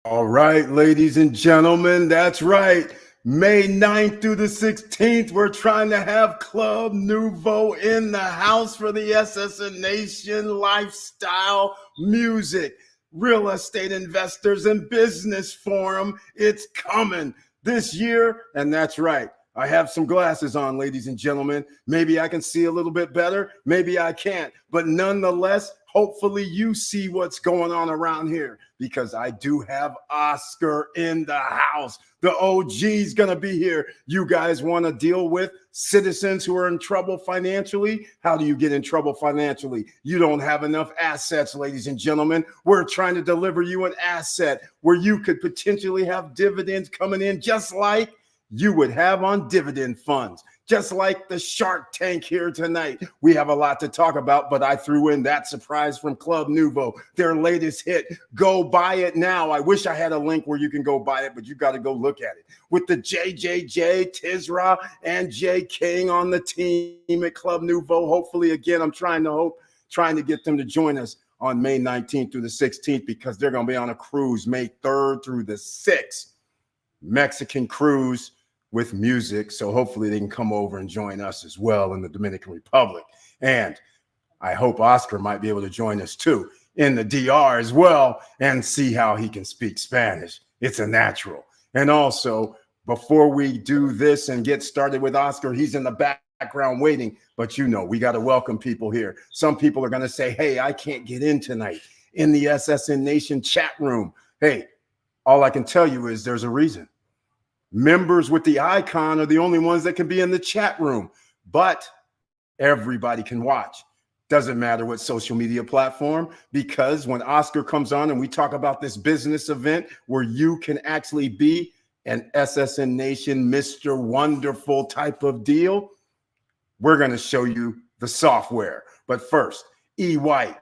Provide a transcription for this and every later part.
All right, ladies and gentlemen, that's right. May 9th through the 16th, we're trying to have Club Nouveau in the house for the SSN Nation Lifestyle Music Real Estate Investors and Business Forum. It's coming this year, and that's right. I have some glasses on, ladies and gentlemen. Maybe I can see a little bit better. Maybe I can't. But nonetheless, hopefully you see what's going on around here because I do have Oscar in the house. The OG's going to be here. You guys want to deal with citizens who are in trouble financially? How do you get in trouble financially? You don't have enough assets, ladies and gentlemen. We're trying to deliver you an asset where you could potentially have dividends coming in just like you would have on dividend funds. Just like the Shark Tank here tonight. We have a lot to talk about, but I threw in that surprise from Club Nouveau, their latest hit. Go buy it now. I wish I had a link where you can go buy it, but you got to go look at it. With the JJJ, Tizra, and J King on the team at Club Nouveau. Hopefully, again, I'm trying to get them to join us on May 19th through the 16th because they're going to be on a cruise May 3rd through the 6th. Mexican cruise with music. So hopefully they can come over and join us as well in the Dominican Republic. And I hope Oscar might be able to join us too in the DR as well and see how he can speak Spanish. It's a natural. And also, before we do this and get started with Oscar, he's in the background waiting. But you know, we got to welcome people here. Some people are going to say, hey, I can't get in tonight in the SSN Nation chat room. Hey, all I can tell you is there's a reason. Members with the icon are the only ones that can be in the chat room, but everybody can watch. Doesn't matter what social media platform, because when Oscar comes on and we talk about this business event where you can actually be an SSN Nation Mr. Wonderful type of deal, we're going to show you the software. But first, E. White,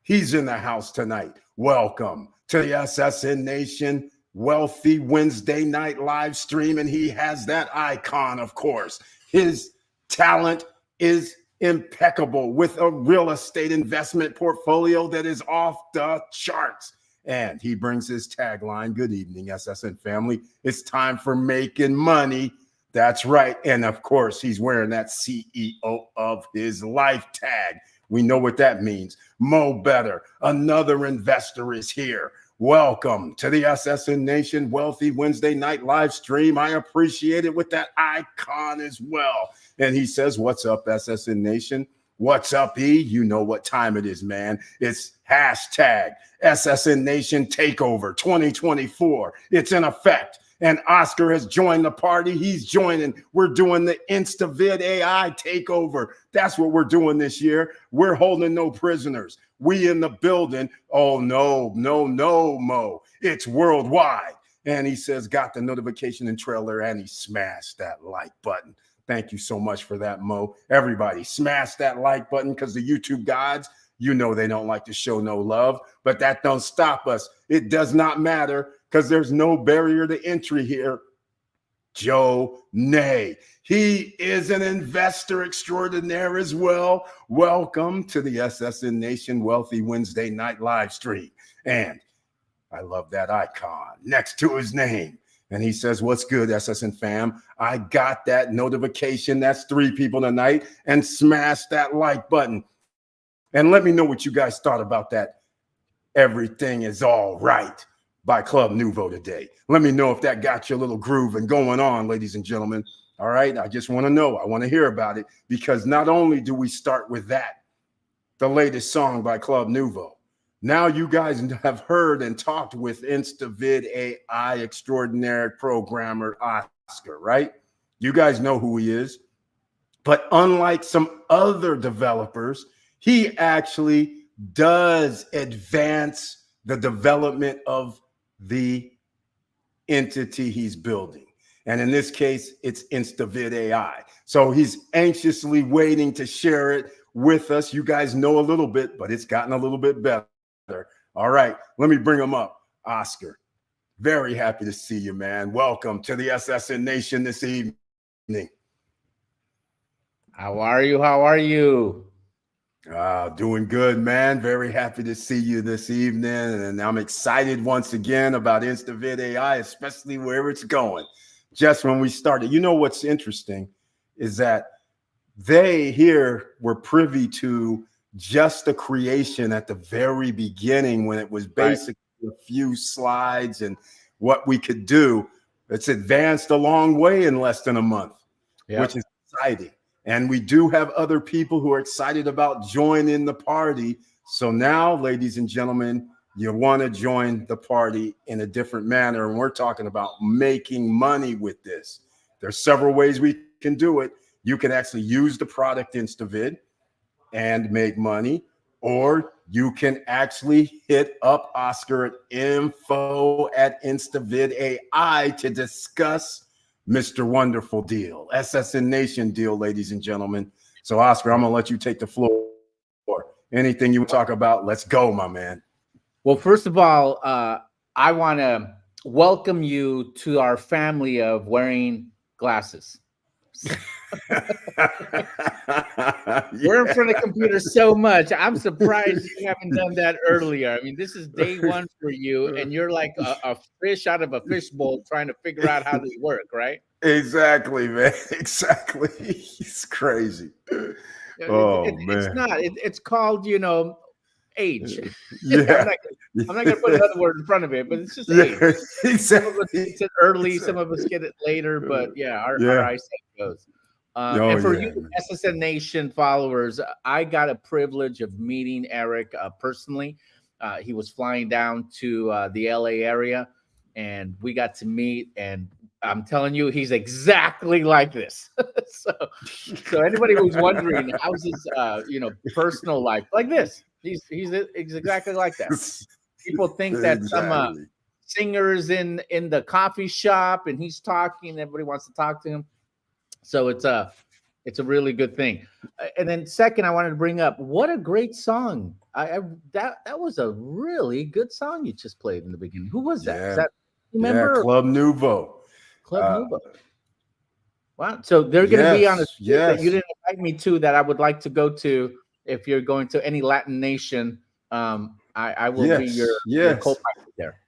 he's in the house tonight. Welcome to the SSN Nation Wealthy Wednesday night live stream, and he has that icon, of course. His talent is impeccable with a real estate investment portfolio that is off the charts. And he brings his tagline, good evening, SSN family. It's time for making money. That's right. And of course, he's wearing that CEO of his life tag. We know what that means. Mo Better, another investor, is here. Welcome to the SSN Nation Wealthy Wednesday night live stream. I appreciate it with that icon as well. And he says, what's up, SSN Nation? What's up, E? You know what time it is, man. It's hashtag SSN Nation Takeover 2024. It's in effect. And Oscar has joined the party. He's joining. We're doing the InstaVid AI takeover. That's what we're doing this year. We're holding no prisoners. We in the building. Oh, no, Mo. It's worldwide. And he says, got the notification and trailer, and he smashed that like button. Thank you so much for that, Mo. Everybody, smash that like button because the YouTube gods, you know they don't like to show no love, but that don't stop us. It does not matter because there's no barrier to entry here. Joe Nay. He is an investor extraordinaire as well. Welcome to the SSN Nation Wealthy Wednesday night live stream. And I love that icon next to his name. And he says, what's good, SSN fam? I got that notification. That's 3 people tonight. And smash that like button. And let me know what you guys thought about that. Everything is all right by Club Nouveau today. Let me know if that got your little groove and going on, ladies and gentlemen. All right, I just want to know. I want to hear about it because not only do we start with that, the latest song by Club Nouveau, now you guys have heard and talked with InstaVid AI extraordinary programmer Oscar, right? You guys know who he is. But unlike some other developers, he actually does advance the development of the entity he's building. And in this case, it's InstaVid AI. So he's anxiously waiting to share it with us. You guys know a little bit, but it's gotten a little bit better. All right, let me bring him up. Oscar, very happy to see you, man. Welcome to the SSN Nation this evening. How are you? How are you? Doing good, man. Very happy to see you this evening. And I'm excited once again about InstaVid AI, especially where it's going. Just when we started, you know what's interesting is that they here were privy to just the creation at the very beginning when it was basically a few slides and what we could do. It's advanced a long way in less than a month, which is exciting. And we do have other people who are excited about joining the party. So now, ladies and gentlemen, you want to join the party in a different manner. And we're talking about making money with this. There's several ways we can do it. You can actually use the product InstaVid and make money, or you can actually hit up Oscar at info@InstaVidAI to discuss Mr. Wonderful deal, SSN Nation deal, ladies and gentlemen. So, Oscar, I'm going to let you take the floor. Anything you talk about, let's go, my man. Well, first of all, I want to welcome you to our family of wearing glasses. We're in front of computers so much. I'm surprised you haven't done that earlier. I mean, this is day one for you, and you're like a fish out of a fishbowl trying to figure out how they work, right? Exactly, man. Exactly. It's crazy. Man. It's not. It's called, age. Yeah. I'm not gonna put another word in front of it, but it's just age. Exactly. Some of us get it early, some of us get it later, but our eyesight goes. And for you SSN Nation followers, I got a privilege of meeting Eric personally. He was flying down to the LA area, and we got to meet. And I'm telling you, he's exactly like this. so anybody who's wondering how's his personal life, like this, he's exactly like that. People think that some singer is in the coffee shop and he's talking, everybody wants to talk to him. So it's a really good thing. And then second, I wanted to bring up, what a great song. That was a really good song you just played in the beginning. Who was that? Is that, remember? Club Nouveau. Nouveau. Wow. So they're going to be on a that you didn't invite me to, that I would like to go to. If you're going to any Latin nation, I will be your co-pilot there.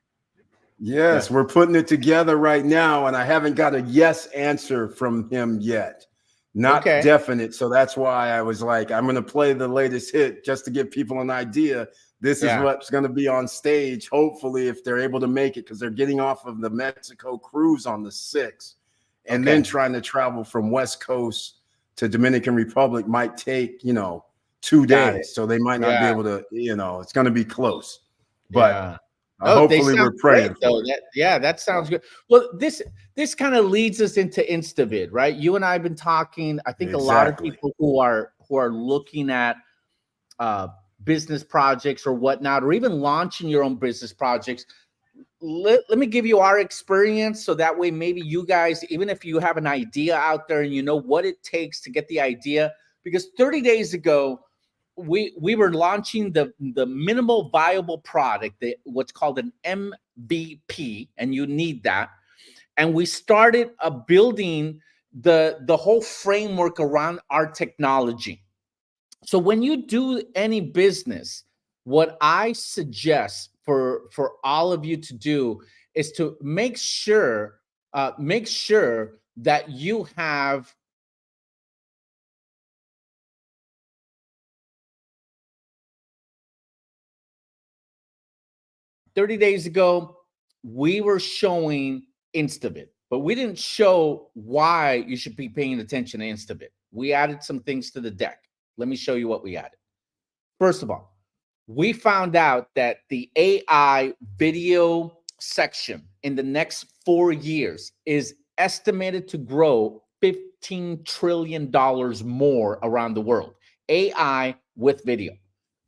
Yes, we're putting it together right now, and I haven't got a yes answer from him yet. Not definite. So that's why I was like, I'm going to play the latest hit just to give people an idea. This is what's going to be on stage, hopefully, if they're able to make it, because they're getting off of the Mexico cruise on the 6th. And then trying to travel from West Coast to Dominican Republic might take, 2 days. So they might not be able to, it's going to be close. But hopefully we're praying for it. That sounds good. Well, this kind of leads us into InstaVid, right? You and I have been talking. I think a lot of people who are looking at business projects or whatnot, or even launching your own business projects. Let me give you our experience, so that way maybe you guys, even if you have an idea out there and you know what it takes to get the idea, because 30 days ago, we were launching the minimal viable product, what's called an MVP, and you need that. And we started building the whole framework around our technology. So when you do any business, what I suggest for all of you to do is to make sure that you have $30 days ago, we were showing InstaVid, but we didn't show why you should be paying attention to InstaVid. We added some things to the deck. Let me show you what we added. First of all, we found out that the AI video section in the next 4 years is estimated to grow $15 trillion more around the world. AI with video.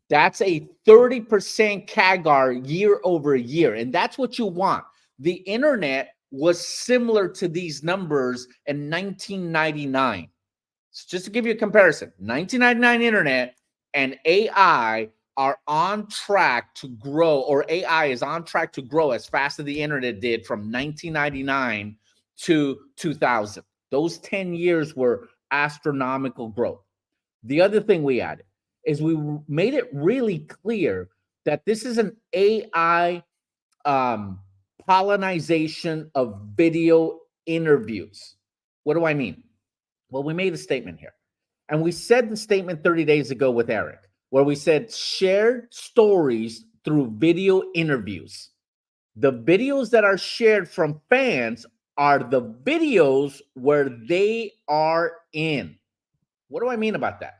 That's a 30% CAGR year over year. And that's what you want. The internet was similar to these numbers in 1999. So just to give you a comparison, 1999 internet and AI are on track to grow, or AI is on track to grow as fast as the internet did from 1999 to 2000. Those 10 years were astronomical growth. The other thing we added, is we made it really clear that this is an AI pollinization of video interviews. What do I mean? Well, we made a statement here. And we said the statement 30 days ago with Eric, where we said shared stories through video interviews. The videos that are shared from fans are the videos where they are in. What do I mean about that?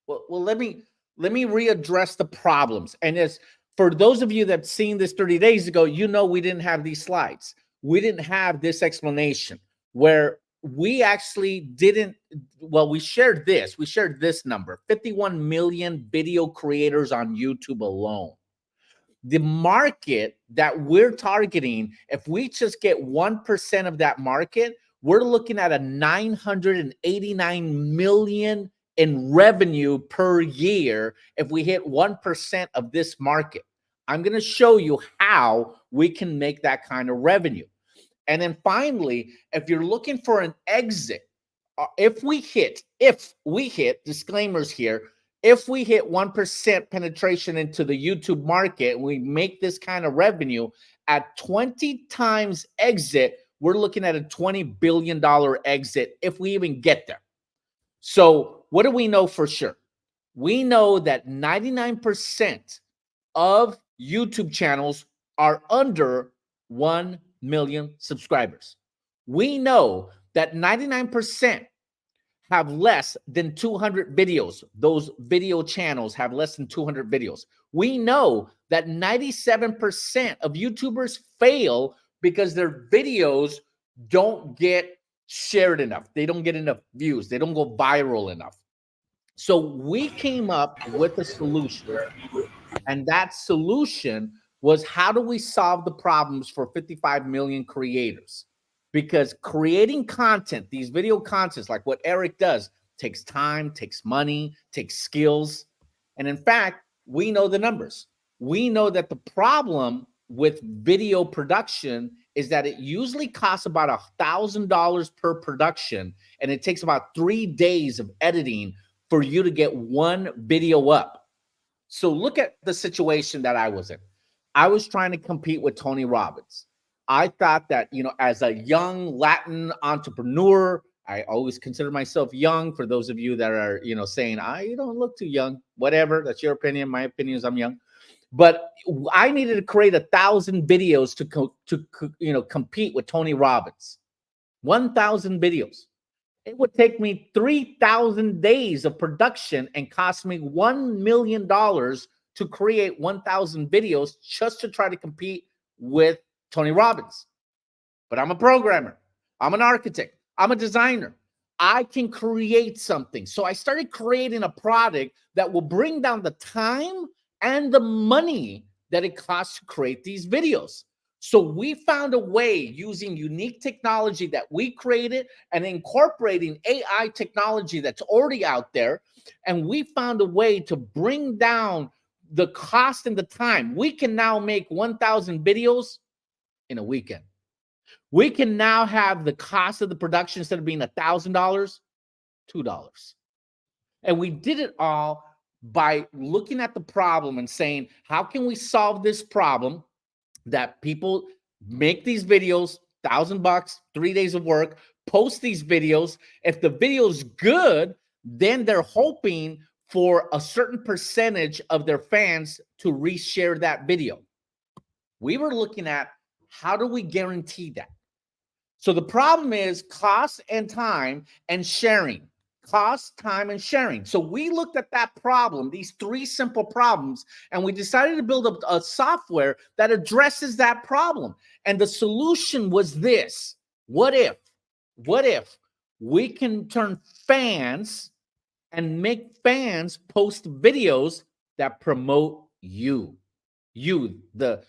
Well, let me readdress the problems. And as for those of you that seen this 30 days ago, you know we didn't have these slides. We didn't have this explanation where we actually didn't. Well, we shared this. We shared this number: 51 million video creators on YouTube alone. The market that we're targeting, if we just get 1% of that market, we're looking at a 989 million in revenue per year if we hit 1% of this market. I'm going to show you how we can make that kind of revenue. And then finally, if you're looking for an exit, if we hit disclaimers here, if we hit 1% penetration into the YouTube market, and we make this kind of revenue at 20 times exit, we're looking at a $20 billion exit if we even get there. So what do we know for sure? We know that 99% of YouTube channels are under 1 million subscribers. We know that 99% have less than 200 videos. Those video channels have less than 200 videos. We know that 97% of YouTubers fail because their videos don't get shared enough. They don't get enough views. They don't go viral enough. So we came up with a solution, and that solution was, how do we solve the problems for 55 million creators? Because creating content, these video contents, like what Eric does, takes time, takes money, takes skills. And in fact, we know the numbers. We know that the problem with video production is that it usually costs about $1,000 per production, and it takes about 3 days of editing for you to get one video up. So look at the situation that I was in. I was trying to compete with Tony Robbins. I thought that, as a young Latin entrepreneur, I always consider myself young. For those of you that are, saying, you don't look too young, whatever, that's your opinion. My opinion is I'm young. But I needed to create 1,000 videos to compete with Tony Robbins. 1,000 videos. It would take me 3,000 days of production and cost me $1 million to create 1,000 videos just to try to compete with Tony Robbins. But I'm a programmer. I'm an architect. I'm a designer. I can create something. So I started creating a product that will bring down the time and the money that it costs to create these videos. So we found a way, using unique technology that we created and incorporating AI technology that's already out there. And we found a way to bring down the cost and the time. We can now make 1,000 videos in a weekend. We can now have the cost of the production, instead of being $1,000, $2. And we did it all by looking at the problem and saying, how can we solve this problem that people make these videos, $1,000, 3 days of work, post these videos. If the video's good, then they're hoping for a certain percentage of their fans to reshare that video. We were looking at, how do we guarantee that? So the problem is cost and time and sharing. Cost, time, and sharing. So we looked at that problem, these 3 simple problems, and we decided to build a software that addresses that problem. And the solution was this. What if we can turn fans and make fans post videos that promote you, the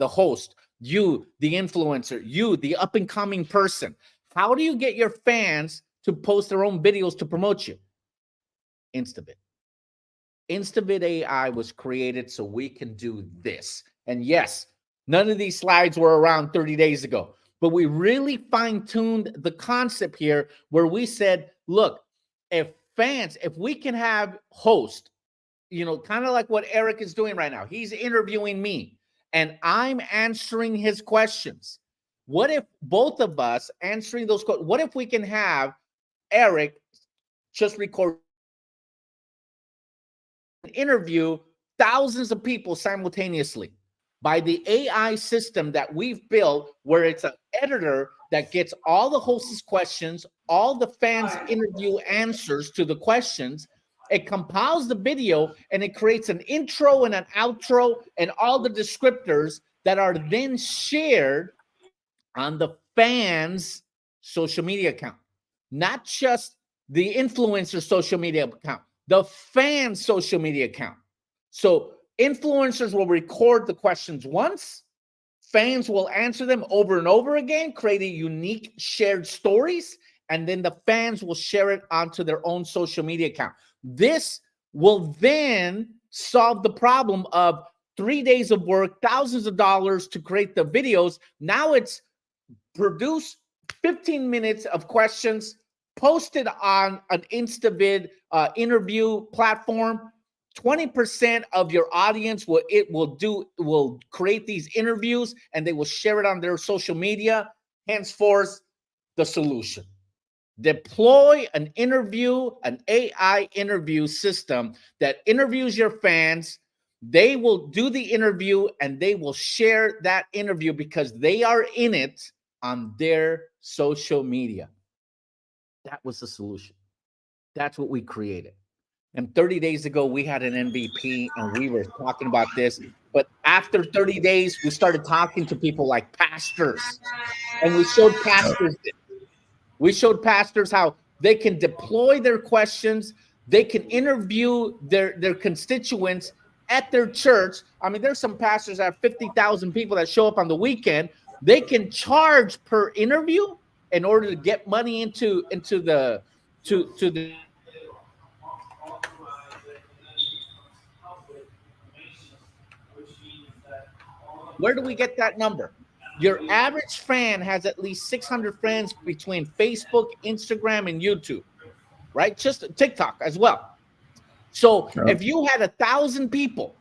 host, you, the influencer, you, the up and coming person? How do you get your fans to post their own videos to promote you? Instavid. Instavid AI was created so we can do this. And yes, none of these slides were around 30 days ago, but we really fine-tuned the concept here, where we said, look, if fans, if we can have host, you know, kind of like what Eric is doing right now. He's interviewing me and I'm answering his questions. What if both of us answering those questions? What if we can have Eric just record an interview thousands of people simultaneously by the AI system that we've built, where it's an editor that gets all the host's questions, all the fans' interview answers to the questions. It compiles the video and it creates an intro and an outro and all the descriptors that are then shared on the fans' social media account, not just the influencer social media account, the fan social media account. So influencers will record the questions once, fans will answer them over and over again, creating unique shared stories, and then the fans will share it onto their own social media account. This will then solve the problem of 3 days of work, thousands of dollars to create the videos. Now it's produce 15 minutes of questions, posted on an InstaVid interview platform. 20% of your audience will create these interviews and they will share it on their social media. Henceforth, the solution. Deploy an AI interview system that interviews your fans. They will do the interview and they will share that interview because they are in it on their social media. That was the solution. That's what we created. And 30 days ago, we had an MVP and we were talking about this. But after 30 days, we started talking to people like pastors. And we showed pastors this. We showed pastors how they can deploy their questions. They can interview their constituents at their church. I mean, there's some pastors that have 50,000 people that show up on the weekend. They can charge per interview in order to get money into the Where do we get that number? Your average fan has at least 600 friends between Facebook, Instagram, and YouTube, right? Just TikTok as well. So if you had 1,000 people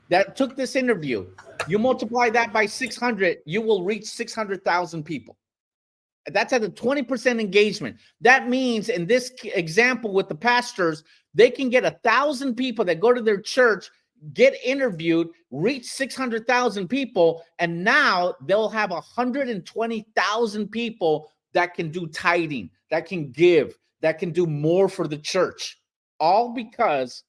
that took this interview, you multiply that by 600, you will reach 600,000 people. That's at a 20% engagement. That means in this example with the pastors, they can get 1,000 people that go to their church, get interviewed, reach 600,000 people, and now they'll have 120,000 people that can do tithing, that can give, that can do more for the church, all because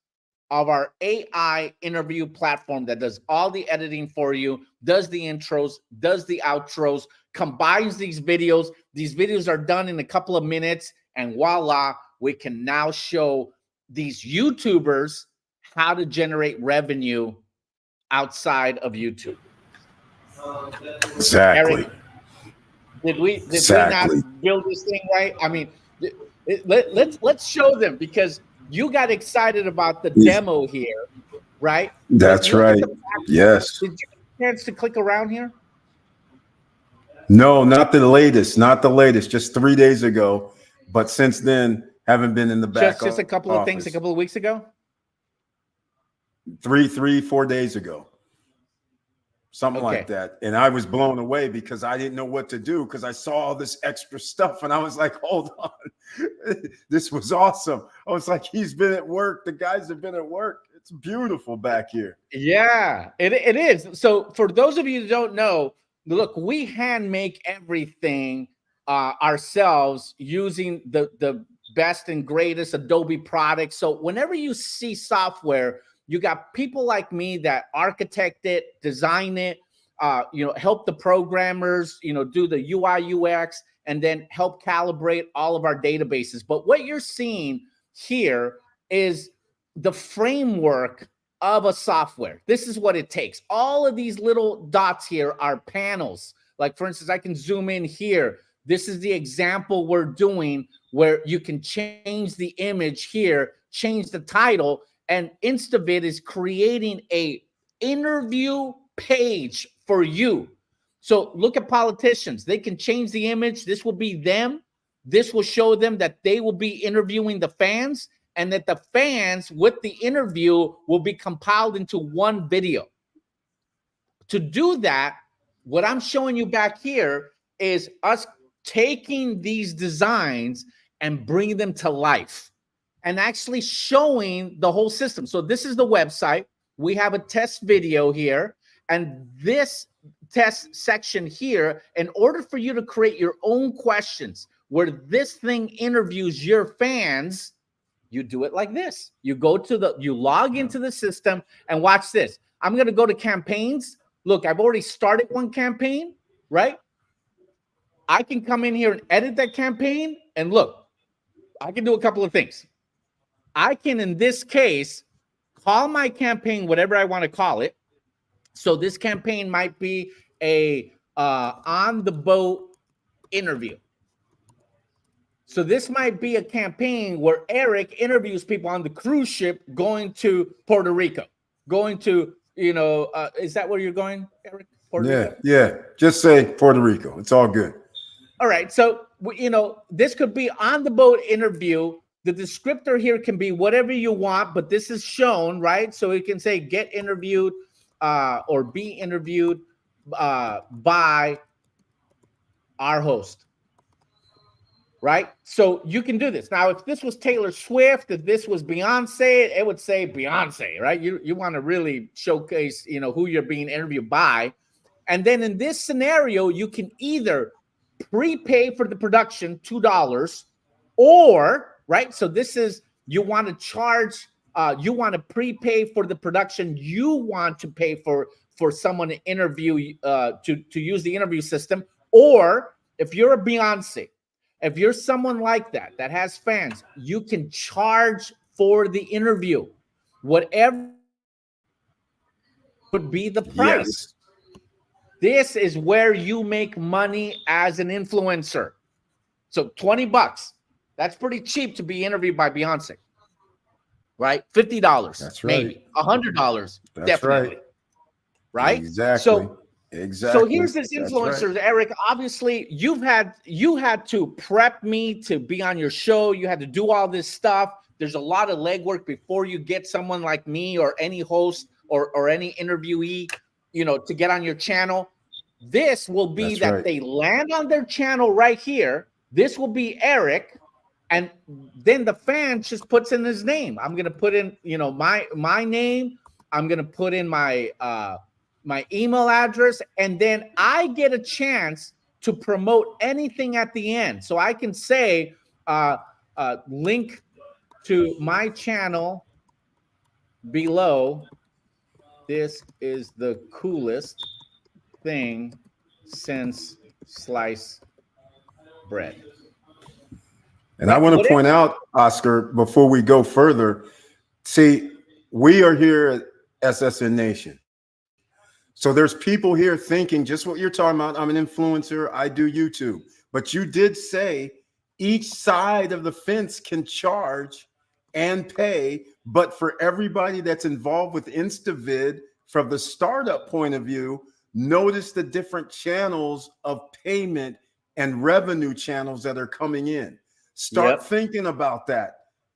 of our AI interview platform that does all the editing for you, does the intros, does the outros, combines these videos. These videos are done in a couple of minutes, and voila, we can now show these YouTubers how to generate revenue outside of YouTube. Exactly. Eric, did we not build this thing right? I mean, let's show them, because you got excited about the demo here, right? That's right. Yes. Did you get a chance to click around here? No, not the latest. Not the latest. Just 3 days ago. But since then, haven't been in the back. Just a couple of things a couple of weeks ago. 4 days ago. Something like that. And I was blown away because I didn't know what to do, because I saw all this extra stuff and I was like, hold on. This was awesome. I was like, he's been at work. The guys have been at work. It's beautiful back here. Yeah, it is. So for those of you who don't know, look, we hand make everything ourselves using the best and greatest Adobe products. So whenever you see software, you got people like me that architect it, design it, help the programmers, do the UI, UX, and then help calibrate all of our databases. But what you're seeing here is the framework of a software. This is what it takes. All of these little dots here are panels. Like, for instance, I can zoom in here. This is the example we're doing where you can change the image here, change the title, and InstaVid is creating a interview page for you. So look at politicians. They can change the image. This will be them. This will show them that they will be interviewing the fans, and that the fans with the interview will be compiled into one video. To do that, what I'm showing you back here is us taking these designs and bringing them to life and actually showing the whole system. So this is the website. We have a test video here, and this test section here, in order for you to create your own questions where this thing interviews your fans, you do it like this. You log into the system, and watch this. I'm going to go to campaigns. Look, I've already started one campaign, right? I can come in here and edit that campaign, and look, I can do a couple of things. I can, in this case, call my campaign whatever I want to call it. So this campaign might be a on the boat interview. So this might be a campaign where Eric interviews people on the cruise ship going to Puerto Rico, going to, is that where you're going, Eric? Rico? Yeah. Just say Puerto Rico. It's all good. All right. So, this could be on the boat interview. The descriptor here can be whatever you want, but this is shown, right? So it can say get interviewed or be interviewed by our host, right? So you can do this. Now, if this was Taylor Swift, if this was Beyonce, it would say Beyonce, right? You want to really showcase, who you're being interviewed by. And then in this scenario, you can either prepay for the production, $2, or, right? So this is, you want to charge, you want to prepay for the production. You want to pay for someone to interview, to use the interview system. Or if you're a Beyonce, if you're someone like that has fans, you can charge for the interview, whatever would be the price. Yes. This is where you make money as an influencer. So $20, that's pretty cheap to be interviewed by Beyonce, right? $50, that's right. Maybe $100, definitely, right? Exactly. So here's this influencer, right. Eric. Obviously, you had to prep me to be on your show. You had to do all this stuff. There's a lot of legwork before you get someone like me or any host or any interviewee, to get on your channel. This will be they land on their channel right here. This will be Eric, and then the fan just puts in his name. I'm gonna put in, my name. I'm gonna put in my my email address, and then I get a chance to promote anything at the end. So I can say, link to my channel below. This is the coolest thing since sliced bread. And I want to point out, Oscar, before we go further, see, we are here at SSN Nation. So there's people here thinking just what you're talking about. I'm an influencer. I do YouTube. But you did say each side of the fence can charge and pay. But for everybody that's involved with InstaVid, from the startup point of view, notice the different channels of payment and revenue channels that are coming in. Start thinking about that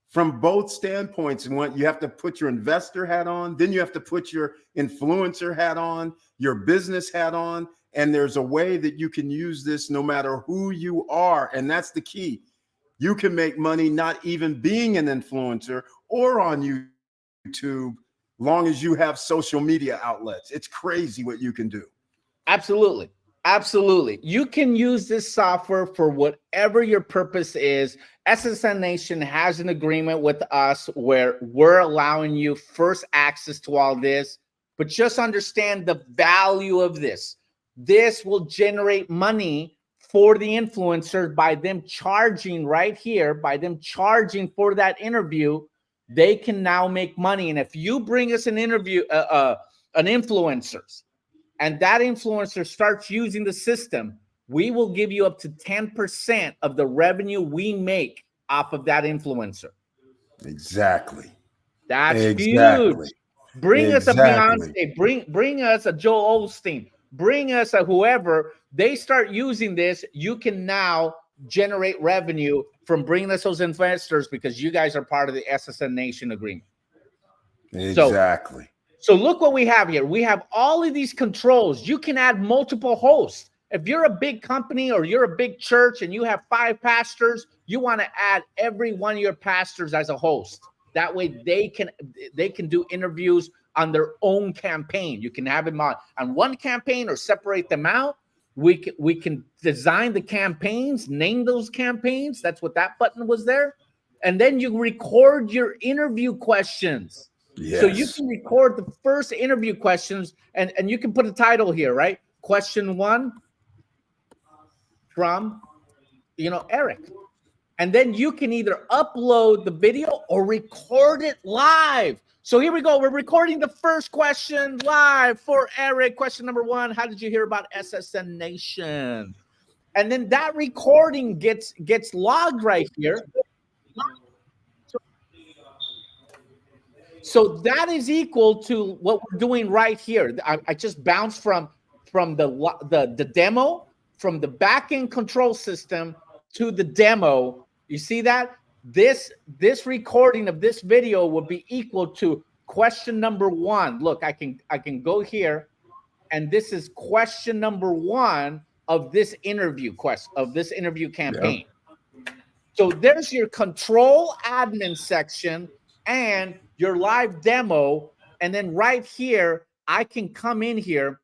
from both standpoints. And what you have to put your investor hat on, then you have to put your influencer hat on, your business hat on. And there's a way that you can use this no matter who you are. And that's the key. You can make money not even being an influencer or on YouTube, long as you have social media outlets. It's crazy what you can do. Absolutely. Absolutely. You can use this software for whatever your purpose is. SSN Nation has an agreement with us where we're allowing you first access to all this, but just understand the value of this. This will generate money for the influencer by them charging right here, by them charging for that interview. They can now make money. And if you bring us an interview, an influencer, and that influencer starts using the system, we will give you up to 10% of the revenue we make off of that influencer. Exactly. That's huge. Bring us a Beyonce, bring us a Joel Osteen, bring us a whoever. They start using this, you can now generate revenue from bringing us those investors because you guys are part of the SSN Nation agreement. Exactly. So look what we have here. We have all of these controls. You can add multiple hosts. If you're a big company or you're a big church and you have 5 pastors, you want to add every one of your pastors as a host. That way they can do interviews on their own campaign. You can have them on one campaign or separate them out. We can design the campaigns, name those campaigns. That's what that button was there. And then you record your interview questions. Yes. So you can record the first interview questions and you can put a title here, right? Question 1 from, Eric. And then you can either upload the video or record it live. So here we go. We're recording the first question live for Eric. Question number 1, how did you hear about SSN Nation? And then that recording gets logged right here. So that is equal to what we're doing right here. I just bounced from the demo, from the back-end control system to the demo. You see that? This recording of this video will be equal to question number 1. Look, I can go here, and this is question number 1 of this interview campaign. Yep. So there's your control admin section and your live demo. And then right here, I can come in here.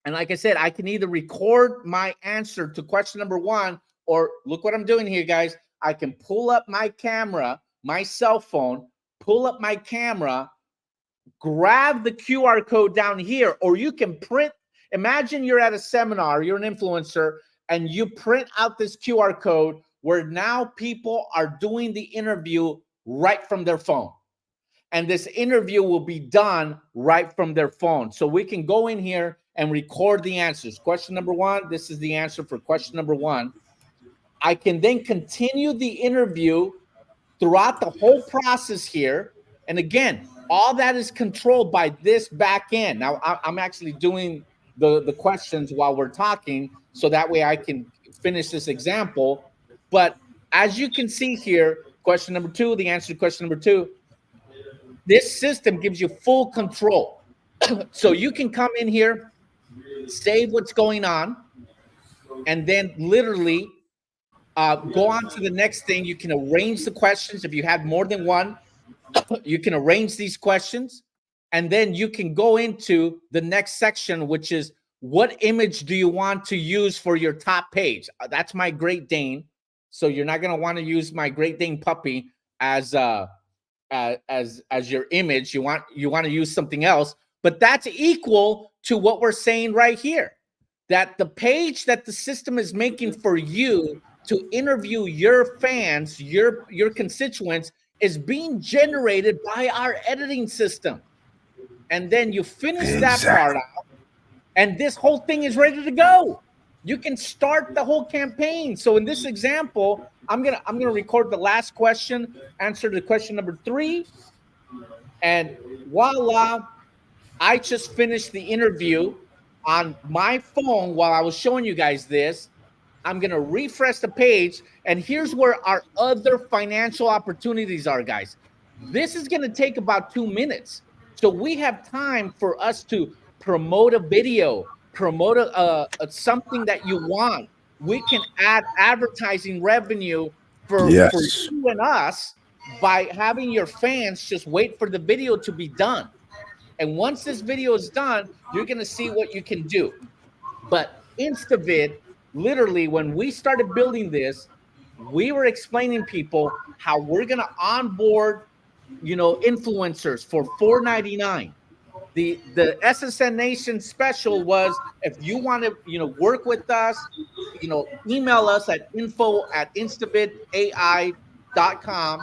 And like I said, I can either record my answer to question number 1, or look what I'm doing here, guys. I can pull up my camera, my cell phone, pull up my camera, grab the QR code down here, or you can print. Imagine you're at a seminar, you're an influencer, and you print out this QR code where now people are doing the interview right from their phone. And this interview will be done right from their phone. So we can go in here and record the answers. Question number 1, this is the answer for question number 1. I can then continue the interview throughout the whole process here. And again, all that is controlled by this back end. Now, I'm actually doing the questions while we're talking, so that way I can finish this example. But as you can see here, question number 2, the answer to question number 2, this system gives you full control. So you can come in here, save what's going on, and then literally go on to the next thing. You can arrange the questions. If you have more than one, you can arrange these questions. And then you can go into the next section, which is what image do you want to use for your top page? That's my Great Dane. So you're not going to want to use my Great Dane puppy as your image. You want to use something else. But that's equal to what we're saying right here, that the page that the system is making for you to interview your fans, your constituents, is being generated by our editing system. And then you finish that part out, and this whole thing is ready to go. You can start the whole campaign. So in this example, I'm gonna record the last question, answer to question number 3, and voila, I just finished the interview on my phone while I was showing you guys this. I'm gonna refresh the page, and here's where our other financial opportunities are, guys. This is gonna take about 2 minutes. So we have time for us to promote a video, promote something that you want. We can add advertising revenue for you and us by having your fans just wait for the video to be done. And once this video is done, you're going to see what you can do. But InstaVid, literally, when we started building this, we were explaining people how we're going to onboard, influencers for $4.99. The SSN Nation special was, if you want to, work with us, email us at info@instavidai.com.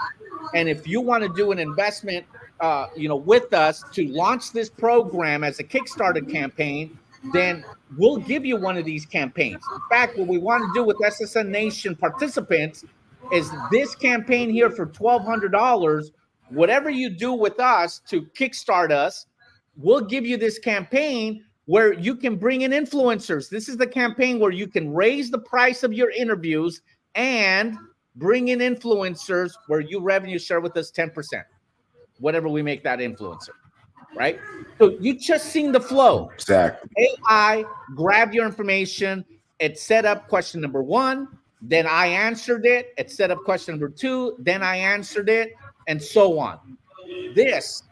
And if you want to do an investment, with us to launch this program as a Kickstarter campaign, then we'll give you one of these campaigns. In fact, what we want to do with SSN Nation participants is this campaign here for $1,200. Whatever you do with us to kickstart us, we'll give you this campaign where you can bring in influencers. This is the campaign where you can raise the price of your interviews, and bring in influencers where you revenue share with us 10%, whatever we make that influencer, right? So you just seen the flow. Exactly. AI grabbed your information. It set up question number 1. Then I answered it. It set up question number 2. Then I answered it, and so on. This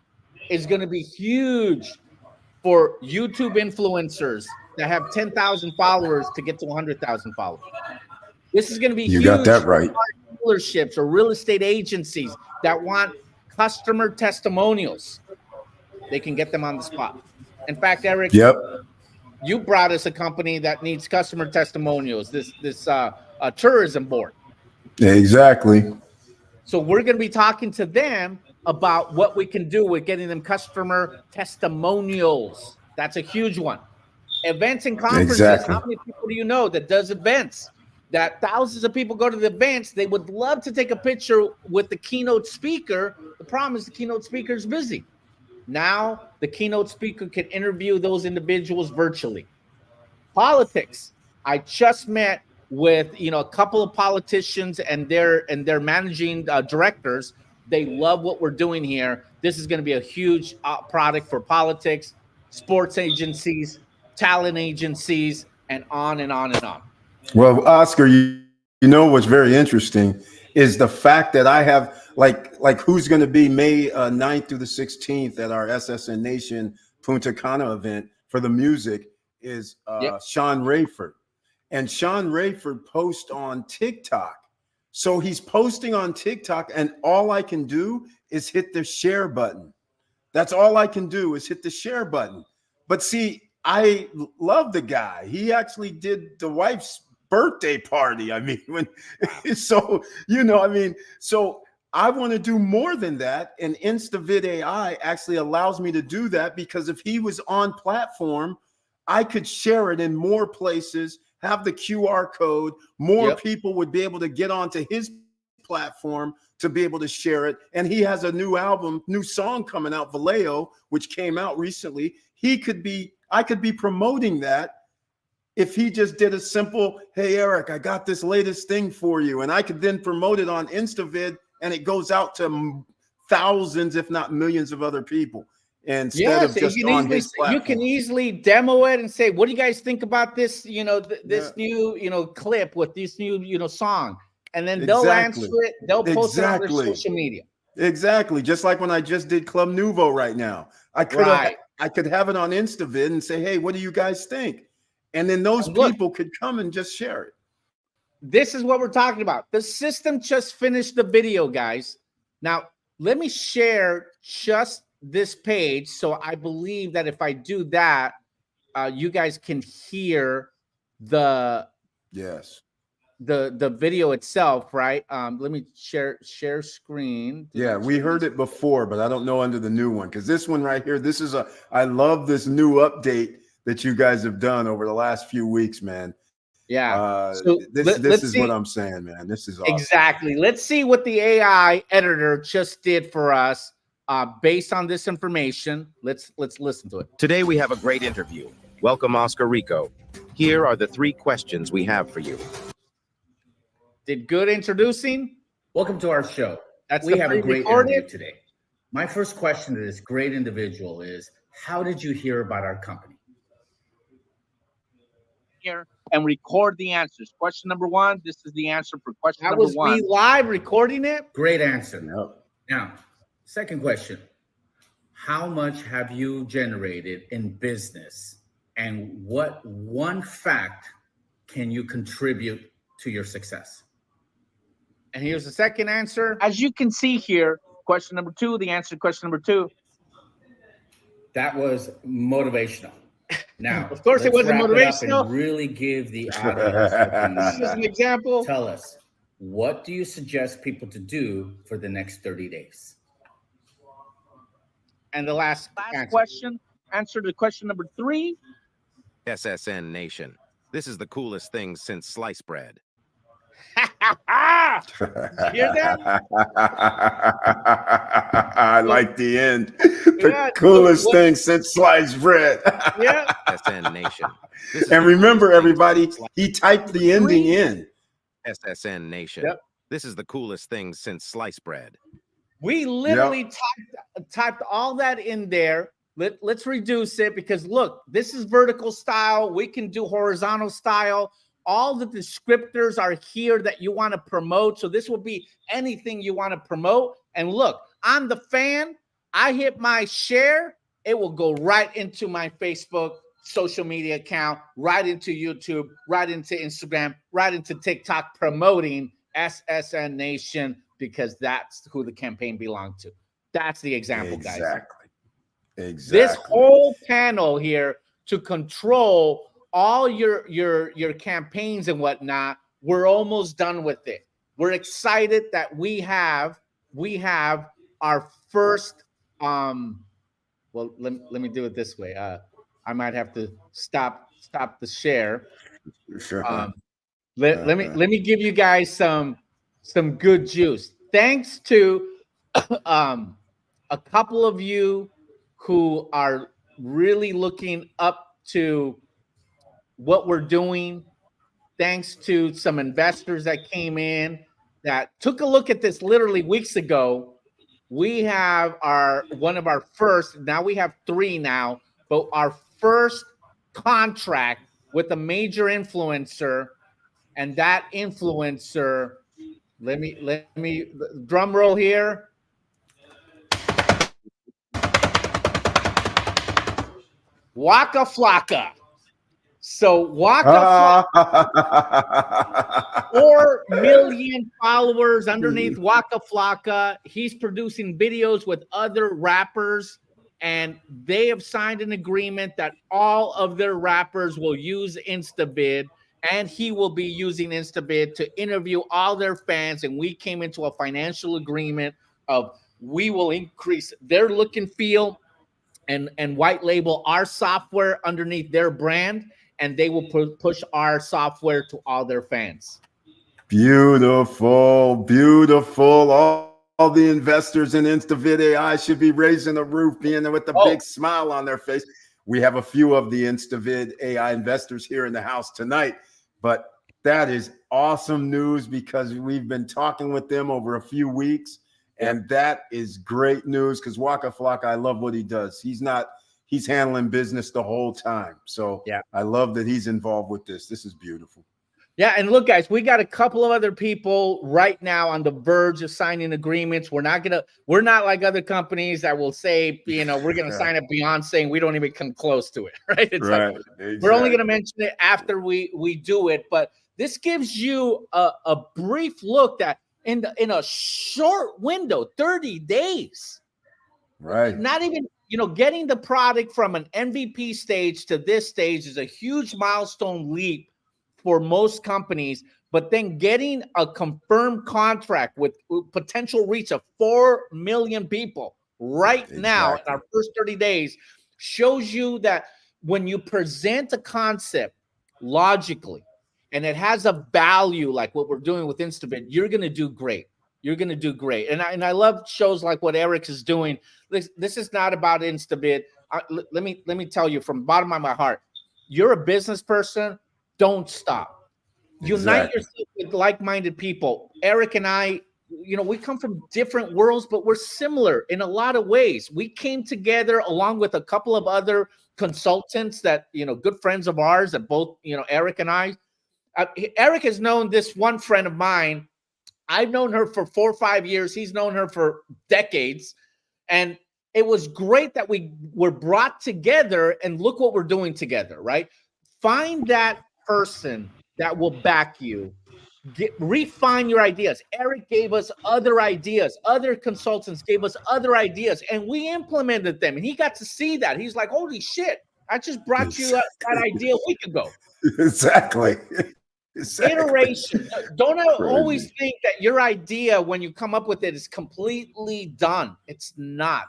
is going to be huge for YouTube influencers that have 10,000 followers to get to 100,000 followers. This is going to be You huge got that right. for dealerships or real estate agencies that want customer testimonials. They can get them on the spot. In fact, Eric, Yep. you brought us a company that needs customer testimonials, this tourism board. Exactly. So we're going to be talking to them about what we can do with getting them customer testimonials. That's a huge one. Events and conferences. Exactly. How many people do you know that does events? That thousands of people go to the events. They would love to take a picture with the keynote speaker. The problem is the keynote speaker is busy. Now the keynote speaker can interview those individuals virtually. Politics. I just met with a couple of politicians and their managing directors. They love what we're doing here. This is going to be a huge product for politics, sports agencies, talent agencies, and on and on and on. Well, Oscar, you know what's very interesting is the fact that I have like who's going to be May 9th through the 16th at our SSN Nation Punta Cana event for the music is Sean Rayford. And Sean Rayford posts on TikTok. So he's posting on TikTok, and all I can do is hit the share button. That's all I can do is hit the share button. But see, I love the guy. He actually did the wife's birthday party. I mean, so I want to do more than that. And InstaVid AI actually allows me to do that, because if he was on platform, I could share it in more places, have the QR code, more people would be able to get onto his platform to be able to share it. And he has a new song coming out, Vallejo, which came out recently. I could be promoting that if he just did a simple, hey, Eric, I got this latest thing for you. And I could then promote it on InstaVid, and it goes out to thousands, if not millions of other people. Instead of just on his platform. You can easily demo it and say, what do you guys think about this, this new, clip with this new, song? And then they'll answer it. They'll post it on their social media. Exactly. Just like when I just did Club Nouveau right now. I could have it on InstaVid and say, hey, what do you guys think? And then those people could come and just share it. This is what we're talking about. The system just finished the video, guys. Now, let me share just this page. So I believe that if I do that, you guys can hear the video itself, right? Let me share screen. Yeah, we heard it before, but I don't know under the new one, because this one right here, I love this new update that you guys have done over the last few weeks, man. Yeah. So this is what I'm saying, man. This is awesome. Exactly. Let's see what the AI editor just did for us based on this information. Let's listen to it. Today we have a great interview. Welcome, Oscar Rico. Here are the 3 questions we have for you. Did good introducing? Welcome to our show. We have a great interview today. My first question to this great individual is, how did you hear about our company? Here and record the answers. Question number 1. This is the answer for question number 1. Was we live recording it? Great answer. Now, second question. How much have you generated in business, and what one fact can you contribute to your success? And here's the second answer. As you can see here, question number 2, the answer to question number 2. That was motivational. Now, of course, it wasn't motivational. And really give the audience this is an example. Tell us, what do you suggest people to do for the next 30 days? And the last question, answer to question number 3. SSN Nation. This is the coolest thing since sliced bread. Did you hear that? I like the end. The coolest thing since sliced bread. Yeah. SN Nation. And remember, everybody, he typed the ending in. SSN Nation. Yep. This is the coolest thing since sliced bread. We literally typed all that in there. Let's reduce it because look, this is vertical style. We can do horizontal style. All the descriptors are here that you want to promote. So this will be anything you want to promote. And look, I'm the fan. I hit my share. It will go right into my Facebook social media account, right into YouTube, right into Instagram, right into TikTok, promoting SSN Nation because that's who the campaign belonged to. That's the example, guys. Exactly. This whole panel here to control all your campaigns and whatnot. We're almost done with it. We're excited that we have our first well, let me do it this way. I might have to stop the share. Sure. Let me give you guys some good juice. Thanks to a couple of you who are really looking up to what we're doing. Thanks to some investors that came in that took a look at this literally weeks ago. We have one of our first, now we have 3 now, but our first contract with a major influencer, and that influencer, let me drum roll here. Waka Flocka. So Waka Flocka, 4 million followers underneath Waka Flocka. He's producing videos with other rappers, and they have signed an agreement that all of their rappers will use InstaBid, and he will be using InstaBid to interview all their fans. And we came into a financial agreement of we will increase their look and feel and white label our software underneath their brand, and they will push our software to all their fans. Beautiful. All the investors in InstaVid AI should be raising the roof, being with a big smile on their face. We have a few of the InstaVid AI investors here in the house tonight, but that is awesome news because we've been talking with them over a few weeks, and that is great news because Waka Flocka, I love what he does. He's handling business the whole time. So I love that he's involved with this. This is beautiful. Yeah, and look, guys, we got a couple of other people right now on the verge of signing agreements. We're not like other companies that will say, we're gonna sign up Beyonce and we don't even come close to it, right? It's like we're only gonna mention it after we do it. But this gives you a brief look that in a short window, 30 days, right? Not even getting the product from an MVP stage to this stage is a huge milestone leap for most companies, but then getting a confirmed contract with potential reach of 4 million people right now in our first 30 days shows you that when you present a concept logically and it has a value like what we're doing with InstaBid, you're going to do great. You're going to do great. And I love shows like what Eric is doing. This is not about InstaBid. Let me tell you from the bottom of my heart, you're a business person. Don't stop. Unite yourself with like-minded people. Eric and I, we come from different worlds, but we're similar in a lot of ways. We came together along with a couple of other consultants that, good friends of ours that both, Eric and I. Eric has known this one friend of mine. I've known her for 4 or 5 years. He's known her for decades. And it was great that we were brought together and look what we're doing together, right? Find that person that will back you. Refine your ideas. Eric gave us other ideas. Other consultants gave us other ideas, and we implemented them. And he got to see that. He's like, holy shit, I just brought you that idea a week ago. Exactly. Iteration. Don't always think that your idea, when you come up with it, is completely done. It's not.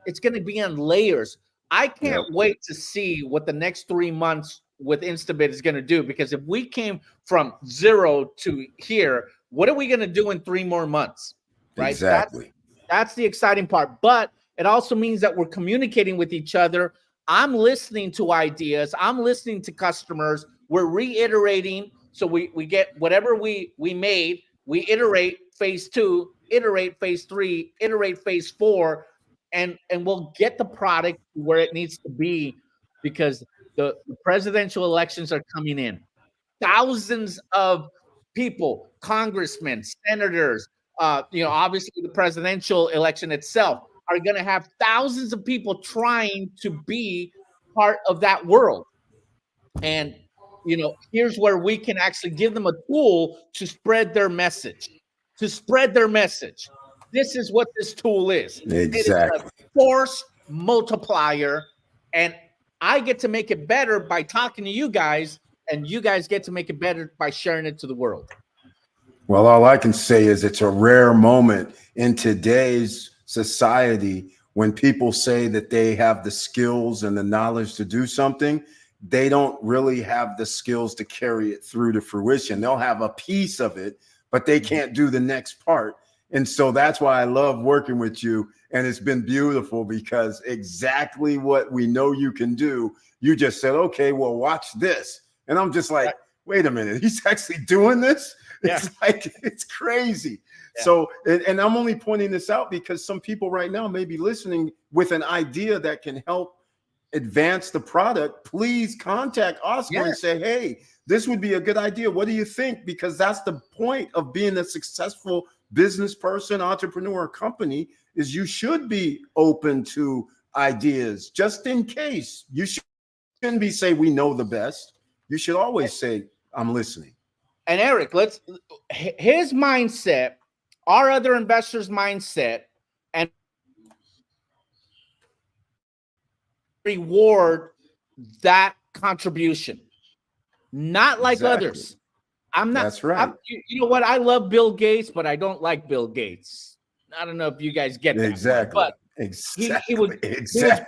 It's going to be on layers. I can't wait to see what the next 3 months with InstaBid is going to do, because if we came from 0 to here, what are we going to do in 3 more months? Right? Exactly. That's the exciting part. But it also means that we're communicating with each other. I'm listening to ideas. I'm listening to customers. We're reiterating. So we get whatever we made, we iterate phase 2, iterate phase 3, iterate phase 4, and we'll get the product where it needs to be, because the presidential elections are coming in. Thousands of people, congressmen, senators, obviously the presidential election itself are going to have thousands of people trying to be part of that world. And, here's where we can actually give them a tool to spread their message, This is what this tool is. Exactly. It is a force multiplier. And I get to make it better by talking to you guys, and you guys get to make it better by sharing it to the world. Well, all I can say is it's a rare moment in today's society when people say that they have the skills and the knowledge to do something. They don't really have the skills to carry it through to fruition. They'll have a piece of it, but they can't do the next part. And so that's why I love working with you. And it's been beautiful, because exactly what we know you can do, you just said, okay, well, watch this. And I'm just like, wait a minute, he's actually doing this? It's like, it's crazy. Yeah. So, and I'm only pointing this out because some people right now may be listening with an idea that can help advance the product. Please contact Oscar and say, hey, this would be a good idea. What do you think? Because that's the point of being a successful business person, entrepreneur, company, is you should be open to ideas just in case. You shouldn't be say we know the best. You should always say, I'm listening. And Eric, his mindset, our other investors' mindset, and reward that contribution, not like others. I'm not. That's right. You know what? I love Bill Gates, but I don't like Bill Gates. I don't know if you guys get that. Exactly. But exactly. he was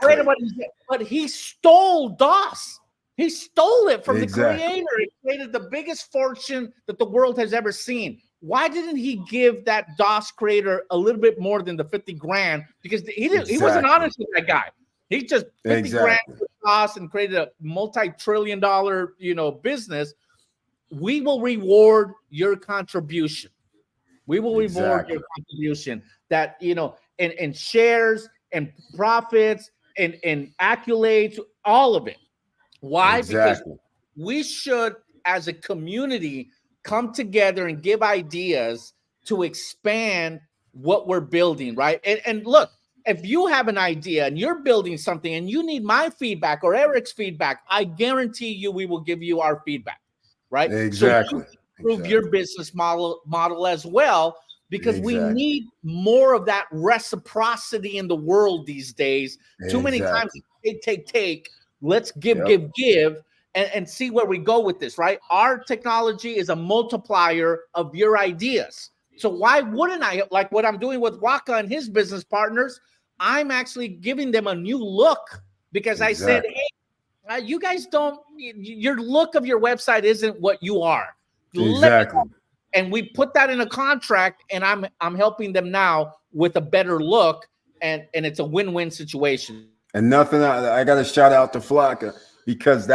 great at what he did, but he stole DOS. He stole it from the creator. He created the biggest fortune that the world has ever seen. Why didn't he give that DOS creator a little bit more than the 50 grand? Because he wasn't honest with that guy. He just 50 grand with DOS and created a multi-trillion-dollar, business. We will reward your contribution. We will reward your contribution that, in shares and profits and accolades, all of it. Why? Because we should, as a community, come together and give ideas to expand what we're building, right? And look, if you have an idea and you're building something and you need my feedback or Eric's feedback, I guarantee you we will give you our feedback, right? Exactly. So you improve your business model as well, because we need more of that reciprocity in the world these days. Too many times take. Let's give and see where we go with this, right? Our technology is a multiplier of your ideas. So why wouldn't I, like what I'm doing with Waka and his business partners, I'm actually giving them a new look, because I said, hey, you guys your look of your website isn't what you are. And we put that in a contract, and I'm helping them now with a better look, and it's a win-win situation. And nothing, I got to shout out to Flocka, because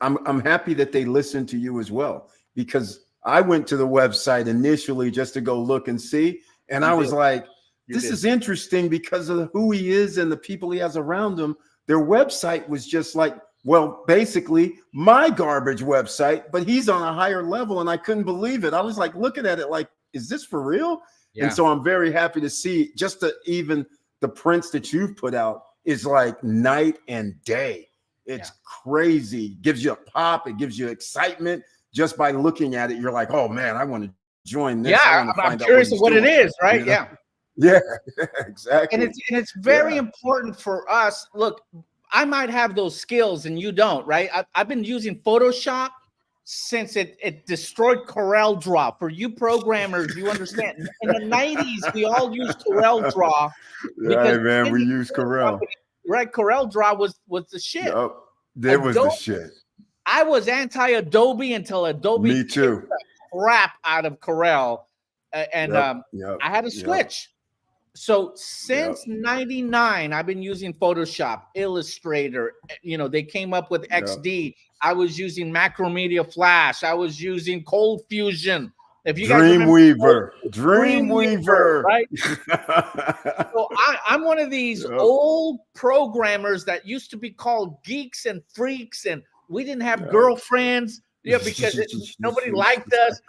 I'm happy that they listened to you as well, because I went to the website initially just to go look and see. And I was like, this is interesting because of who he is and the people he has around him. Their website was just like, well, basically my garbage website, but he's on a higher level. And I couldn't believe it. I was like looking at it like, is this for real? Yeah. And so I'm very happy to see just even the prints that you've put out is like night and day. It's crazy. Gives you a pop. It gives you excitement just by looking at it. You're like, oh man, I want to join this. Yeah, I'm curious of what it is, right? You know? Yeah, exactly. And it's very important for us. Look, I might have those skills and you don't, right? I've been using Photoshop since it destroyed CorelDRAW. For you programmers, you understand. In the 90s, we all used CorelDRAW. Right, man, we use Corel. Right, CorelDRAW was the shit. Yep, that was the shit. I was anti-Adobe until Adobe Me too. Crap out of Corel, and I had to switch. So since 99, I've been using Photoshop, Illustrator. You know, they came up with XD. I was using Macromedia Flash. I was using Cold Fusion. If you guys remember, Dreamweaver, right? So I'm one of these old programmers that used to be called geeks and freaks, and we didn't have girlfriends, because nobody liked us.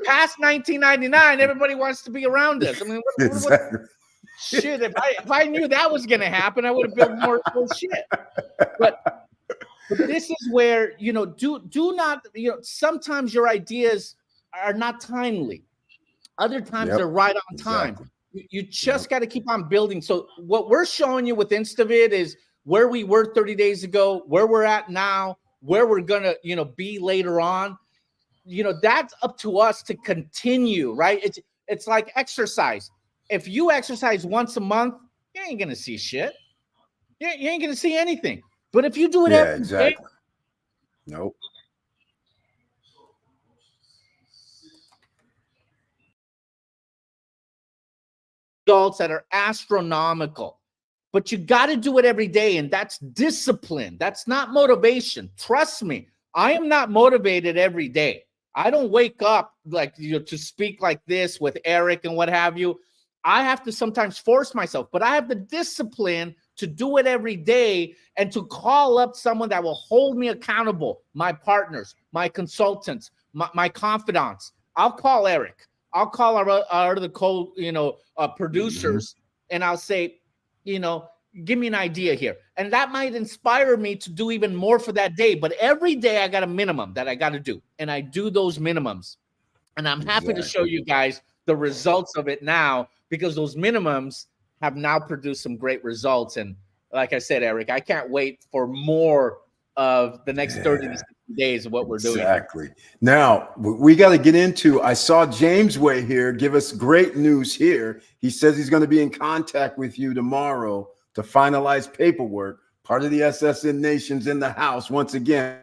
Past 1999, everybody wants to be around us. I mean, shit, if I knew that was going to happen, I would have built more shit. But this is where, you know, do not, you know, sometimes your ideas are not timely. Other times they're right on time. You just got to keep on building. So what we're showing you with InstaVid is where we were 30 days ago, where we're at now, where we're going to, you know, be later on. You know, that's up to us to continue, right? It's like exercise. If you exercise once a month, you ain't gonna see shit. You ain't gonna see anything. But if you do it every day, nope. Results that are astronomical. But you got to do it every day, and that's discipline. That's not motivation. Trust me, I am not motivated every day. I don't wake up like, you know, to speak like this with Eric and what have you. I have to sometimes force myself, but I have the discipline to do it every day and to call up someone that will hold me accountable. My partners, my consultants, my confidants. I'll call Eric. I'll call our other producers, and I'll say, you know, give me an idea here. And that might inspire me to do even more for that day. But every day I got a minimum that I got to do. And I do those minimums. And I'm happy to show you guys the results of it now, because those minimums have now produced some great results. And like I said, Eric, I can't wait for more of the next 30 to 60 days of what we're doing. Exactly. Now, we got to get into, I saw James Way here give us great news here. He says he's going to be in contact with you tomorrow to finalize paperwork. Part of the SSN Nation's in the house once again.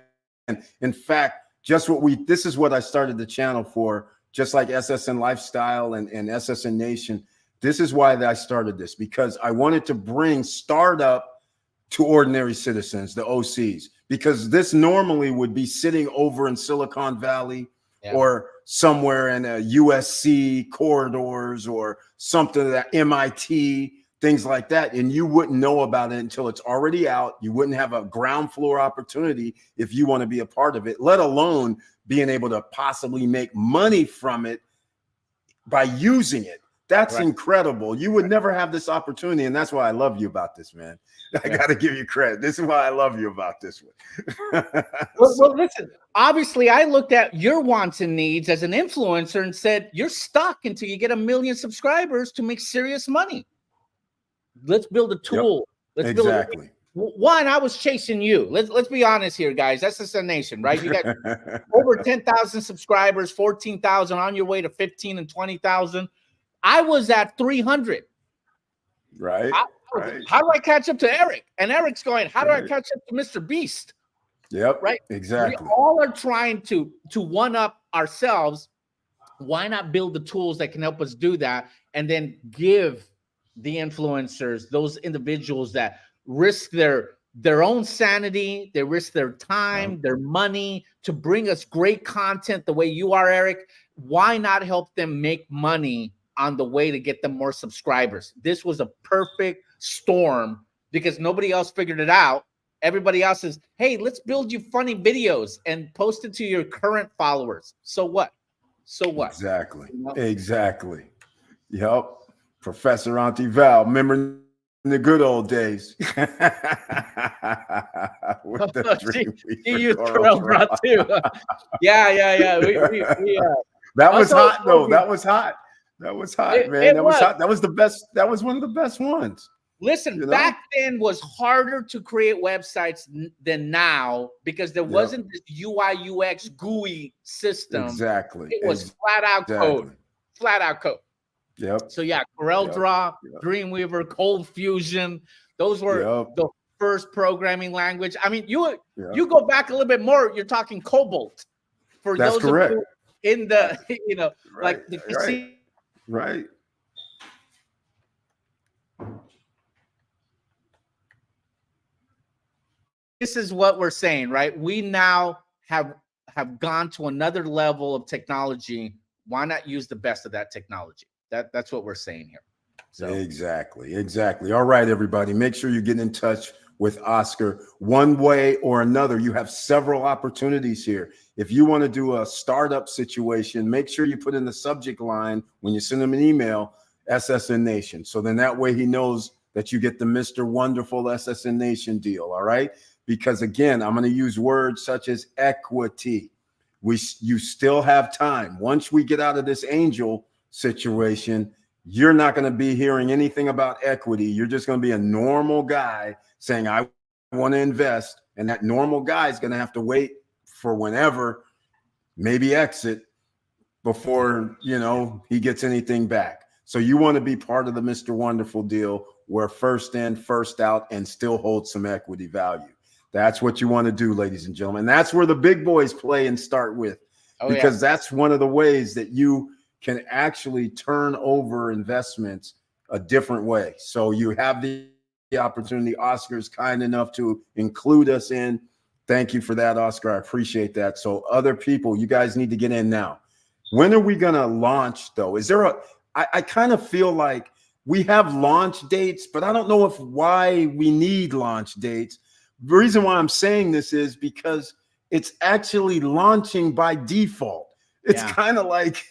And in fact, this is what I started the channel for, just like SSN Lifestyle and SSN Nation. This is why I started this, because I wanted to bring startup to ordinary citizens, the OCs, because this normally would be sitting over in Silicon Valley or somewhere in a USC corridors or something that MIT, things like that. And you wouldn't know about it until it's already out. You wouldn't have a ground floor opportunity if you want to be a part of it, let alone being able to possibly make money from it by using it. That's incredible. You would never have this opportunity. And that's why I love you about this, man. I got to give you credit. This is why I love you about this one. Well, listen, obviously I looked at your wants and needs as an influencer and said, you're stuck until you get 1 million subscribers to make serious money. Let's build a tool. Let's build one. I was chasing you. Let's be honest here, guys. That's SSN Nation, right? You got over 10,000 subscribers, 14,000 on your way to 15 and 20,000. I was at 300. Right. How do I catch up to Eric? And Eric's going, how do I catch up to Mr. Beast? Yep. Right. Exactly. We all are trying to one up ourselves. Why not build the tools that can help us do that, and then give the influencers, those individuals that risk their own sanity, they risk their time, their money to bring us great content the way you are, Eric. Why not help them make money on the way to get them more subscribers? This was a perfect storm because nobody else figured it out. Everybody else is, hey, let's build you funny videos and post it to your current followers. So what? So what? Exactly. You know? Exactly. Yep. Professor Auntie Val, remember the good old days. With the you used CorelDRAW too. Yeah. That was hot though. That was hot. That was hot, man. That was hot. That was the best. That was one of the best ones. Listen, you know? Back then was harder to create websites than now because there wasn't this UI UX GUI system. Exactly. It was flat out code. Flat out code. Yep. So yeah, CorelDRAW, Dreamweaver, Cold Fusion. Those were the first programming language. I mean, you go back a little bit more, you're talking Cobalt. For That's those correct. of you in the, like the PC. Right. this is what we're saying, right? We now have gone to another level of technology. Why not use the best of that technology? That's what we're saying here. So Exactly. All right, everybody, make sure you get in touch with Oscar one way or another. You have several opportunities here. If you want to do a startup situation, make sure you put in the subject line when you send him an email, SSN Nation. So then that way he knows that you get the Mr. Wonderful SSN Nation deal. All right. Because again, I'm going to use words such as equity. You still have time. Once we get out of this angel situation, you're not going to be hearing anything about equity. You're just going to be a normal guy saying, I want to invest. And that normal guy is going to have to wait for whenever, maybe exit before, he gets anything back. So you want to be part of the Mr. Wonderful deal where first in, first out, and still hold some equity value. That's what you want to do, ladies and gentlemen. That's where the big boys play and start with, because that's one of the ways that you can actually turn over investments a different way. So you have the opportunity. Oscar is kind enough to include us in. Thank you for that, Oscar. I appreciate that. So other people, you guys need to get in now. When are we going to launch, though? Is there I kind of feel like we have launch dates, but I don't know why we need launch dates. The reason why I'm saying this is because it's actually launching by default. It's kind of like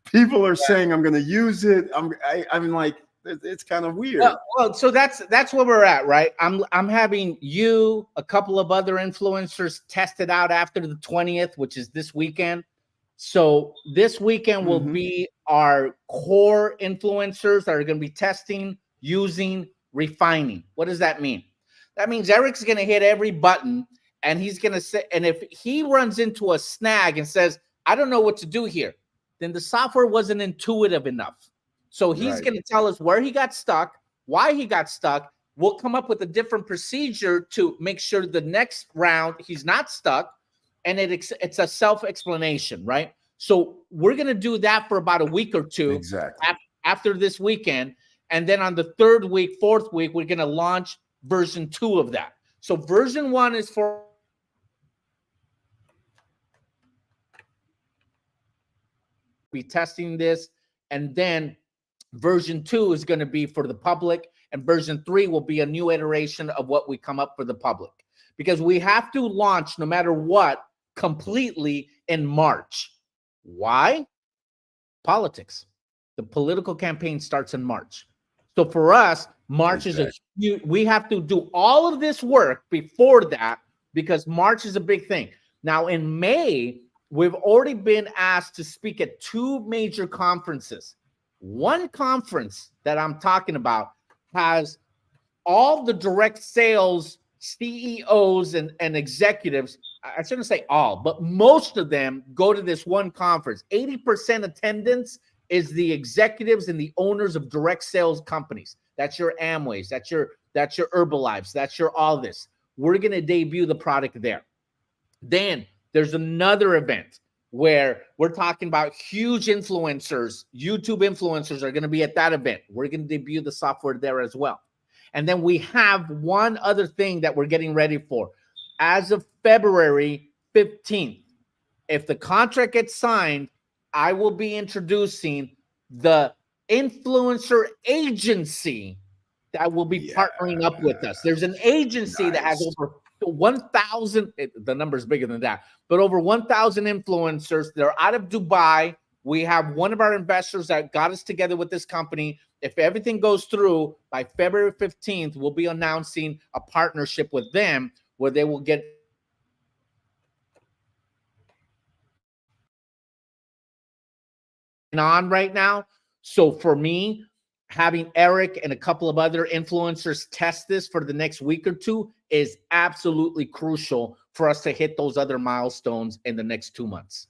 people are saying, I'm going to use it. I'm like, it's kind of weird. Well, so that's where we're at, right? I'm having you, a couple of other influencers test it out after the 20th, which is this weekend. So this weekend will be our core influencers that are going to be testing, using, refining. What does that mean? That means Eric's going to hit every button, and he's going to say, and if he runs into a snag and says, I don't know what to do here, then the software wasn't intuitive enough. So he's going to tell us where he got stuck, why he got stuck. We'll come up with a different procedure to make sure the next round he's not stuck. And it's a self-explanation, right? So we're going to do that for about a week or two after this weekend. And then on the third week, fourth week, we're going to launch version 2 of that. So version 1 is for be testing this. And then version 2 is going to be for the public. And version 3 will be a new iteration of what we come up for the public. Because we have to launch no matter what completely in March. Why? Politics. The political campaign starts in March. So for us, March is we have to do all of this work before that because March is a big thing. Now in May, we've already been asked to speak at 2 major conferences. One conference that I'm talking about has all the direct sales CEOs and executives. I shouldn't say all, but most of them go to this one conference. 80% attendance is the executives and the owners of direct sales companies. That's your Amways, that's your Herbalives, that's your all this. We're going to debut the product there. Then there's another event where we're talking about huge influencers. YouTube influencers are going to be at that event. We're going to debut the software there as well. And then we have one other thing that we're getting ready for. As of February 15th, if the contract gets signed, I will be introducing the influencer agency that will be partnering up with us. There's an agency that has over 1,000, the number is bigger than that, but over 1,000 influencers. They're out of Dubai. We have one of our investors that got us together with this company. If everything goes through by February 15th, we'll be announcing a partnership with them where they will get on right now. So for me, having Eric and a couple of other influencers test this for the next week or 2 is absolutely crucial for us to hit those other milestones in the next 2 months.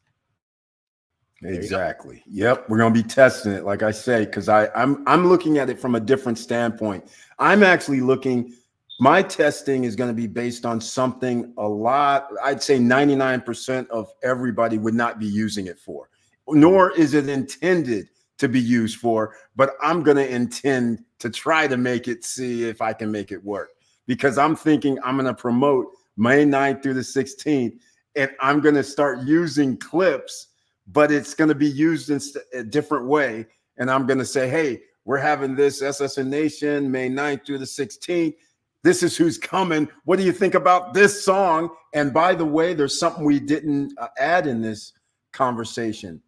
Exactly. Yep. We're going to be testing it, like I say, because I'm looking at it from a different standpoint. I'm actually looking, my testing is going to be based on something I'd say 99% of everybody would not be using it for, nor is it intended to be used for, but I'm going to intend to try to make it, see if I can make it work, because I'm thinking I'm going to promote May 9th through the 16th. And I'm going to start using clips, but it's going to be used in a different way. And I'm going to say, hey, we're having this SSN Nation May 9th through the 16th. This is who's coming. What do you think about this song? And by the way, there's something we didn't add in this conversation.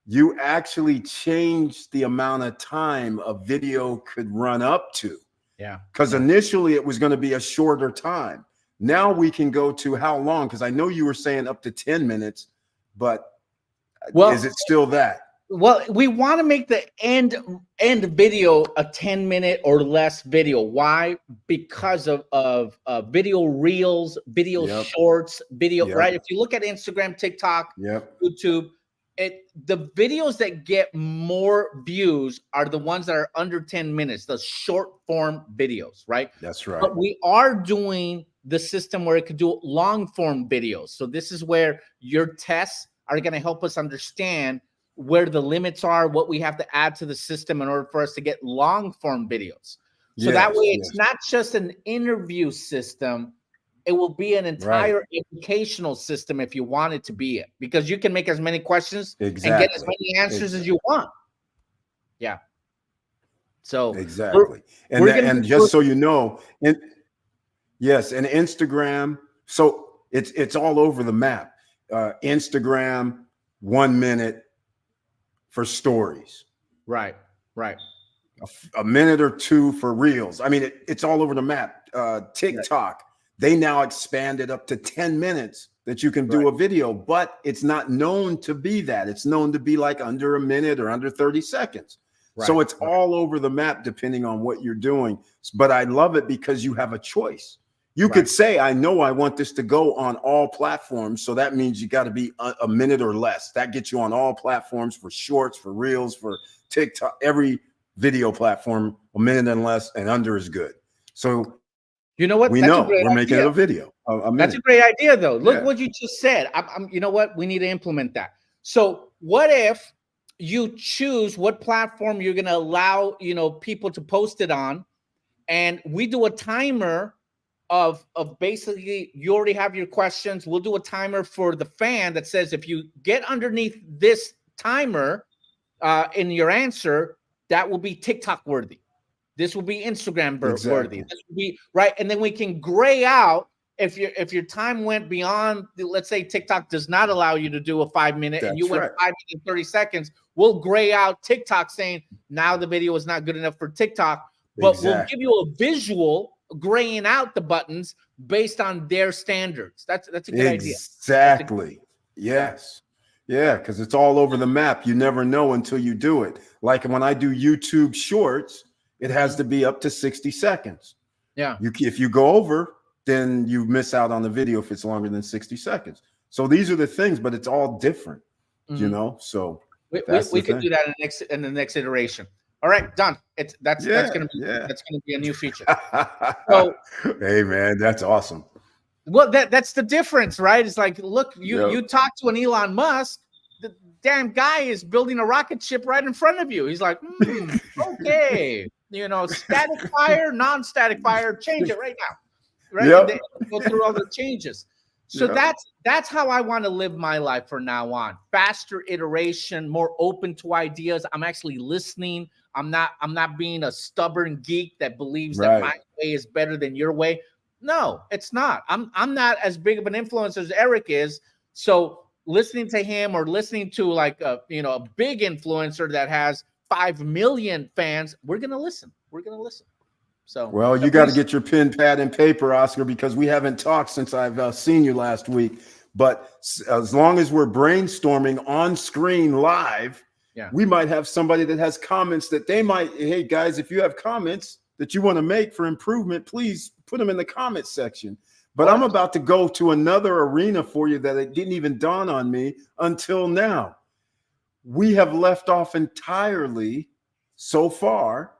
You actually changed the amount of time a video could run up to. Yeah. Because initially it was going to be a shorter time. Now we can go to how long? Because I know you were saying up to 10 minutes, but is it still that? Well, we want to make the end video a 10-minute or less video. Why? Because of video reels, video shorts, video, right? If you look at Instagram, TikTok, YouTube, the videos that get more views are the ones that are under 10 minutes, the short form videos, right? That's right. But we are doing the system where it could do long form videos. So this is where your tests are going to help us understand where the limits are, what we have to add to the system in order for us to get long form videos. So that way it's not just an interview system. It will be an entire educational system if you want it to be it, because you can make as many questions and get as many answers as you want. Yeah. So exactly. And just so you know, and Instagram, so it's all over the map. Instagram, 1 minute for stories. Right. A minute or two for reels. I mean, it's all over the map. TikTok, they now expanded up to 10 minutes that you can do a video, but it's not known to be that. It's known to be like under a minute or under 30 seconds. So it's all over the map depending on what you're doing. But I love it because you have a choice. You could say, I know I want this to go on all platforms. So that means you got to be a minute or less. That gets you on all platforms for shorts, for reels, for TikTok, every video platform, a minute and less and under is good. So you know what? We're making a video. That's a great idea, though. Look what you just said. You know what? We need to implement that. So what if you choose what platform you're going to allow, people to post it on, and we do a timer of basically you already have your questions. We'll do a timer for the fan that says if you get underneath this timer in your answer, that will be TikTok worthy. This will be Instagram worthy. This will be right, and then we can gray out if your time went beyond. Let's say TikTok does not allow you to do a 5 minute, and you went 5 minutes and 30 seconds. We'll gray out TikTok saying now the video is not good enough for TikTok, but we'll give you a visual graying out the buttons based on their standards. That's a good idea. Exactly. Yes. Yeah, because it's all over the map. You never know until you do it. Like when I do YouTube Shorts, it has to be up to 60 seconds. Yeah. If you go over, then you miss out on the video if it's longer than 60 seconds. So these are the things, but it's all different, So we could do that in the next iteration. All right, done. That's gonna be a new feature. So, hey man, that's awesome. Well, that's the difference, right? It's like, look, you talk to an Elon Musk, the damn guy is building a rocket ship right in front of you. He's like, okay, static fire, non-static fire, change it right now. Right? Yep. Go through all the changes. So that's how I want to live my life from now on. Faster iteration, more open to ideas. I'm actually listening. I'm not being a stubborn geek that believes that my way is better than your way. No, it's not. I'm not as big of an influencer as Eric is. So listening to him or listening to like a big influencer that has 5 million fans, we're gonna listen. So well, you got to get your pen, pad, and paper, Oscar, because we haven't talked since I've seen you last week. But as long as we're brainstorming on screen live, we might have somebody that has comments that they might. Hey guys, if you have comments that you want to make for improvement, please put them in the comments section. But I'm about to go to another arena for you that it didn't even dawn on me until now. We have left off entirely so far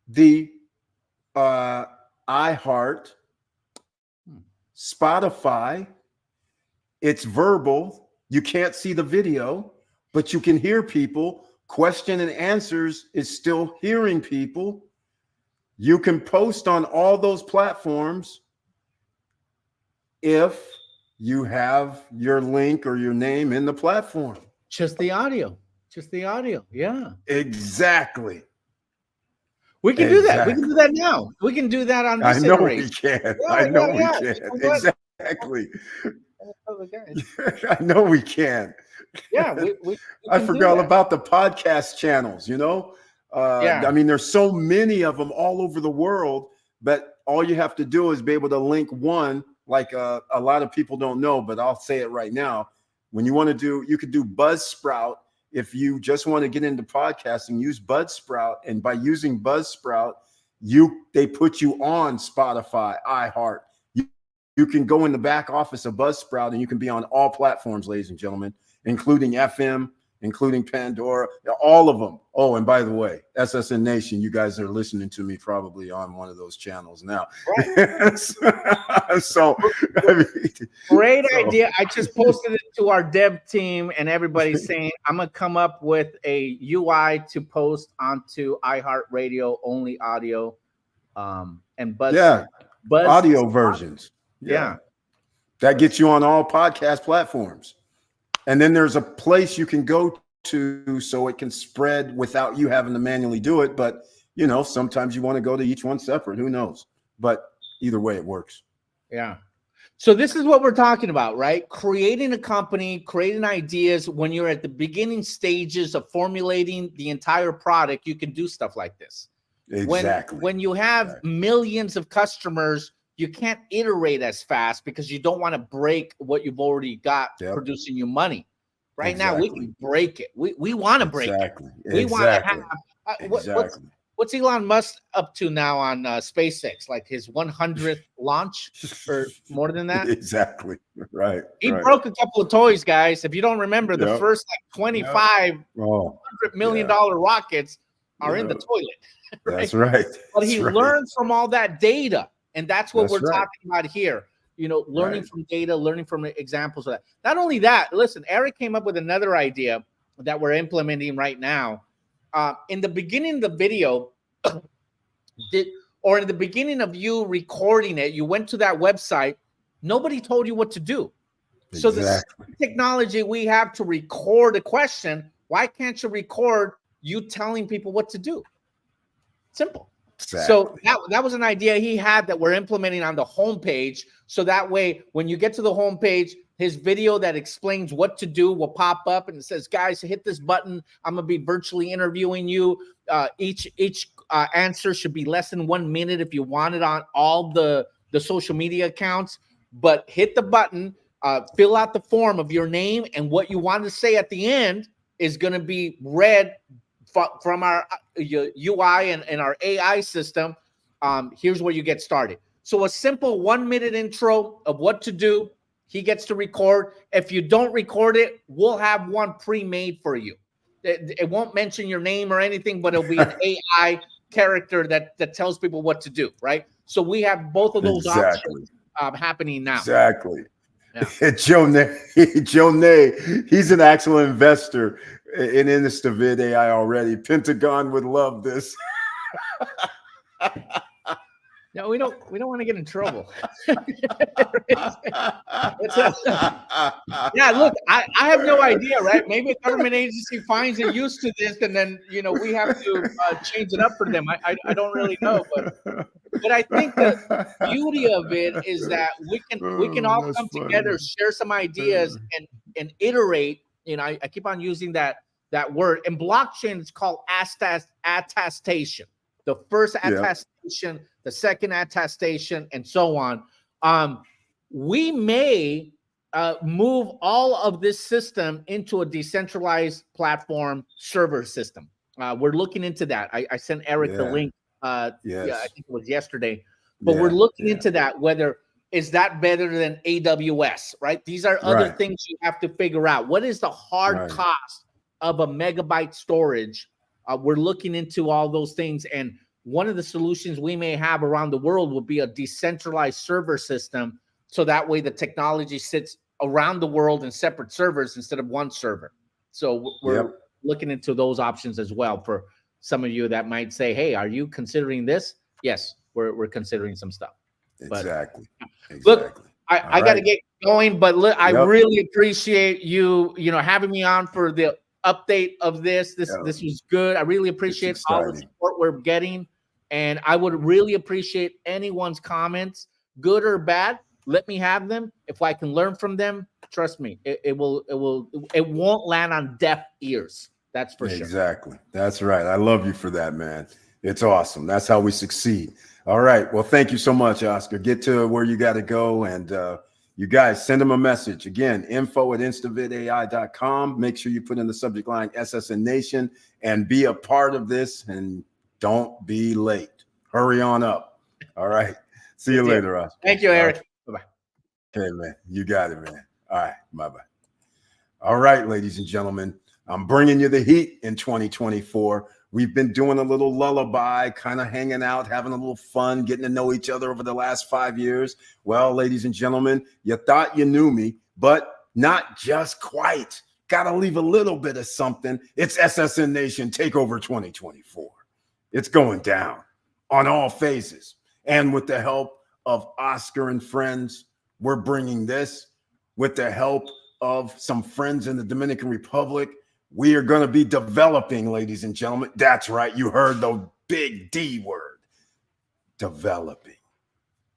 the iHeart, Spotify. It's verbal. You can't see the video, but you can hear people. Question and answers is still hearing people. You can post on all those platforms. if you have your link or your name in the platform. Just the audio. Yeah. Exactly. We can do that. We can do that now. We can do that on I this know iteration. we can. Yeah, I know yeah, we yeah. can. You know what? Exactly. Oh, guys. I know we can. Yeah, we I can do forgot that. about the podcast channels, you know? Yeah. I mean, there's so many of them all over the world, but all you have to do is be able to link one, like a lot of people don't know, but I'll say it right now. When you want to do, you could do Buzzsprout. If you just want to get into podcasting, use Buzzsprout. And by using Buzzsprout, they put you on Spotify, iHeart. You can go in the back office of Buzzsprout and you can be on all platforms, ladies and gentlemen, including FM, including Pandora, all of them. Oh, and by the way, SSN Nation, you guys are listening to me probably on one of those channels now. Right. So, Great idea. I just posted it to our dev team and everybody's saying I'm going to come up with a UI to post onto iHeartRadio, only audio, and Buzz audio versions. Yeah. That gets you on all podcast platforms. And then there's a place you can go to so it can spread without you having to manually do it. But, you know, sometimes you want to go to each one separate. Who knows? But either way, it works. Yeah. So this is what we're talking about, right? Creating a company, creating ideas. When you're at the beginning stages of formulating the entire product, you can do stuff like this. Exactly. When you have millions of customers, you can't iterate as fast because you don't want to break what you've already got producing you money. Right now, we can break it. We want to break it. We want to have what's Elon Musk up to now on SpaceX? Like his 100th launch or more than that? Exactly. Right. He broke a couple of toys, guys. If you don't remember, the first like 25 $100 million rockets are in the toilet. Right? That's right. But he learned from all that data. And that's what we're talking about here. You know, learning from data, learning from examples of that. Not only that, listen, Eric came up with another idea that we're implementing right now. In the beginning of the video, or in the beginning of you recording it, you went to that website, nobody told you what to do. So the technology we have to record a question, why can't you record you telling people what to do? Simple. So that was an idea he had that we're implementing on the homepage. So that way, when you get to the homepage, his video that explains what to do will pop up and it says, guys, hit this button. I'm going to be virtually interviewing you. Each answer should be less than 1 minute if you want it on all the social media accounts. But hit the button, fill out the form of your name and what you want to say at the end is going to be read from our UI and our AI system. Here's where you get started. So a simple 1 minute intro of what to do. He gets to record. If you don't record it, we'll have one pre-made for you. It won't mention your name or anything, but it'll be an AI character that tells people what to do, right? So we have both of those options happening now. Exactly. Yeah. Joe Nay, he's an actual investor in InstaVid AI already. Pentagon would love this. No, we don't want to get in trouble. Yeah, look, I have no idea, right? Maybe a government agency finds they're used to this, and then we have to change it up for them. I don't really know, but I think the beauty of it is that we can all come together, share some ideas, and iterate. I keep on using that word. In blockchain, it's called attestation. The first attestation, the second attestation, and so on. We may move all of this system into a decentralized platform server system. We're looking into that. I sent Eric the link. I think it was yesterday. But we're looking into that. Whether is that better than AWS? Right? These are other things you have to figure out. What is the hard cost of a megabyte storage? We're looking into all those things, and one of the solutions we may have around the world will be a decentralized server system, so that way the technology sits around the world in separate servers instead of one server. So we're looking into those options as well for some of you that might say, hey, are you considering this? Yes, we're considering some stuff. Exactly. Look, I got to get going, but I Yep. really appreciate you, having me on for the update of this. This was good. I really appreciate all the support we're getting, and I would really appreciate anyone's comments, good or bad. Let me have them. If I can learn from them, trust me, it won't land on deaf ears. That's for sure. Exactly. That's right. I love you for that, man. It's awesome. That's how we succeed. All right. Well, thank you so much, Oscar. Get to where you got to go. And you guys send them a message. Again, info@instavidai.com. Make sure you put in the subject line SSN Nation and be a part of this. And don't be late. Hurry on up. All right. See you later, Oscar. Thank you, Eric. Bye-bye. Okay, man. You got it, man. All right. Bye-bye. All right, ladies and gentlemen. I'm bringing you the heat in 2024. We've been doing a little lullaby, kind of hanging out, having a little fun, getting to know each other over the last 5 years. Well, ladies and gentlemen, you thought you knew me, but not just quite. Got to leave a little bit of something. It's SSN Nation Takeover 2024. It's going down on all phases. And with the help of Oscar and friends, we're bringing this. With the help of some friends in the Dominican Republic, we are going to be developing, ladies and gentlemen. That's right. You heard the big D word, developing.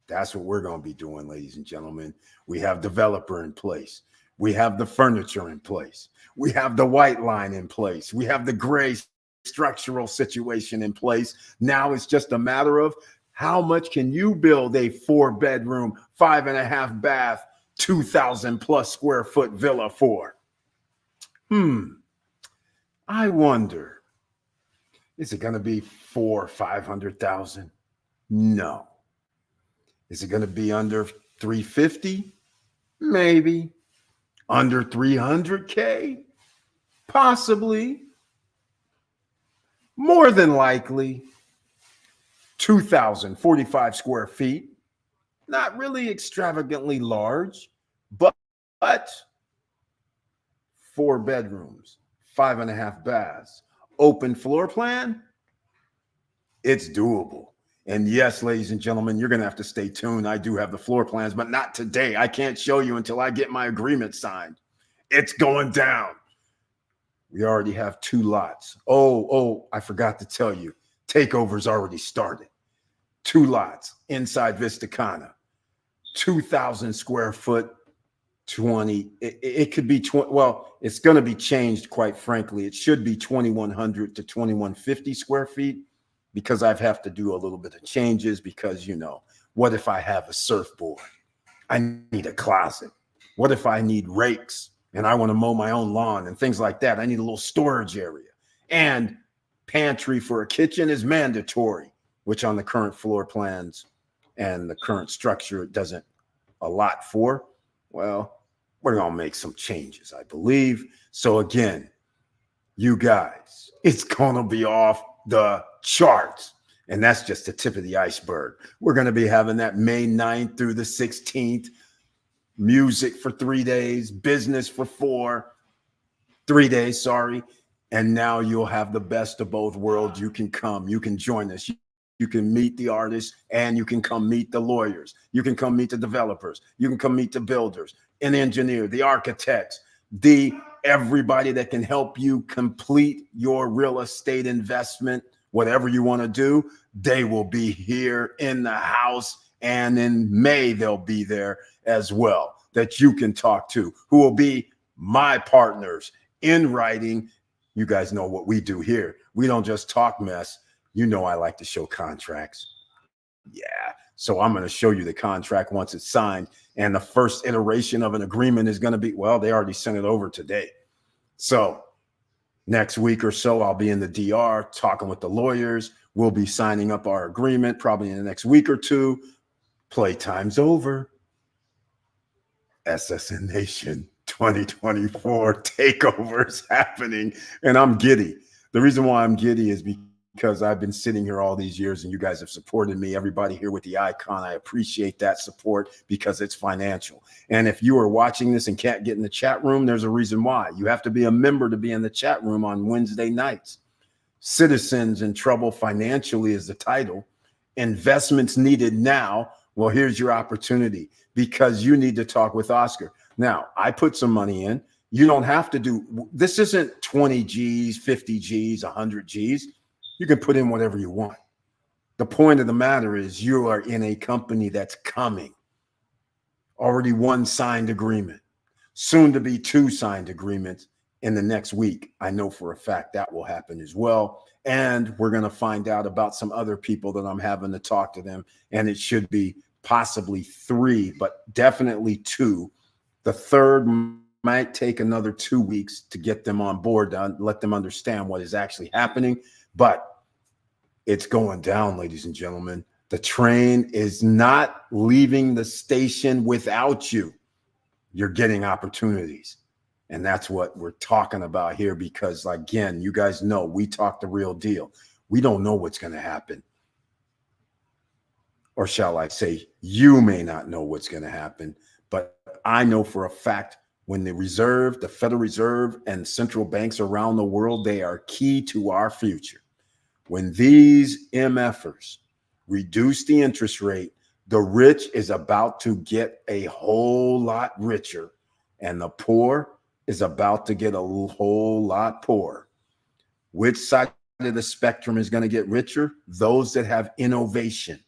That's what we're going to be doing, ladies and gentlemen. We have developer in place. We have the furniture in place. We have the white line in place. We have the gray structural situation in place. Now it's just a matter of how much can you build a 4-bedroom, 5.5 bath, 2,000 plus square foot villa for? I wonder, is it going to be 400,000 or 500,000? No. Is it going to be under 350? Maybe. Under 300K? Possibly. More than likely. 2,045 square feet. Not really extravagantly large, but 4 bedrooms. 5.5 baths, open floor plan. It's doable. And yes, ladies and gentlemen, you're going to have to stay tuned. I do have the floor plans, but not today. I can't show you until I get my agreement signed. It's going down. We already have 2 lots. Oh, I forgot to tell you. Takeover's already started. 2 lots inside Vista Cana. 2,000 square foot. 20, it could be 20. Well, it's going to be changed, quite frankly. It should be 2,100 to 2,150 square feet because I have to do a little bit of changes because, what if I have a surfboard? I need a closet. What if I need rakes and I want to mow my own lawn and things like that? I need a little storage area. And pantry for a kitchen is mandatory, which on the current floor plans and the current structure, it doesn't allot for. Well, we're going to make some changes, I believe. So again, you guys, it's going to be off the charts. And that's just the tip of the iceberg. We're going to be having that May 9th through the 16th. Music for 3 days, business for 3 days, sorry. And now you'll have the best of both worlds. You can come, you can join us. You can meet the artists and you can come meet the lawyers. You can come meet the developers. You can come meet the builders, an engineer, the architects, everybody that can help you complete your real estate investment, whatever you want to do. They will be here in the house. And in May, they'll be there as well that you can talk to, who will be my partners in writing. You guys know what we do here. We don't just talk mess. I like to show contracts. Yeah. So I'm going to show you the contract once it's signed. And the first iteration of an agreement is going to be, well, they already sent it over today. So next week or so, I'll be in the DR talking with the lawyers. We'll be signing up our agreement probably in the next week or two. Playtime's over. SSN Nation 2024 takeovers happening. And I'm giddy. The reason why I'm giddy is because I've been sitting here all these years and you guys have supported me. Everybody here with the icon, I appreciate that support because it's financial. And if you are watching this and can't get in the chat room, there's a reason why. You have to be a member to be in the chat room on Wednesday nights. Citizens in Trouble Financially is the title. Investments needed now. Well, here's your opportunity. because you need to talk with Oscar. Now, I put some money in. You don't have to do, this isn't 20 G's, 50 G's, 100 G's. You can put in whatever you want. The point of the matter is you are in a company that's coming. Already one signed agreement, soon to be 2 signed agreements in the next week. I know for a fact that will happen as well. And we're going to find out about some other people that I'm having to talk to them. And it should be possibly 3, but definitely 2. The third might take another 2 weeks to get them on board, to let them understand what is actually happening. But it's going down, ladies and gentlemen. The train is not leaving the station without you. You're getting opportunities. And that's what we're talking about here, because again, you guys know we talk the real deal. We don't know what's going to happen. Or shall I say, you may not know what's going to happen, but I know for a fact when the Reserve, the Federal Reserve, and central banks around the world, they are key to our future. When these MFers reduce the interest rate, the rich is about to get a whole lot richer, and the poor is about to get a whole lot poorer. Which side of the spectrum is going to get richer? Those that have innovation,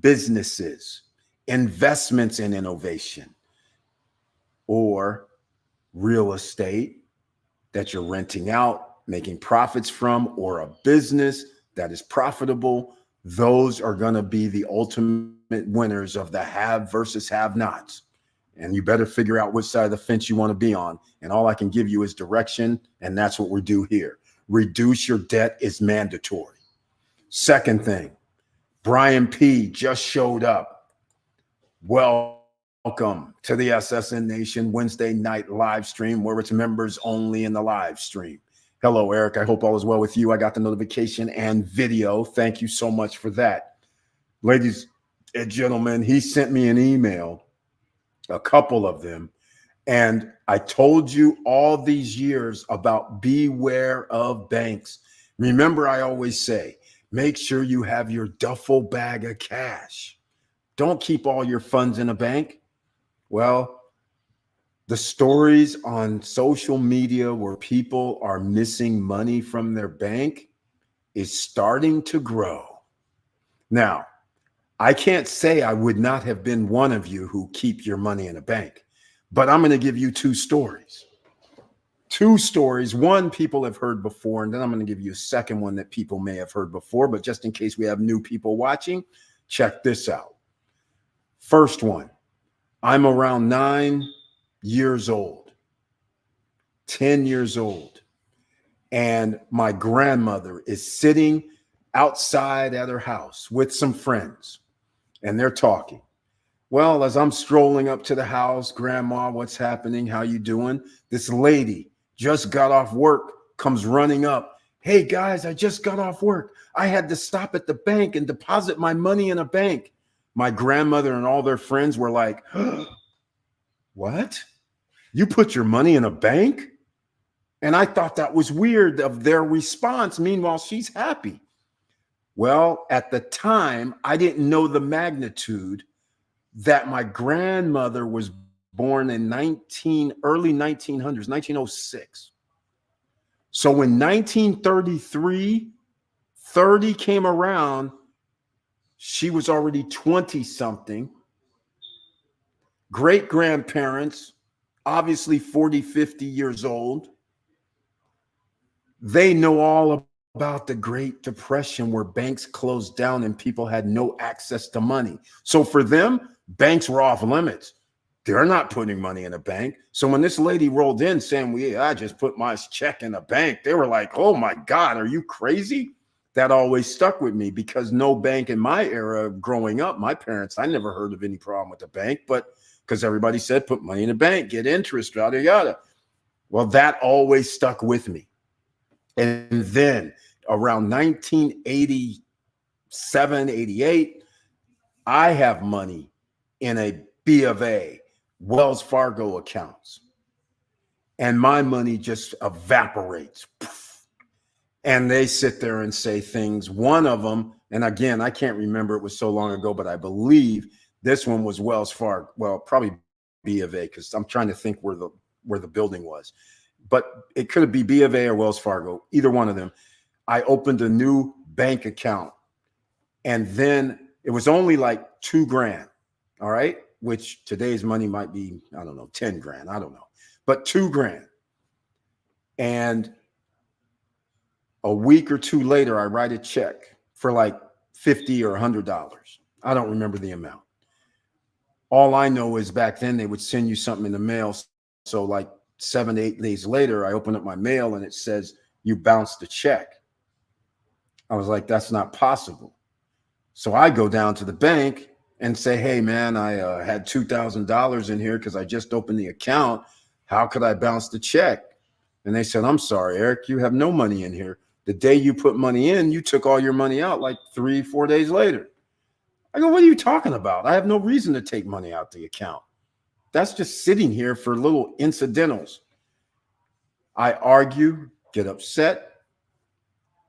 businesses, investments in innovation, or real estate that you're renting out, making profits from, or a business that is profitable. Those are going to be the ultimate winners of the have versus have-nots. And you better figure out which side of the fence you want to be on. And all I can give you is direction, and that's what we do here. Reduce your debt is mandatory. Second thing, Brian P. just showed up. Welcome to the SSN Nation Wednesday night live stream, where it's members only in the live stream. Hello, Eric. I hope all is well with you. I got the notification and video. Thank you so much for that. Ladies and gentlemen, he sent me an email, a couple of them, and I told you all these years about beware of banks. Remember, I always say, make sure you have your duffel bag of cash. Don't keep all your funds in a bank. Well, the stories on social media where people are missing money from their bank is starting to grow. Now, I can't say I would not have been one of you who keep your money in a bank, but I'm going to give you 2 stories. 2 stories. One people have heard before, and then I'm going to give you a second one that people may have heard before, but just in case we have new people watching, check this out. First one, I'm around 9 years old, 10 years old, and my grandmother is sitting outside at her house with some friends, and they're talking. Well, as I'm strolling up to the house, Grandma, what's happening? How you doing? This lady just got off work, comes running up. Hey guys, I just got off work. I had to stop at the bank and deposit my money in a bank. My grandmother and all their friends were like, what? You put your money in a bank? And I thought that was weird of their response. Meanwhile, she's happy. Well, at the time, I didn't know the magnitude that my grandmother was born in early 1900s, 1906. So when 1933, 30 came around, she was already 20 something. Great grandparents, obviously 40, 50 years old. They know all about the Great Depression, where banks closed down and people had no access to money. So for them, banks were off limits. They're not putting money in a bank. So when this lady rolled in saying, I just put my check in a bank, they were like, oh my God, are you crazy? That always stuck with me, because no bank in my era growing up, my parents, I never heard of any problem with the bank, but because everybody said, put money in a bank, get interest, yada, yada. Well, that always stuck with me. And then around 1987, 88, I have money in a B of A, Wells Fargo accounts. And my money just evaporates. And they sit there and say things. One of them, and again, I can't remember, it was so long ago, but I believe This one was Wells Fargo. Well, probably B of A, because I'm trying to think where the building was. But it could be B of A or Wells Fargo, either one of them. I opened a new bank account. And then it was only like $2,000. All right. Which today's money might be, I don't know, 10 grand. I don't know. But $2,000. And a week or two later, I write a check for like $50 or $100. I don't remember the amount. All I know is back then they would send you something in the mail. So like 7 to 8 days later, I open up my mail and it says, you bounced the check. I was like, that's not possible. So I go down to the bank and say, hey, man, I had $2,000 in here because I just opened the account. How could I bounce the check? And they said, I'm sorry, Eric, you have no money in here. The day you put money in, you took all your money out like 3-4 days later. I go, what are you talking about? I have no reason to take money out the account. That's just sitting here for little incidentals. I argue, get upset.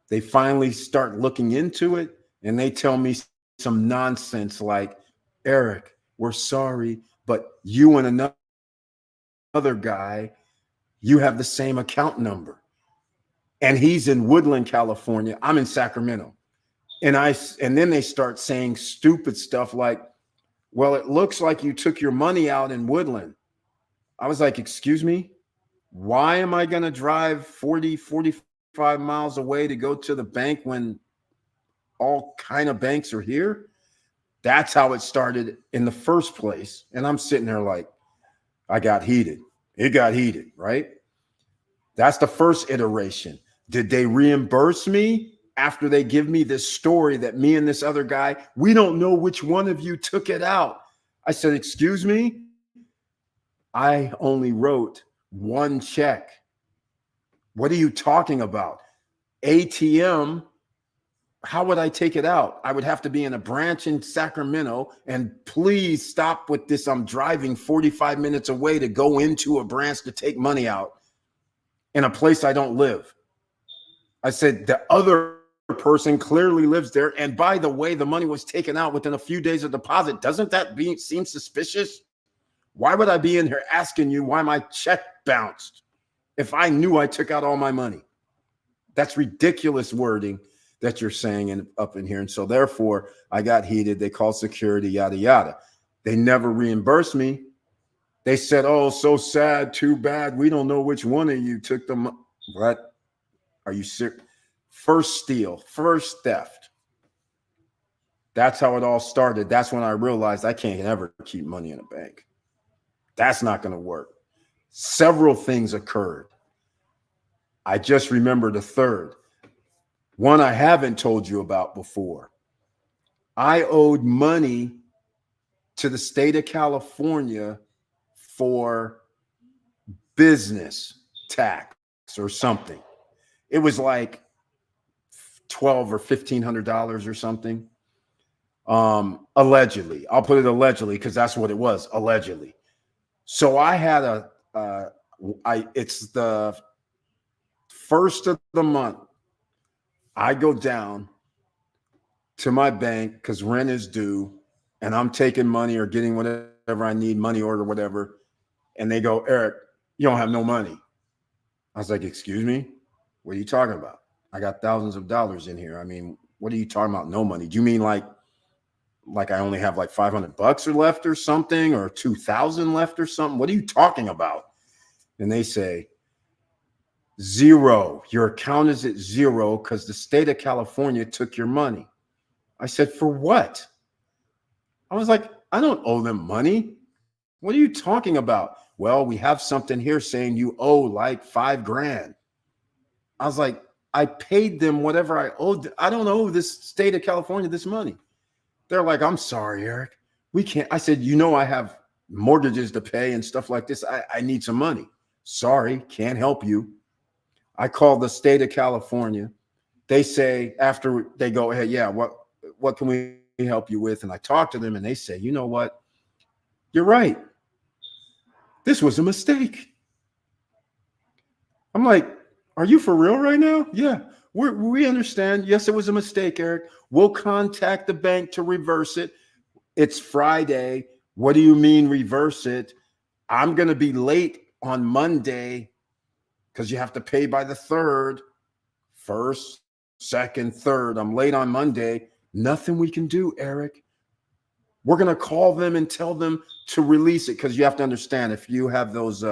They finally start looking into it, and they tell me some nonsense like, Eric, we're sorry, but you and another guy, you have the same account number. And he's in Woodland, California. I'm in Sacramento. And then they start saying stupid stuff like, well, it looks like you took your money out in Woodland. I was like, excuse me? Why am I going to drive 45 miles away to go to the bank when all kind of banks are here? That's how it started in the first place. And I'm sitting there like, I got heated. It got heated, right? That's the first iteration. Did they reimburse me after they give me this story that me and this other guy, we don't know which one of you took it out? I said, excuse me? I only wrote one check. What are you talking about? ATM, how would I take it out? I would have to be in a branch in Sacramento, and please stop with this. I'm driving 45 minutes away to go into a branch to take money out in a place I don't live. I said, the other person clearly lives there. And by the way, the money was taken out within a few days of deposit. Doesn't that seem suspicious? Why would I be in here asking you why my check bounced if I knew I took out all my money? That's ridiculous wording that you're saying up in here. And so therefore I got heated. They called security, yada, yada. They never reimbursed me. They said, oh, so sad, too bad. We don't know which one of you took the What? Are you serious? First steal, first theft. That's how it all started. That's when I realized I can't ever keep money in a bank. That's not going to work. Several things occurred. I just remembered a third. One I haven't told you about before. I owed money to the state of California for business tax or something. It was like $1,200 or $1,500 or something. Allegedly. I'll put it allegedly because that's what it was, allegedly. So I had it's the first of the month. I go down to my bank because rent is due, and I'm taking money or getting whatever I need, money order, whatever. And they go, Eric, you don't have no money. I was like, excuse me? What are you talking about? I got thousands of dollars in here. I mean, what are you talking about? No money. Do you mean like I only have like $500 or left or something, or 2,000 left or something? What are you talking about? And they say, zero. Your account is at zero because the state of California took your money. I said, for what? I was like, I don't owe them money. What are you talking about? Well, we have something here saying you owe like $5,000. I was like, I paid them whatever I owed. I don't owe this state of California this money. They're like, I'm sorry, Eric. We can't. I said, you know, I have mortgages to pay and stuff like this. I need some money. Sorry, can't help you. I called the state of California. They say after they go ahead, yeah, what can we help you with? And I talk to them and they say, you know what? You're right. This was a mistake. I'm like, are you for real right now? Yeah, we understand. Yes, it was a mistake, Eric. We'll contact the bank to reverse it. It's Friday. What do you mean reverse it? I'm going to be late on Monday because you have to pay by the 3rd. First, second, third. I'm late on Monday. Nothing we can do, Eric. We're going to call them and tell them to release it, because you have to understand, if you have those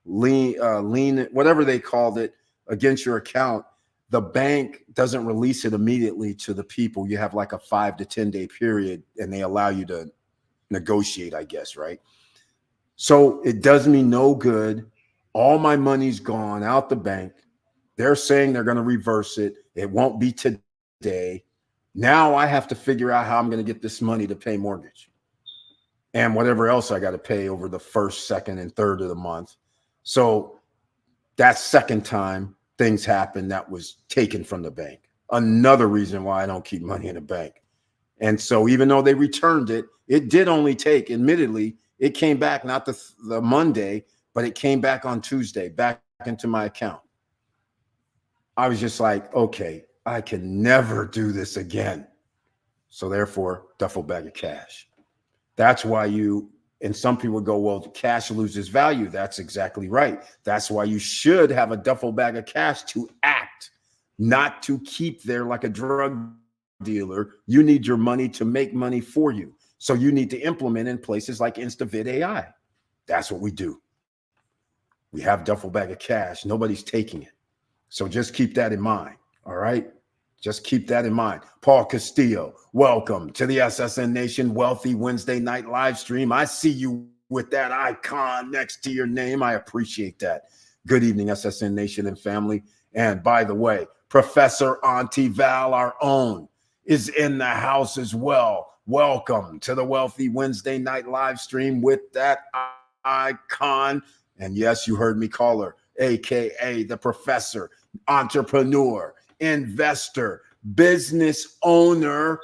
lien, whatever they called it, against your account, the bank doesn't release it immediately to the people. You have like a 5 to 10 day period, and they allow you to negotiate, I guess, right? So it does me no good. All my money's gone out the bank. They're saying they're going to reverse it. It won't be today. Now I have to figure out how I'm going to get this money to pay mortgage and whatever else I got to pay over the 1st, 2nd, and 3rd of the month. So that second time things happened, that was taken from the bank. Another reason why I don't keep money in the bank. And so even though they returned it, it did only take, admittedly, it came back not the Monday, but it came back on Tuesday, back into my account. I was just like, okay, I can never do this again. So therefore, duffel bag of cash. That's why and some people go, well, cash loses value. That's exactly right. That's why you should have a duffel bag of cash to act, not to keep there like a drug dealer. You need your money to make money for you. So you need to implement in places like InstaVid AI. That's what we do. We have duffel bag of cash. Nobody's taking it. So just keep that in mind. All right. Just keep that in mind. Paul Castillo, welcome to the SSN Nation Wealthy Wednesday night live stream. I see you with that icon next to your name. I appreciate that. Good evening, SSN Nation and family. And by the way, Professor Auntie Val, our own, is in the house as well. Welcome to the Wealthy Wednesday night live stream with that icon. And yes, you heard me call her, AKA the professor, entrepreneur, investor, business owner.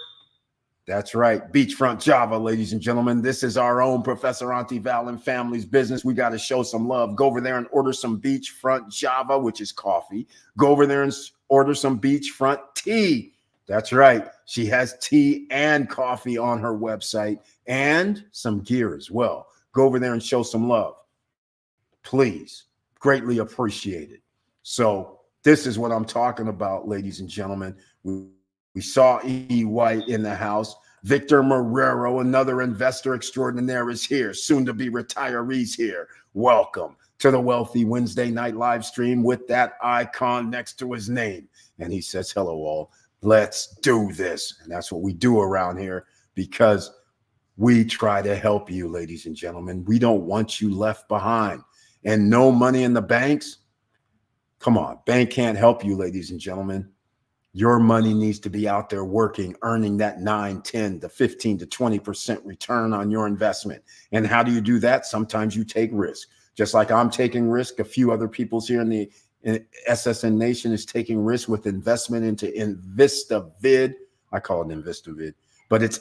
That's right. Beachfront Java, ladies and gentlemen. This is our own Professor Auntie Val and family's business. We got to show some love. Go over there and order some Beachfront Java, which is coffee. Go over there and order some Beachfront tea. That's right. She has tea and coffee on her website and some gear as well. Go over there and show some love. Please. Greatly appreciated. So this is what I'm talking about, ladies and gentlemen. We saw E. White in the house. Victor Marrero, another investor extraordinaire, is here. Soon to be retirees here. Welcome to the Wealthy Wednesday night live stream with that icon next to his name. And he says, hello all. Let's do this. And that's what we do around here, because we try to help you, ladies and gentlemen. We don't want you left behind. And no money in the banks. Come on, bank can't help you, ladies and gentlemen. Your money needs to be out there working, earning that 9, 10 to 15 to 20% return on your investment. And how do you do that? Sometimes you take risk. Just like I'm taking risk, a few other people's here in the SSN Nation is taking risk with investment into InvistaVid. I call it InvistaVid, but it's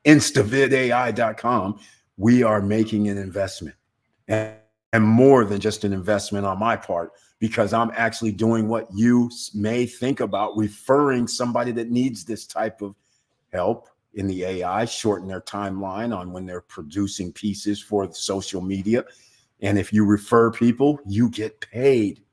InstaVidAI.com. We are making an investment. And more than just an investment on my part, because I'm actually doing what you may think about, referring somebody that needs this type of help in the AI, shorten their timeline on when they're producing pieces for social media. And if you refer people, you get paid.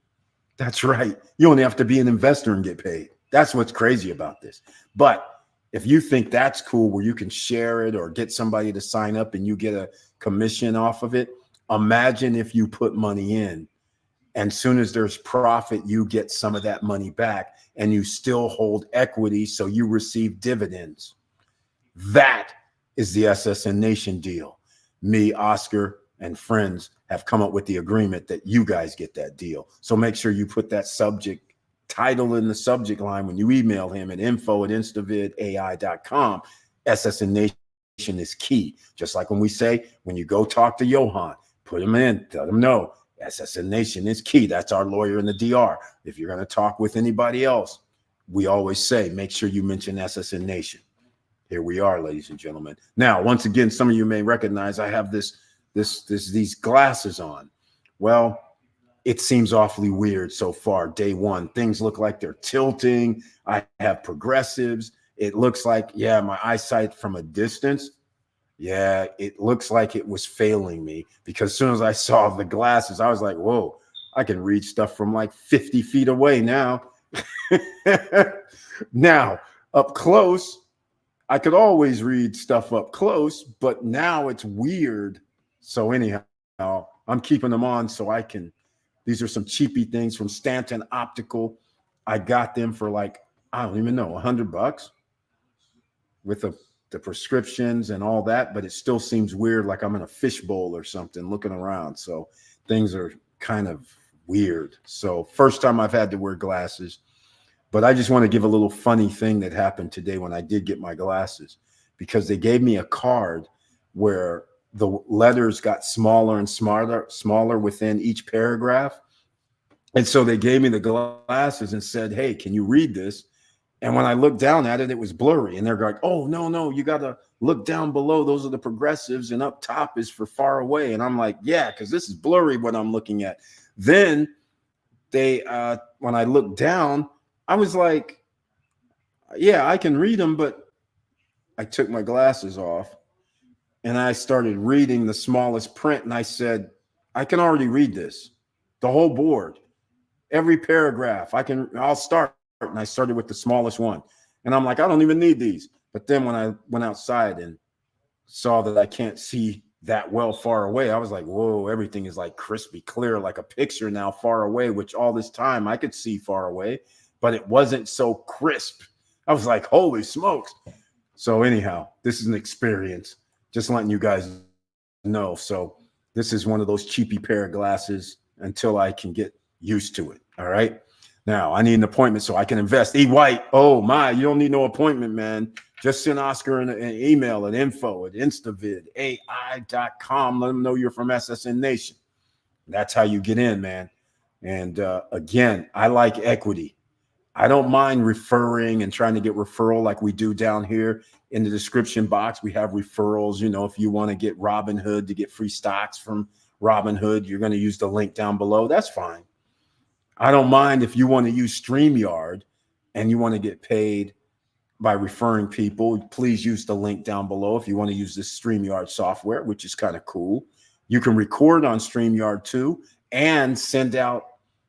That's right. You only have to be an investor and get paid. That's what's crazy about this. But if you think that's cool, where you can share it or get somebody to sign up and you get a commission off of it, imagine if you put money in, and soon as there's profit, you get some of that money back, and you still hold equity, so you receive dividends. That is the SSN Nation deal. Me, Oscar, and friends have come up with the agreement that you guys get that deal. So make sure you put that subject title in the subject line when you email him at info@instavidai.com. SSN Nation is key. Just like when we say, when you go talk to Johan, put him in, tell him no. SSN Nation is key. That's our lawyer in the DR. If you're going to talk with anybody else, we always say, make sure you mention SSN Nation. Here we are, ladies and gentlemen. Now, once again, some of you may recognize I have these glasses on. Well, it seems awfully weird so far. Day one, things look like they're tilting. I have progressives. It looks like, yeah, my eyesight from a distance Yeah, it looks like it was failing me, because as soon as I saw the glasses, I was like, whoa, I can read stuff from like 50 feet away now. Now, up close, I could always read stuff up close, but now it's weird. So anyhow, I'm keeping them on so I can. These are some cheapy things from Stanton Optical. I got them for like, I don't even know, $100 with the prescriptions and all that, but it still seems weird, like I'm in a fishbowl or something looking around. So things are kind of weird. So first time I've had to wear glasses. But I just want to give a little funny thing that happened today when I did get my glasses, because they gave me a card where the letters got smaller and smaller within each paragraph. And so they gave me the glasses and said, hey, can you read this? And when I looked down at it, it was blurry. And they're like, oh, no, you got to look down below. Those are the progressives. And up top is for far away. And I'm like, yeah, because this is blurry what I'm looking at. Then they, when I looked down, I was like, yeah, I can read them, but I took my glasses off and I started reading the smallest print. And I said, I can already read this, the whole board, every paragraph. I'll start. And I started with the smallest one. And I'm like, I don't even need these. But then when I went outside and saw that I can't see that well far away, I was like, whoa, everything is like crispy clear, like a picture now far away, which all this time I could see far away, but it wasn't so crisp. I was like, holy smokes. So anyhow, this is an experience, just letting you guys know. So this is one of those cheapy pair of glasses until I can get used to it. All right. Now I need an appointment so I can invest. E. White. Oh my, you don't need no appointment, man. Just send Oscar an email at info@instavidai.com. Let them know you're from SSN Nation. That's how you get in, man. And again, I like equity. I don't mind referring and trying to get referral like we do down here in the description box. We have referrals. You know, if you want to get Robinhood to get free stocks from Robinhood, you're going to use the link down below. That's fine. I don't mind if you want to use StreamYard and you want to get paid by referring people. Please use the link down below if you want to use this StreamYard software, which is kind of cool. You can record on StreamYard too and send out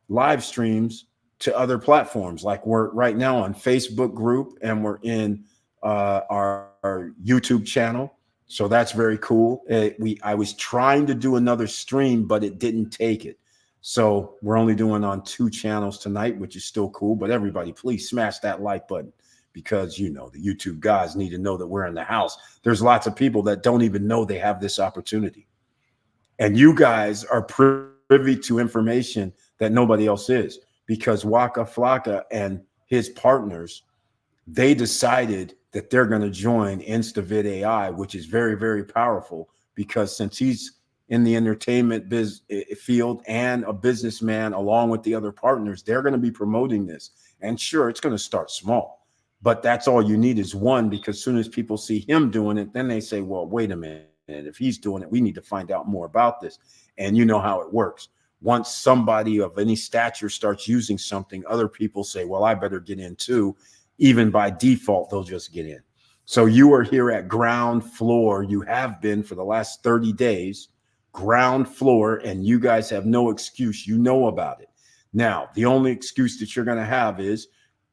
live streams to other platforms. Like we're right now on Facebook group and we're in our YouTube channel. So that's very cool. I was trying to do another stream, but it didn't take it. So we're only doing on 2 channels tonight, which is still cool. But everybody, please smash that like button, because, you know, the YouTube guys need to know that we're in the house. There's lots of people that don't even know they have this opportunity. And you guys are privy to information that nobody else is, because Waka Flocka and his partners, they decided that they're going to join InstaVid AI, which is very, very powerful, because since he's in the entertainment field and a businessman along with the other partners, they're going to be promoting this. And sure, it's going to start small, but that's all you need is one, because as soon as people see him doing it, then they say, well, wait a minute, if he's doing it, we need to find out more about this. And you know how it works. Once somebody of any stature starts using something, other people say, well, I better get in too. Even by default, they'll just get in. So you are here at ground floor. You have been for the last 30 days, ground floor, and you guys have no excuse. You know about it. Now, the only excuse that you're going to have is,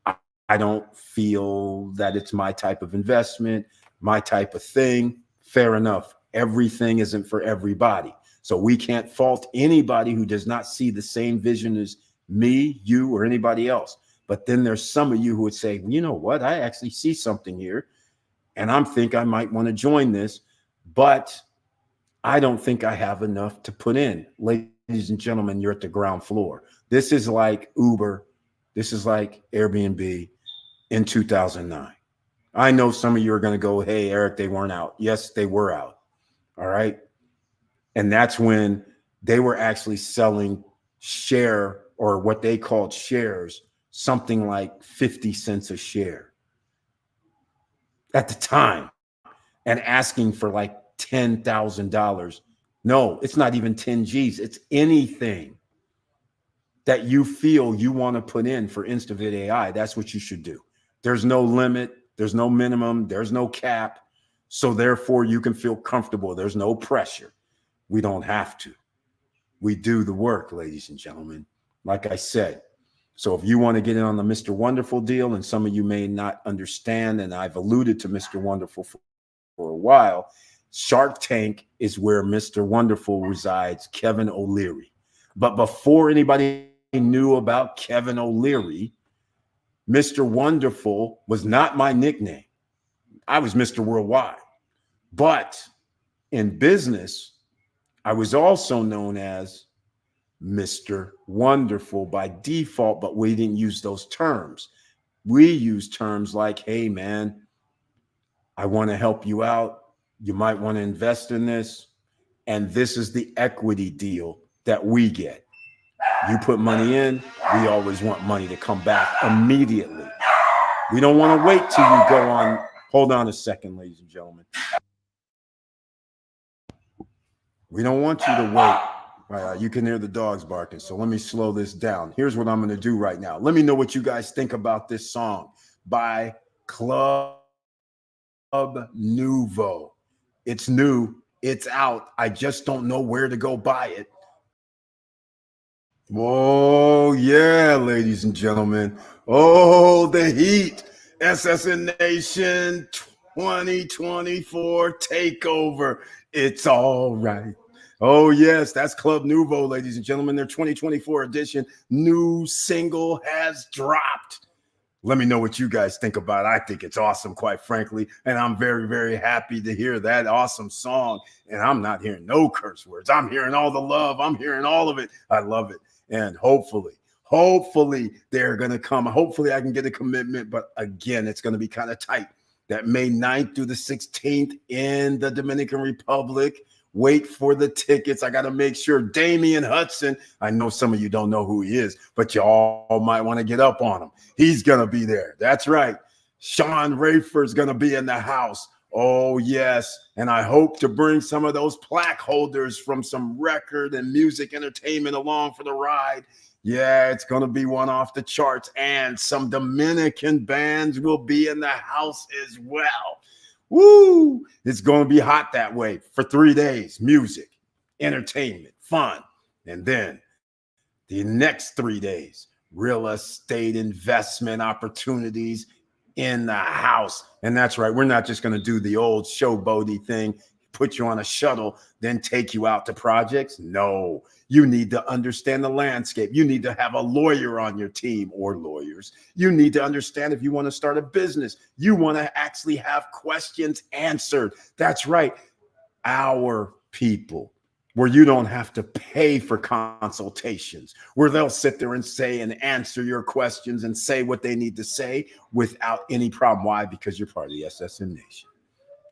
I don't feel that it's my type of investment, my type of thing. Fair enough. Everything isn't for everybody. So we can't fault anybody who does not see the same vision as me, you, or anybody else. But then there's some of you who would say, you know what, I actually see something here, and I think I might want to join this, but I don't think I have enough to put in. Ladies and gentlemen, you're at the ground floor. This is like Uber. This is like Airbnb in 2009. I know some of you are going to go, hey, Eric, they weren't out. Yes, they were out. All right. And that's when they were actually selling share, or what they called shares, something like 50 cents a share at the time, and asking for like $10,000. No, it's not even 10 G's. It's anything that you feel you want to put in for InstaVid AI. That's what you should do. There's no limit. There's no minimum. There's no cap. So therefore, you can feel comfortable. There's no pressure. We don't have to. We do the work, ladies and gentlemen. Like I said, so if you want to get in on the Mr. Wonderful deal, and some of you may not understand, and I've alluded to Mr. Wonderful for a while, Shark Tank is where Mr. Wonderful resides, Kevin O'Leary. But before anybody knew about Kevin O'Leary, Mr. Wonderful was not my nickname. I was Mr. Worldwide. But in business, I was also known as Mr. Wonderful by default, but we didn't use those terms. We use terms like, hey, man, I want to help you out. You might want to invest in this. And this is the equity deal that we get. You put money in, we always want money to come back immediately. We don't want to wait till you go on. Hold on a second, ladies and gentlemen. We don't want you to wait. You can hear the dogs barking, so let me slow this down. Here's what I'm going to do right now. Let me know what you guys think about this song by Club Nouveau. It's new. It's out. I just don't know where to go buy it. Oh, yeah, ladies and gentlemen. Oh, the heat. SSN Nation 2024 takeover. It's all right. Oh, yes, that's Club Nouveau, ladies and gentlemen. Their 2024 edition new single has dropped. Let me know what you guys think about it. I think it's awesome, quite frankly. And I'm very, very happy to hear that awesome song. And I'm not hearing no curse words. I'm hearing all the love. I'm hearing all of it. I love it. And hopefully they're going to come. Hopefully I can get a commitment. But again, it's going to be kind of tight. That May 9th through the 16th in the Dominican Republic. Wait for the tickets. I got to make sure. Damian Hudson, I know some of you don't know who he is, but you all might want to get up on him. He's going to be there. That's right. Sean Rafer's going to be in the house. Oh, yes. And I hope to bring some of those plaque holders from some record and music entertainment along for the ride. Yeah, it's going to be one off the charts. And some Dominican bands will be in the house as well. Woo! It's going to be hot that way for 3 days. Music, entertainment, fun. And then the next 3 days, real estate investment opportunities in the house. And that's right. We're not just going to do the old showboaty thing, put you on a shuttle, then take you out to projects. No, you need to understand the landscape. You need to have a lawyer on your team or lawyers. You need to understand if you want to start a business. You want to actually have questions answered. That's right. Our people, where you don't have to pay for consultations, where they'll sit there and say and answer your questions and say what they need to say without any problem. Why? Because you're part of the SSN Nation.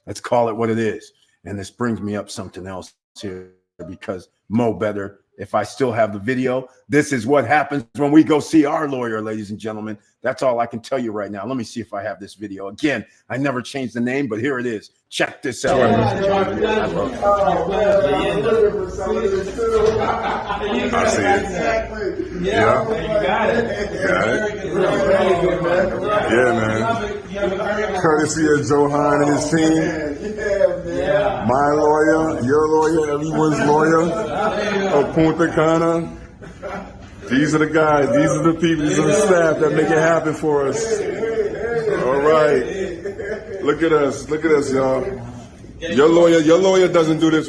Let's call it what it is. And this brings me up something else here, because Mo Better, if I still have the video, this is what happens when we go see our lawyer, ladies and gentlemen. That's all I can tell you right now. Let me see if I have this video. Again, I never changed the name, but here it is. Check this out. I see it. Yeah. Yeah, man. Courtesy of Johan and his team. My lawyer, your lawyer, everyone's lawyer of Punta Cana. These are the guys, these are the people, these are the staff that make it happen for us. All right. Look at us, y'all. Your lawyer doesn't do this.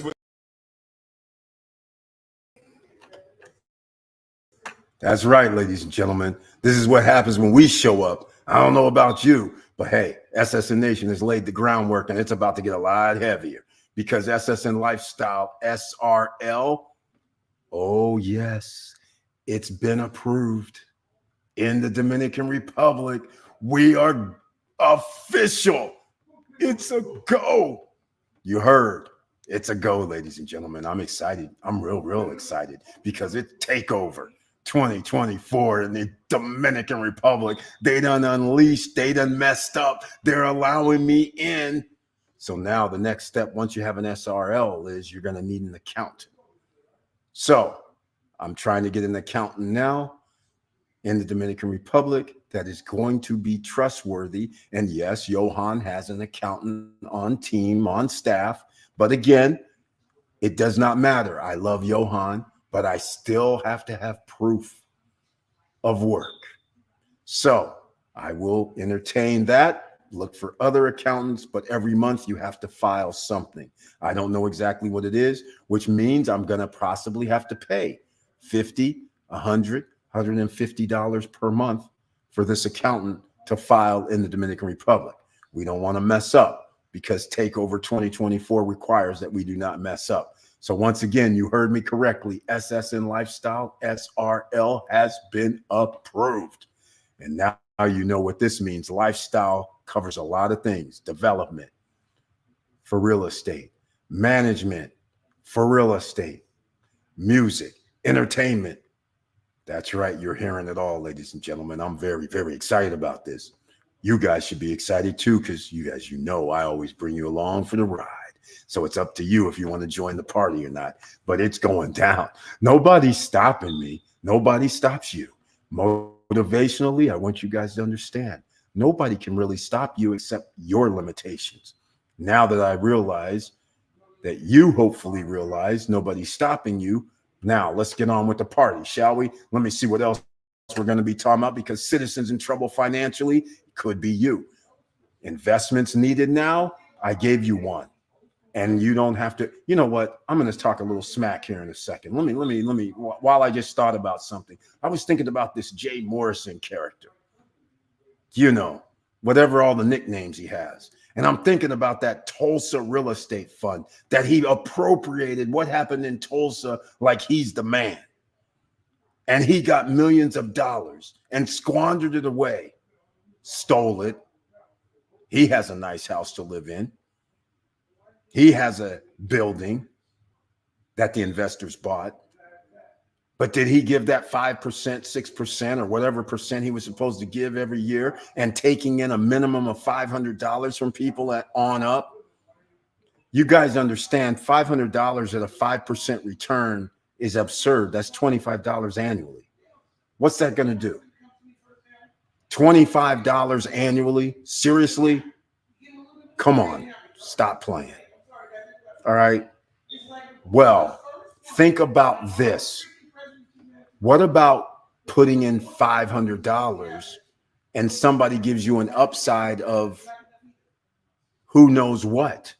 That's right, ladies and gentlemen. This is what happens when we show up. I don't know about you, but hey, SSN Nation has laid the groundwork, and it's about to get a lot heavier because SSN Lifestyle, SRL, oh yes, it's been approved in the Dominican Republic. We are official. It's a go. You heard. It's a go, ladies and gentlemen. I'm excited. I'm real excited because it's takeover 2024 in the Dominican Republic. They done unleashed. They done messed up. They're allowing me in. So now the next step, once you have an SRL, is you're going to need an accountant. So I'm trying to get an accountant now. in the Dominican Republic that is going to be trustworthy. And yes, Johan has an accountant on team, on staff. But again, it does not matter. I love Johan, but I still have to have proof of work. So I will entertain that. Look for other accountants, but every month you have to file something. I don't know exactly what it is, which means I'm going to possibly have to pay $50, $100, $150 per month for this accountant to file in the Dominican Republic. We don't want to mess up because Takeover 2024 requires that we do not mess up. So once again, you heard me correctly. SSN Lifestyle, SRL, has been approved. And now you know what this means. Lifestyle covers a lot of things. Development for real estate, management for real estate, music, entertainment. That's right. You're hearing it all, ladies and gentlemen. I'm very, very excited about this. You guys should be excited too, because you guys, you know, I always bring you along for the ride. So it's up to you if you want to join the party or not, but it's going down. Nobody's stopping me. Nobody stops you. Motivationally, I want you guys to understand, nobody can really stop you except your limitations. Now that I realize that you hopefully realize nobody's stopping you, now let's get on with the party, shall we? Let me see what else we're going to be talking about, because citizens in trouble financially could be you. Investments needed now, I gave you one. And you don't have to, you know what? I'm going to talk a little smack here in a second. Let me, while I just thought about something, I was thinking about this Jay Morrison character, you know, whatever all the nicknames he has. And I'm thinking about that Tulsa real estate fund that he appropriated what happened in Tulsa like he's the man. And he got millions of dollars and squandered it away, stole it. He has a nice house to live in. He has a building that the investors bought. But did he give that 5%, 6%, or whatever percent he was supposed to give every year and taking in a minimum of $500 from people on up? You guys understand $500 at a 5% return is absurd. That's $25 annually. What's that going to do? $25 annually? Seriously? Come on, stop playing. All right. Well, think about this. What about putting in $500 and somebody gives you an upside of who knows what?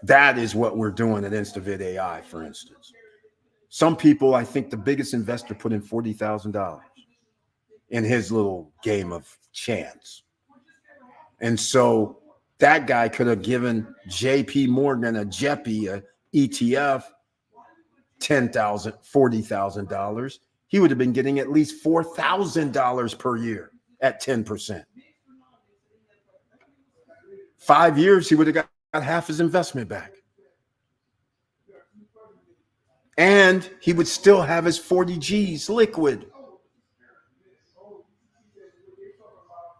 That is what we're doing at InstaVid AI, for instance. Some people, I think the biggest investor put in $40,000 in his little game of chance. And so that guy could have given JP Morgan, a JEPI, a ETF, $10,000, $40,000. He would have been getting at least $4,000 per year at 10%. 5 years, he would have got half his investment back. And he would still have his 40 G's liquid.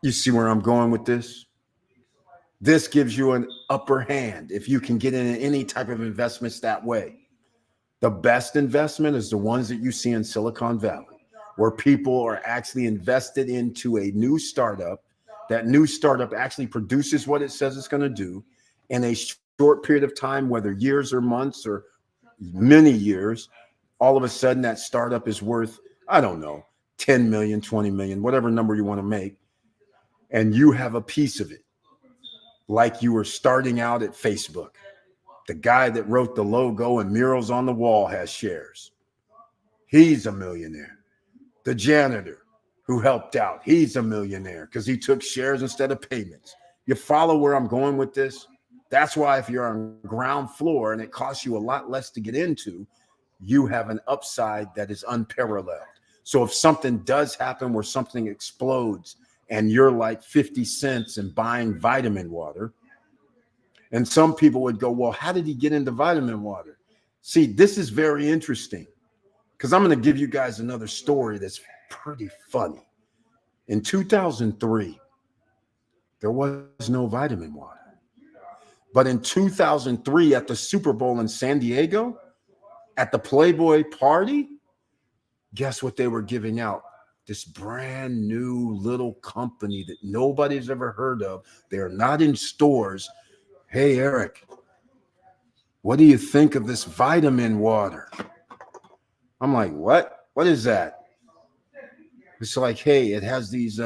You see where I'm going with this? This gives you an upper hand if you can get in any type of investments that way. The best investment is the ones that you see in Silicon Valley, where people are actually invested into a new startup. That new startup actually produces what it says it's going to do in a short period of time, whether years or months or many years. All of a sudden, that startup is worth, I don't know, 10 million, 20 million, whatever number you want to make. And you have a piece of it. Like you were starting out at Facebook. The guy that wrote the logo and murals on the wall has shares. He's a millionaire. The janitor who helped out, he's a millionaire because he took shares instead of payments. You follow where I'm going with this? That's why if you're on ground floor and it costs you a lot less to get into, you have an upside that is unparalleled. So if something does happen where something explodes and you're like 50 cents and buying vitamin water, and some people would go, well, how did he get into vitamin water? See, this is very interesting because I'm going to give you guys another story that's pretty funny. In 2003, there was no vitamin water. But in 2003, at the Super Bowl in San Diego, at the Playboy party, guess what they were giving out this brand new little company that nobody's ever heard of. They're not in stores. Hey, Eric, what do you think of this vitamin water? I'm like, what? What is that? It's like, hey, it has these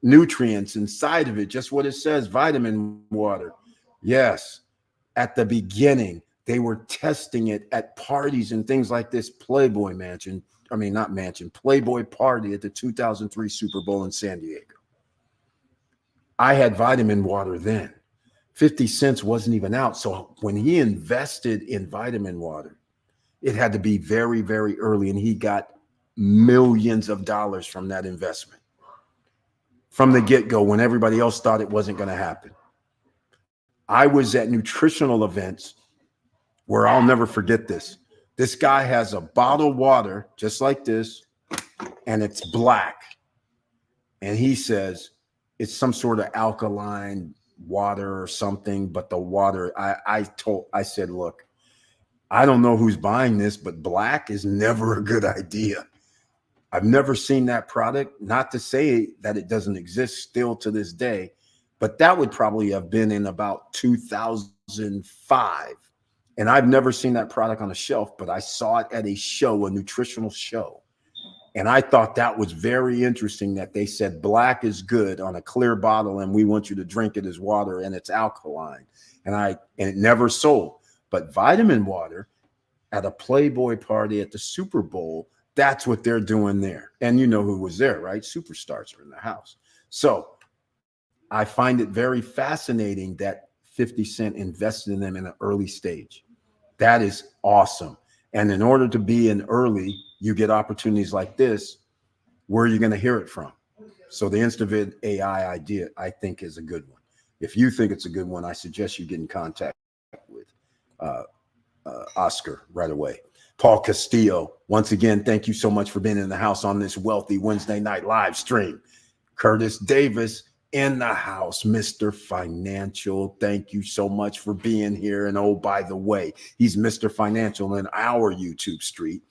nutrients inside of it, just what it says, vitamin water. Yes, at the beginning, they were testing it at parties and things like this. Playboy Mansion, I mean, not Mansion, Playboy Party at the 2003 Super Bowl in San Diego. I had vitamin water then. 50 cents wasn't even out. So when he invested in vitamin water, it had to be very, very early, and he got millions of dollars from that investment from the get-go when everybody else thought it wasn't going to happen. I was at nutritional events where I'll never forget this. This guy has a bottle of water just like this, and it's black. And he says it's some sort of alkaline water or something, but the water, I said, look, I don't know who's buying this, but black is never a good idea. I've never seen that product, not to say that it doesn't exist still to this day, but that would probably have been in about 2005. And I've never seen that product on a shelf, but I saw it at a show, a nutritional show. And I thought that was very interesting that they said black is good on a clear bottle, and we want you to drink it as water, and it's alkaline. And it never sold. But vitamin water at a Playboy party at the Super Bowl, that's what they're doing there. And you know who was there, right? Superstars are in the house. So I find it very fascinating that 50 Cent invested in them in an early stage. That is awesome. And in order to be in early, you get opportunities like this. Where are you going to hear it from? So the InstaVid AI idea, I think, is a good one. If you think it's a good one, I suggest you get in contact with Oscar right away. Paul Castillo, once again, thank you so much for being in the house on this wealthy Wednesday night live stream. Curtis Davis in the house, Mr. Financial. Thank you so much for being here. And oh, by the way, he's Mr. Financial in our YouTube street,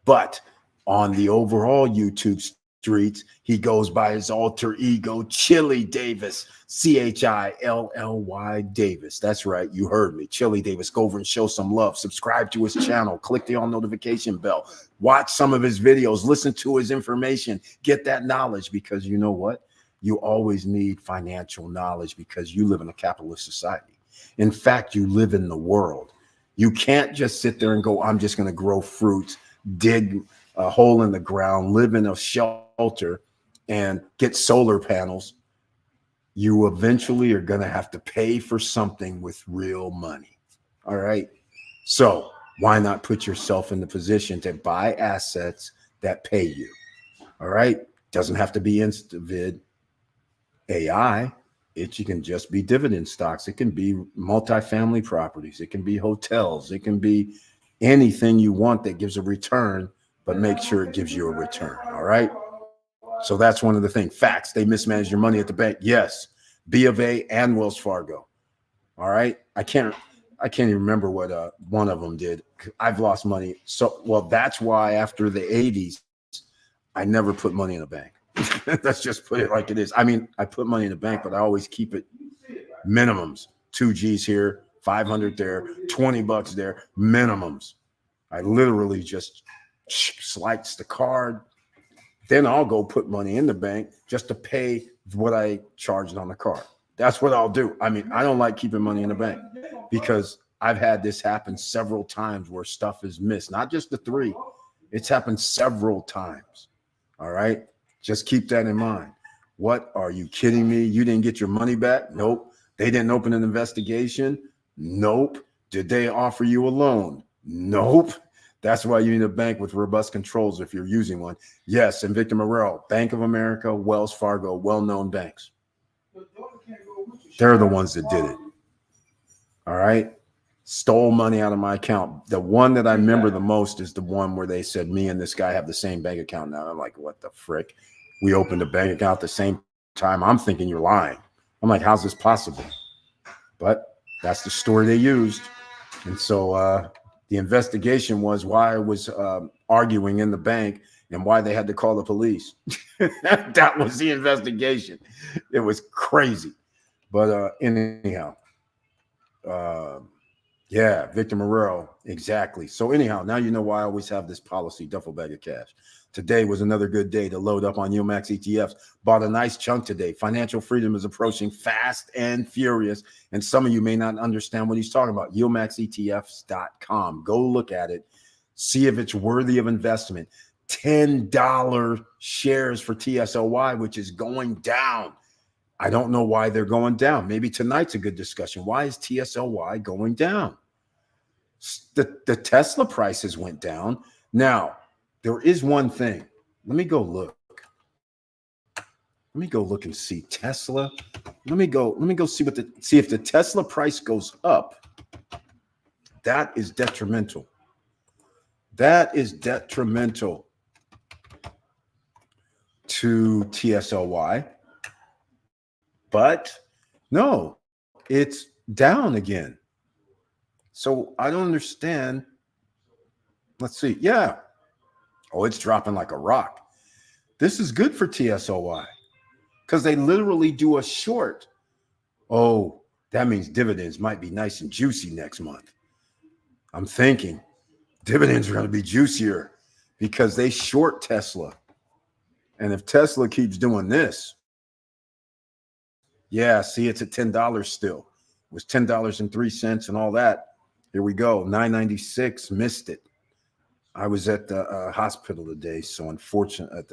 but on the overall YouTube streets, he goes by his alter ego, Chili Davis, Chilly Davis. That's right. You heard me. Chili Davis. Go over and show some love. Subscribe to his channel. Click the all notification bell. Watch some of his videos. Listen to his information. Get that knowledge, because you know what? You always need financial knowledge because you live in a capitalist society. In fact, you live in the world. You can't just sit there and go, I'm just going to grow fruits, dig a hole in the ground, live in a shelter, and get solar panels. You eventually are going to have to pay for something with real money. All right. So why not put yourself in the position to buy assets that pay you? All right. Doesn't have to be InstaVid AI. You can just be dividend stocks. It can be multifamily properties. It can be hotels. It can be anything you want that gives a return, but make sure it gives you a return. All right. So that's one of the things. Facts. They mismanage your money at the bank. Yes. B of A and Wells Fargo. All right. I can't even remember what one of them did. I've lost money. So, well, that's why after the 80s, I never put money in a bank. Let's just put it like it is. I mean, I put money in the bank, but I always keep it minimums. 2 G's here, 500 there, $20 there, minimums. I literally just slice the card. Then I'll go put money in the bank just to pay what I charged on the card. That's what I'll do. I mean, I don't like keeping money in the bank because I've had this happen several times where stuff is missed. Not just the 3. It's happened several times. All right. Just keep that in mind. What, are you kidding me? You didn't get your money back? Nope. They didn't open an investigation? Nope. Did they offer you a loan? Nope. That's why you need a bank with robust controls if you're using one. Yes, and Victor Morrell, Bank of America, Wells Fargo, well-known banks. They're the ones that did it. All right? Stole money out of my account. The one that I remember the most is the one where they said me and this guy have the same bank account now. I'm like, what the frick? We opened a bank account at the same time. I'm thinking you're lying. I'm like, how's this possible? But that's the story they used. And so The investigation was why I was arguing in the bank and why they had to call the police. That was the investigation. It was crazy. But anyhow, yeah, Victor Morero, exactly. So anyhow, now you know why I always have this policy, duffel bag of cash. Today was another good day to load up on yield max ETFs. Bought a nice chunk today. Financial freedom is approaching fast and furious. And some of you may not understand what he's talking about. Yieldmaxetfs.com. Go look at it. See if it's worthy of investment. $10 shares for TSLY, which is going down. I don't know why they're going down. Maybe tonight's a good discussion. Why is TSLY going down? The Tesla prices went down. Now, there is one thing. Let me go look. Let me go look and see Tesla. Let me go see if the Tesla price goes up. That is detrimental. That is detrimental to TSLY. But no, it's down again. So I don't understand. Let's see. Yeah. Oh, it's dropping like a rock. This is good for TSLY because they literally do a short. Oh, that means dividends might be nice and juicy next month. I'm thinking dividends are going to be juicier because they short Tesla. And if Tesla keeps doing this, yeah, see, it's at $10 still. It was $10.03 and all that. Here we go. $9.96, missed it. I was at the hospital today, so unfortunately,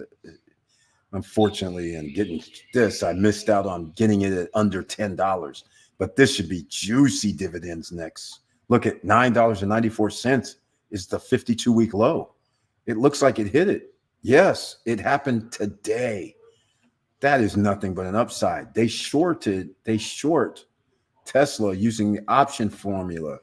and getting this, I missed out on getting it at under $10. But this should be juicy dividends next. Look at $9.94 is the 52-week low. It looks like it hit it. Yes, it happened today. That is nothing but an upside. They short Tesla using the option formula.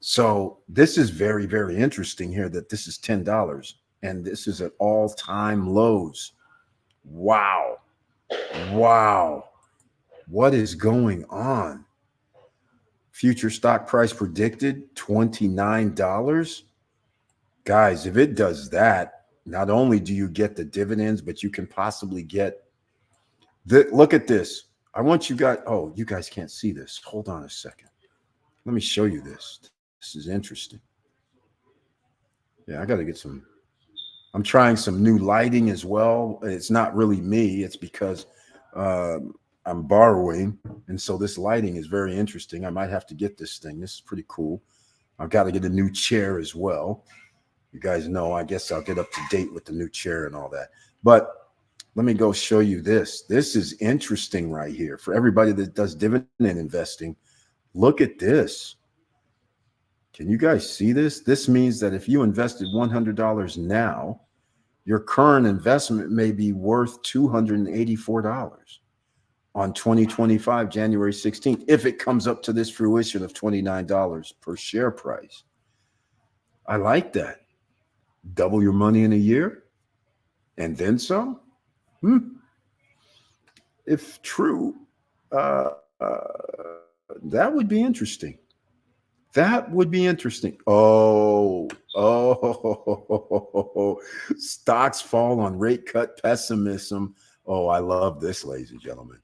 So this is very, very interesting here that this is $10 and this is at all-time lows. Wow. Wow. What is going on? Future stock price predicted $29. Guys, if it does that, not only do you get the dividends, but you can possibly get look at this. I want you guys. Oh, you guys can't see this. Hold on a second. Let me show you this. This is interesting. Yeah, I got to get some. I'm trying some new lighting as well. It's not really me. It's because I'm borrowing. And so this lighting is very interesting. I might have to get this thing. This is pretty cool. I've got to get a new chair as well. You guys know, I guess I'll get up to date with the new chair and all that. But let me go show you this. This is interesting right here. For everybody that does dividend investing, look at this. Can you guys see this? This means that if you invested $100 now, your current investment may be worth $284 on 2025, January 16th, if it comes up to this fruition of $29 per share price. I like that. Double your money in a year and then some. If true, that would be interesting. That would be interesting. Oh, stocks fall on rate cut pessimism. Oh, I love this, ladies and gentlemen.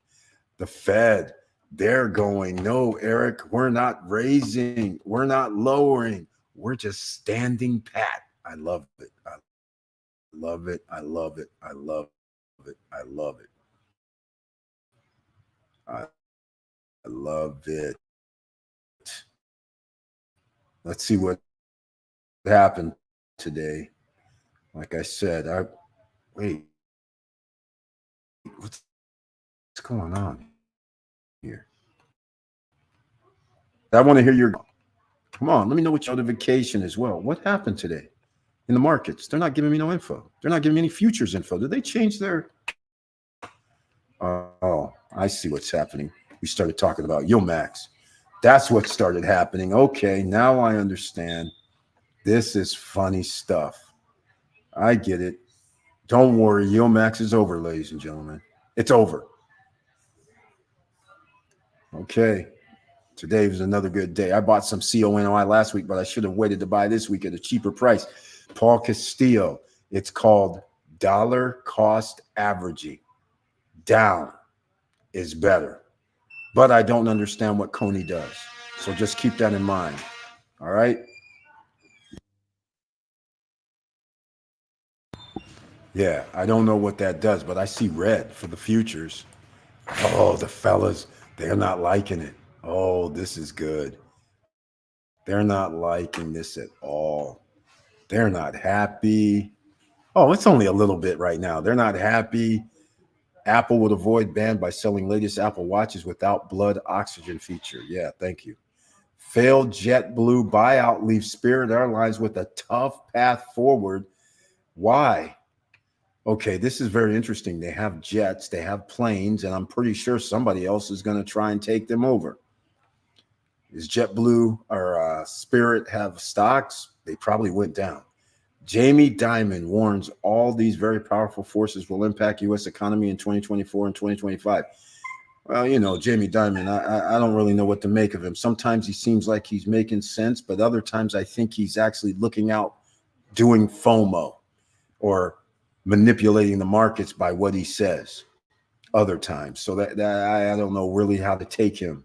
The Fed, they're going, no, Eric, we're not raising, we're not lowering, we're just standing pat. I love it. I love it. I love it. I love it. I love it. I love it. Let's see what happened today. Like I said, wait. What's going on here? I want to hear your. Come on, let me know what your notification as well. What happened today in the markets? They're not giving me no info. They're not giving me any futures info. Did they change their? Oh, I see what's happening. We started talking about Max. That's what started happening. Okay, now I understand. This is funny stuff. I get it. Don't worry, Max is over, ladies and gentlemen. It's over. Okay. Today was another good day. I bought some CONOI last week, but I should have waited to buy this week at a cheaper price. Paul Castillo. It's called dollar cost averaging. Down is better. But I don't understand what Coney does. So just keep that in mind. All right. Yeah, I don't know what that does, but I see red for the futures. Oh, the fellas, they're not liking it. Oh, this is good. They're not liking this at all. They're not happy. Oh, it's only a little bit right now. They're not happy. Apple would avoid ban by selling latest Apple watches without blood oxygen feature. Yeah, thank you. Failed JetBlue buyout leaves Spirit Airlines with a tough path forward. Why? Okay, this is very interesting. They have jets, they have planes, and I'm pretty sure somebody else is going to try and take them over. Is JetBlue or Spirit have stocks? They probably went down. Jamie Dimon warns all these very powerful forces will impact U.S. economy in 2024 and 2025. Well, you know, Jamie Dimon, I don't really know what to make of him. Sometimes he seems like he's making sense, but other times I think he's actually looking out, doing FOMO or manipulating the markets by what he says other times. So that I don't know really how to take him,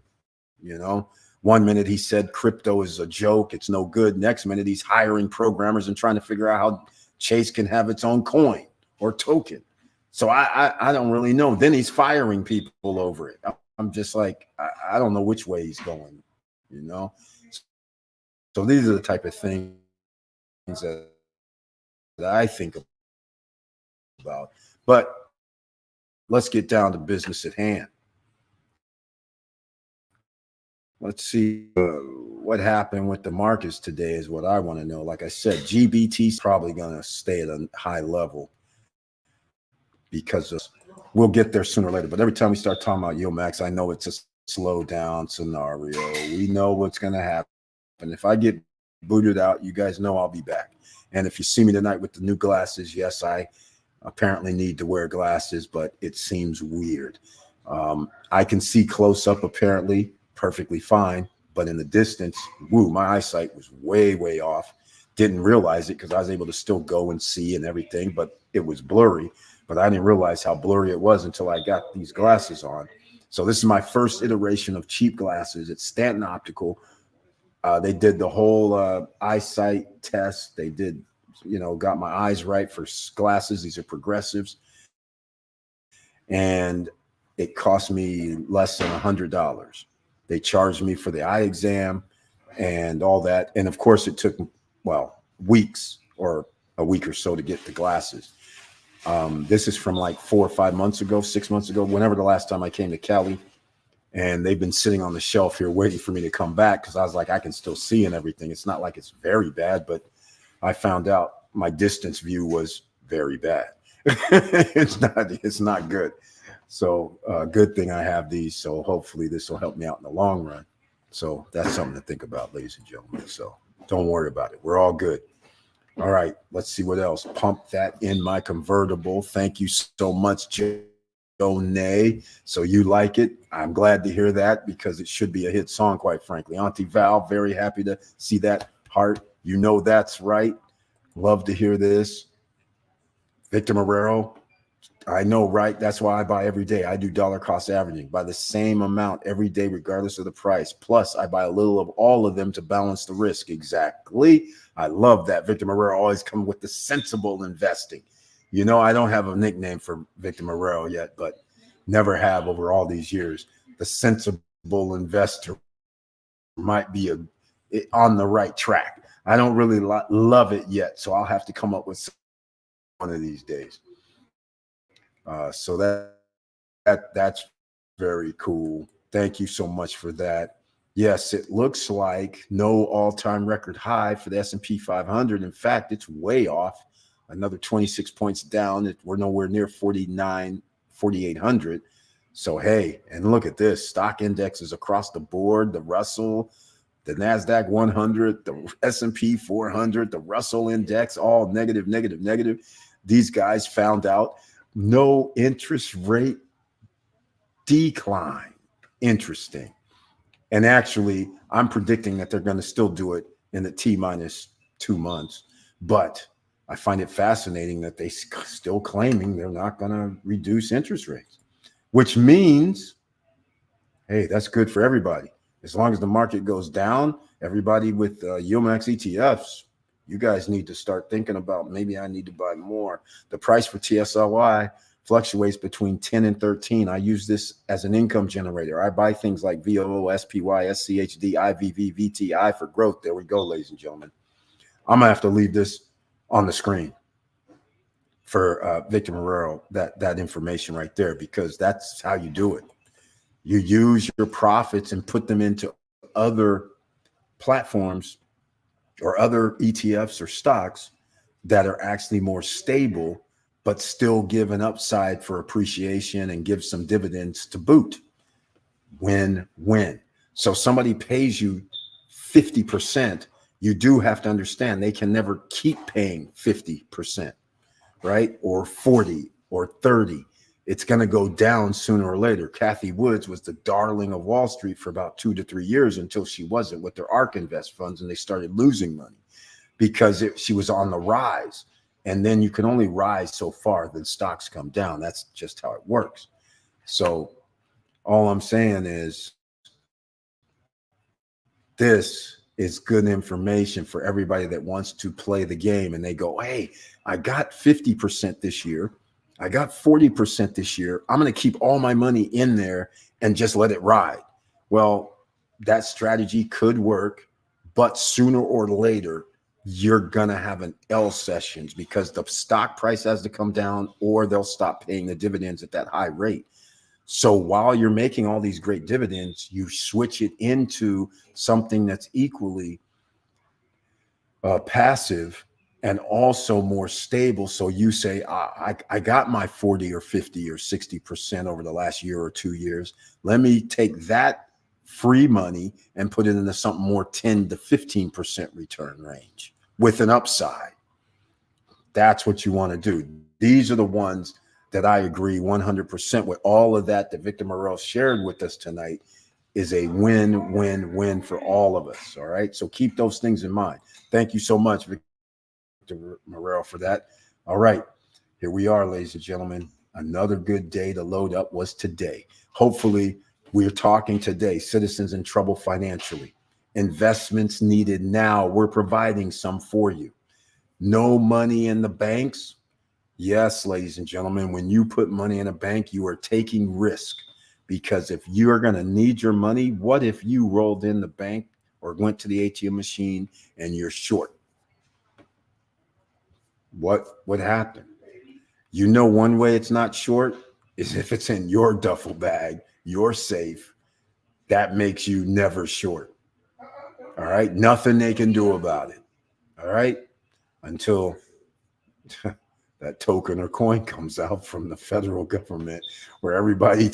you know. One minute he said crypto is a joke, it's no good. Next minute he's hiring programmers and trying to figure out how Chase can have its own coin or token. So I don't really know. Then he's firing people over it. I'm just like, I don't know which way he's going, you know. So these are the type of things that I think about. But let's get down to business at hand. Let's see what happened with the markets today is what I want to know. Like I said, GBT is probably going to stay at a high level because we'll get there sooner or later. But every time we start talking about Max, I know it's a slow down scenario. We know what's going to happen. If I get booted out, you guys know I'll be back. And if you see me tonight with the new glasses, yes, I apparently need to wear glasses, but it seems weird. I can see close up apparently perfectly fine, but in the distance, woo, my eyesight was way off. Didn't realize it because I was able to still go and see and everything, but it was blurry. But I didn't realize how blurry it was until I got these glasses on. So this is my first iteration of cheap glasses. It's Stanton Optical. They did the whole eyesight test. They did, you know, got my eyes right for glasses. These are progressives. And it cost me less than $100. They charged me for the eye exam and all that. And of course, it took, well, weeks or a week or so to get the glasses. This is from like 4 or 5 months ago, 6 months ago, whenever the last time I came to Cali. And they've been sitting on the shelf here waiting for me to come back because I was like, I can still see and everything. It's not like it's very bad, but I found out my distance view was very bad. It's not good. So good thing I have these. So hopefully this will help me out in the long run. So that's something to think about, ladies and gentlemen. So don't worry about it. We're all good. All right, let's see what else. Pump that in my convertible. Thank you so much, Joe. So you like it. I'm glad to hear that because it should be a hit song, quite frankly. Auntie Val, very happy to see that heart. You know that's right. Love to hear this. Victor Marrero, I know, right? That's why I buy every day. I do dollar cost averaging. Buy the same amount every day, regardless of the price. Plus, I buy a little of all of them to balance the risk. Exactly. I love that. Victor Marrero always comes with the sensible investing. You know, I don't have a nickname for Victor Marrero yet, but never have over all these years. The sensible investor might be on the right track. I don't really love it yet, so I'll have to come up with one of these days. So that's very cool. Thank you so much for that. Yes, it looks like no all-time record high for the S&P 500. In fact, it's way off. Another 26 points down. We're nowhere near 4,800. So, hey, and look at this. Stock indexes across the board. The Russell, the NASDAQ 100, the S&P 400, the Russell index, all negative. These guys found out no interest rate decline. Interesting. And actually, I'm predicting that they're going to still do it in the T-2 months. But I find it fascinating that they still claiming they're not going to reduce interest rates, which means, hey, that's good for everybody. As long as the market goes down, everybody with UMAX ETFs, you guys need to start thinking about, maybe I need to buy more. The price for TSLY fluctuates between 10 and 13. I use this as an income generator. I buy things like VOO, SPY, SCHD, IVV, VTI for growth. There we go, ladies and gentlemen. I'm gonna have to leave this on the screen for Victor Marrero, that information right there, because that's how you do it. You use your profits and put them into other platforms or other ETFs or stocks that are actually more stable, but still give an upside for appreciation and give some dividends to boot. Win-win. So somebody pays you 50%, you do have to understand they can never keep paying 50%, right? Or 40 or 30. It's going to go down sooner or later. Cathie Woods was the darling of Wall Street for about 2 to 3 years until she wasn't with their ARK Invest funds, and they started losing money because she was on the rise. And then you can only rise so far, then stocks come down. That's just how it works. So all I'm saying is this is good information for everybody that wants to play the game and they go, hey, I got 50% this year. I got 40% this year. I'm going to keep all my money in there and just let it ride. Well, that strategy could work, but sooner or later, you're going to have an L sessions because the stock price has to come down or they'll stop paying the dividends at that high rate. So while you're making all these great dividends, you switch it into something that's equally passive and also more stable. So you say, I got my 40 or 50 or 60% over the last year or 2 years. Let me take that free money and put it into something more 10 to 15% return range with an upside. That's what you want to do. These are the ones that I agree 100% with. All of that Victor Marrero shared with us tonight is a win-win-win for all of us. All right. So keep those things in mind. Thank you so much, Victor Marrero, for that. All right. Here we are, ladies and gentlemen. Another good day to load up was today. Hopefully, we're talking today, citizens in trouble financially. Investments needed now. We're providing some for you. No money in the banks. Yes, ladies and gentlemen, when you put money in a bank, you are taking risk, because if you are going to need your money, what if you rolled in the bank or went to the ATM machine and you're short? What would happen? You know, one way it's not short is if it's in your duffel bag, your safe. That makes you never short. All right. Nothing they can do about it. All right. Until that token or coin comes out from the federal government where everybody,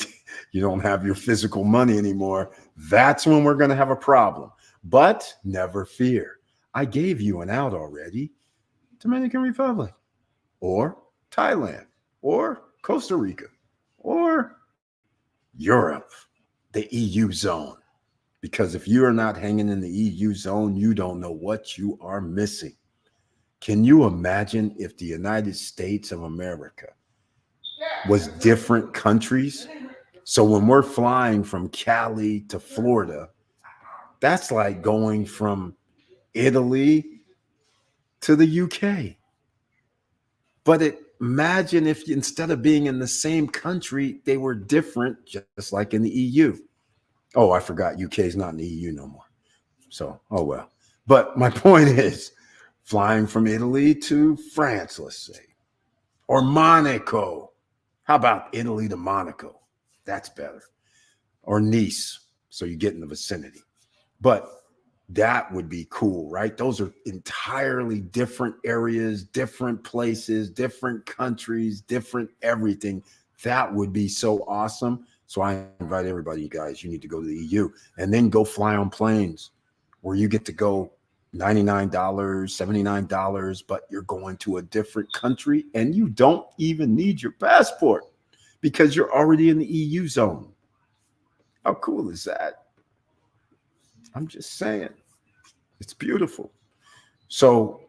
you don't have your physical money anymore. That's when we're going to have a problem. But never fear. I gave you an out already. Dominican Republic or Thailand or Costa Rica or Europe, the EU zone. Because if you are not hanging in the EU zone, you don't know what you are missing. Can you imagine if the United States of America was different countries? So when we're flying from Cali to Florida, that's like going from Italy to the UK. But imagine if instead of being in the same country, they were different, just like in the EU. Oh, I forgot UK is not in the EU no more. So, oh well. But my point is, flying from Italy to France, let's say, or Monaco. How about Italy to Monaco? That's better. Or Nice, so you get in the vicinity. But that would be cool, right? Those are entirely different areas, different places, different countries, different everything. That would be so awesome. So I invite everybody, you guys, you need to go to the EU and then go fly on planes where you get to go $99, $79, but you're going to a different country and you don't even need your passport because you're already in the EU zone. How cool is that? I'm just saying, it's beautiful. So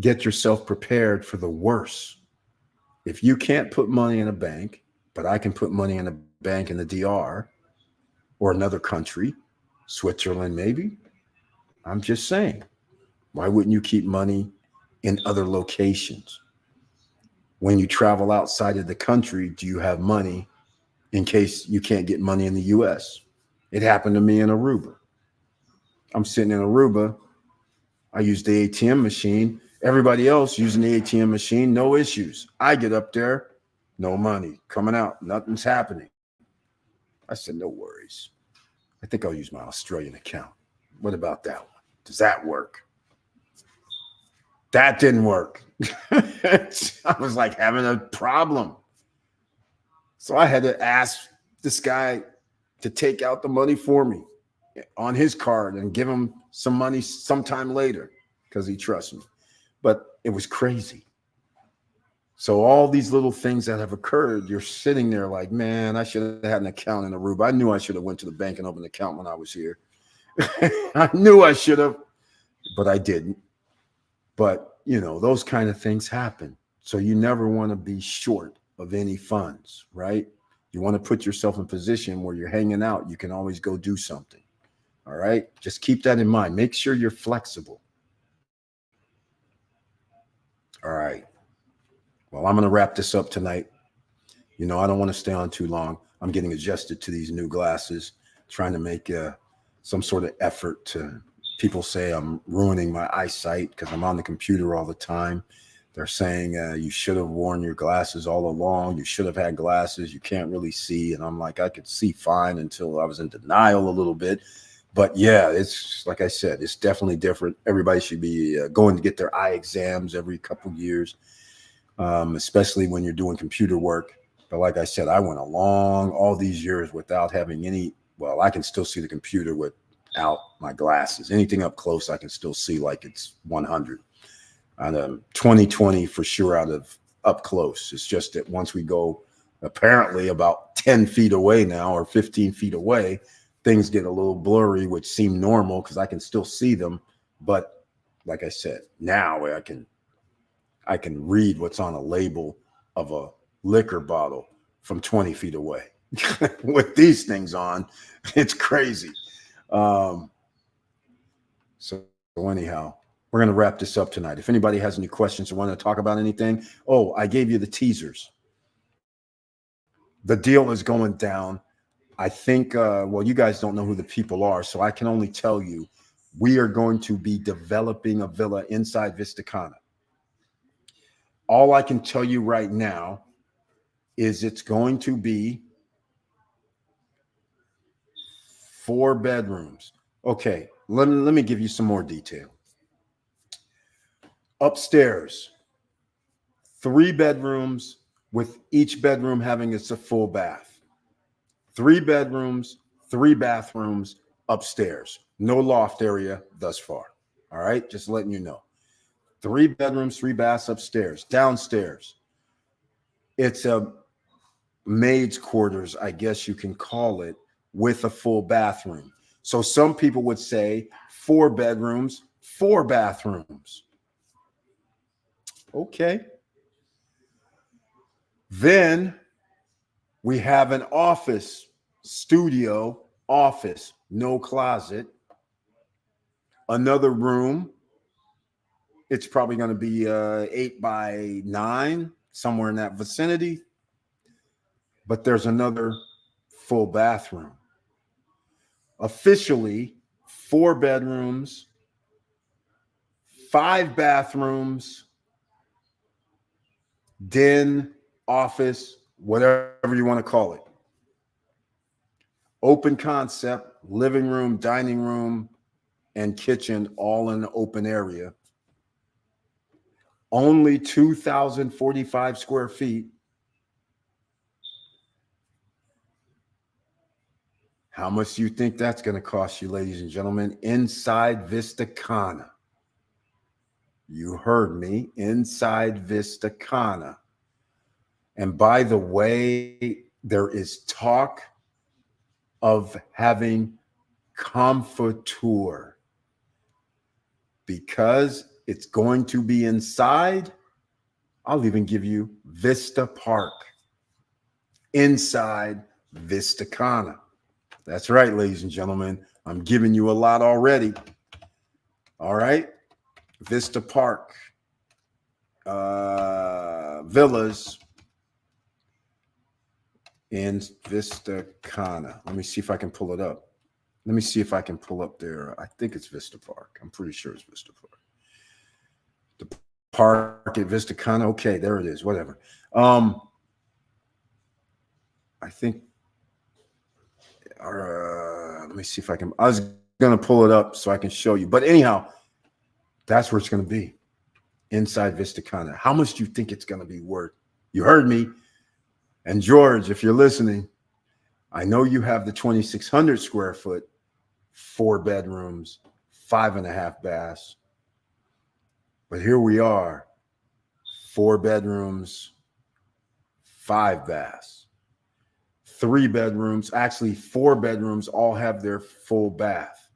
get yourself prepared for the worst. If you can't put money in a bank, but I can put money in a bank in the DR or another country, Switzerland maybe, I'm just saying, why wouldn't you keep money in other locations? When you travel outside of the country, do you have money in case you can't get money in the US? It happened to me in Aruba. I'm sitting in Aruba. I use the ATM machine. Everybody else using the ATM machine, no issues. I get up there, no money coming out, nothing's happening. I said, no worries. I think I'll use my Australian account. What about that one? Does that work? That didn't work. I was like having a problem. So I had to ask this guy to take out the money for me on his card and give him some money sometime later because he trusts me. But it was crazy. So all these little things that have occurred, you're sitting there like, man, I should have had an account in Aruba. I knew I should have went to the bank and opened an account when I was here. I knew I should have, but I didn't. But, you know, those kind of things happen. So you never want to be short of any funds, right? You want to put yourself in a position where you're hanging out. You can always go do something. All right. Just keep that in mind. Make sure you're flexible. All right. Well, I'm going to wrap this up tonight. You know, I don't want to stay on too long. I'm getting adjusted to these new glasses, trying to make some sort of effort to, people say I'm ruining my eyesight because I'm on the computer all the time. They're saying you should have worn your glasses all along. You should have had glasses. You can't really see. And I'm like, I could see fine until I was in denial a little bit. But yeah, it's like I said, it's definitely different. Everybody should be going to get their eye exams every couple years. Especially when you're doing computer work. But like I said, I went along all these years without having any, well, I can still see the computer without my glasses. Anything up close, I can still see like it's 100. On 2020 for sure out of up close. It's just that once we go apparently about 10 feet away now or 15 feet away, things get a little blurry, which seem normal because I can still see them. But like I said, now I can read what's on a label of a liquor bottle from 20 feet away. With these things on, it's crazy. So anyhow, we're going to wrap this up tonight. If anybody has any questions or want to talk about anything, oh, I gave you the teasers. The deal is going down. I think, well, you guys don't know who the people are, so I can only tell you we are going to be developing a villa inside Vista Cana. All I can tell you right now is it's going to be 4 bedrooms. Okay, let me give you some more detail. Upstairs, 3 bedrooms with each bedroom having a full bath. 3 bedrooms, 3 bathrooms upstairs. No loft area thus far. All right, just letting you know. 3 bedrooms, 3 baths upstairs. Downstairs, it's a maid's quarters, I guess you can call it, with a full bathroom. So some people would say 4 bedrooms, 4 bathrooms. Okay. Then we have an office, studio, office, no closet. Another room. It's probably going to be 8 by 9, somewhere in that vicinity. But there's another full bathroom. Officially, 4 bedrooms, 5 bathrooms, den, office, whatever you want to call it. Open concept, living room, dining room, and kitchen all in an open area. Only 2,045 square feet. How much do you think that's going to cost you, ladies and gentlemen, inside Vista Cana? You heard me, inside Vista Cana. And by the way, there is talk of having Comforteur. Because it's going to be inside, I'll even give you Vista Park. Inside Vistacana. That's right, ladies and gentlemen. I'm giving you a lot already. All right. Vista Park. Villas in Vistacana. Let me see if I can pull it up. Let me see if I can pull up there. I think it's Vista Park. I'm pretty sure it's Vista Park. The park at Vistacana. Okay, there it is. Whatever. I think. Let me see if I can. I was going to pull it up so I can show you. But anyhow, that's where it's going to be. Inside Vistacana. How much do you think it's going to be worth? You heard me. And George, if you're listening, I know you have the 2,600 square foot, 4 bedrooms, 5.5 baths. But here we are, 4 bedrooms, 5 baths, 3 bedrooms, actually 4 bedrooms, all have their full bath.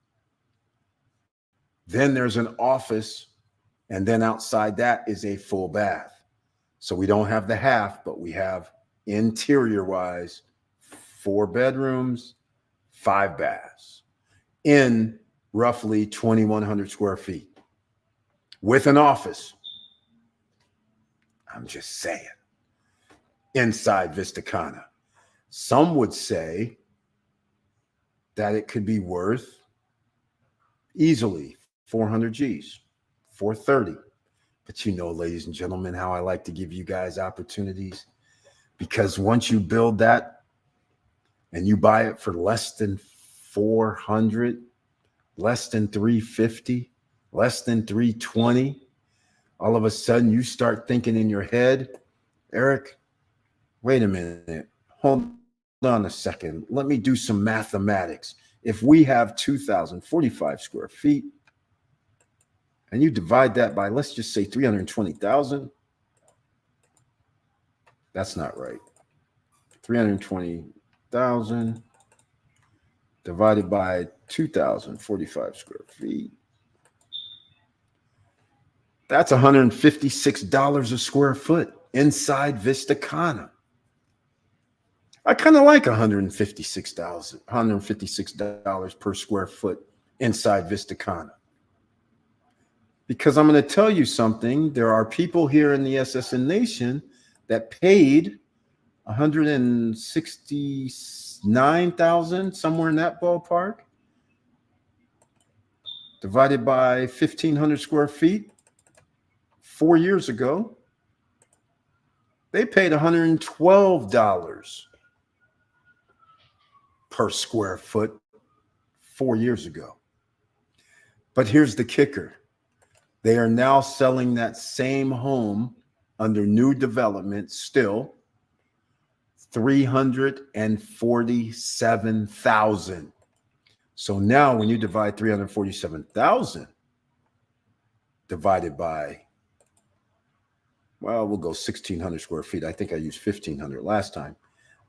Then there's an office, and then outside that is a full bath. So we don't have the half, but we have interior-wise 4 bedrooms, 5 baths in roughly 2,100 square feet with an office. I'm just saying. Inside Vistacana. Some would say that it could be worth easily 400 G's, 430. But you know, ladies and gentlemen, how I like to give you guys opportunities. Because once you build that and you buy it for less than 400, less than 350, less than 320, all of a sudden you start thinking in your head, Eric, wait a minute, hold on a second. Let me do some mathematics. If we have 2,045 square feet and you divide that by, let's just say 320,000, that's not right. 320,000 divided by 2,045 square feet. That's $156 a square foot inside Vistacana. I kind of like $156 per square foot inside Vistacana. Because I'm going to tell you something. There are people here in the SSN Nation that paid $169,000, somewhere in that ballpark, divided by 1,500 square feet 4 years ago. They paid $112 per square foot 4 years ago. But here's the kicker. They are now selling that same home under new development still $347,000. So now when you divide 347,000 divided by, well, we'll go 1,600 square feet. I think I used 1,500 last time.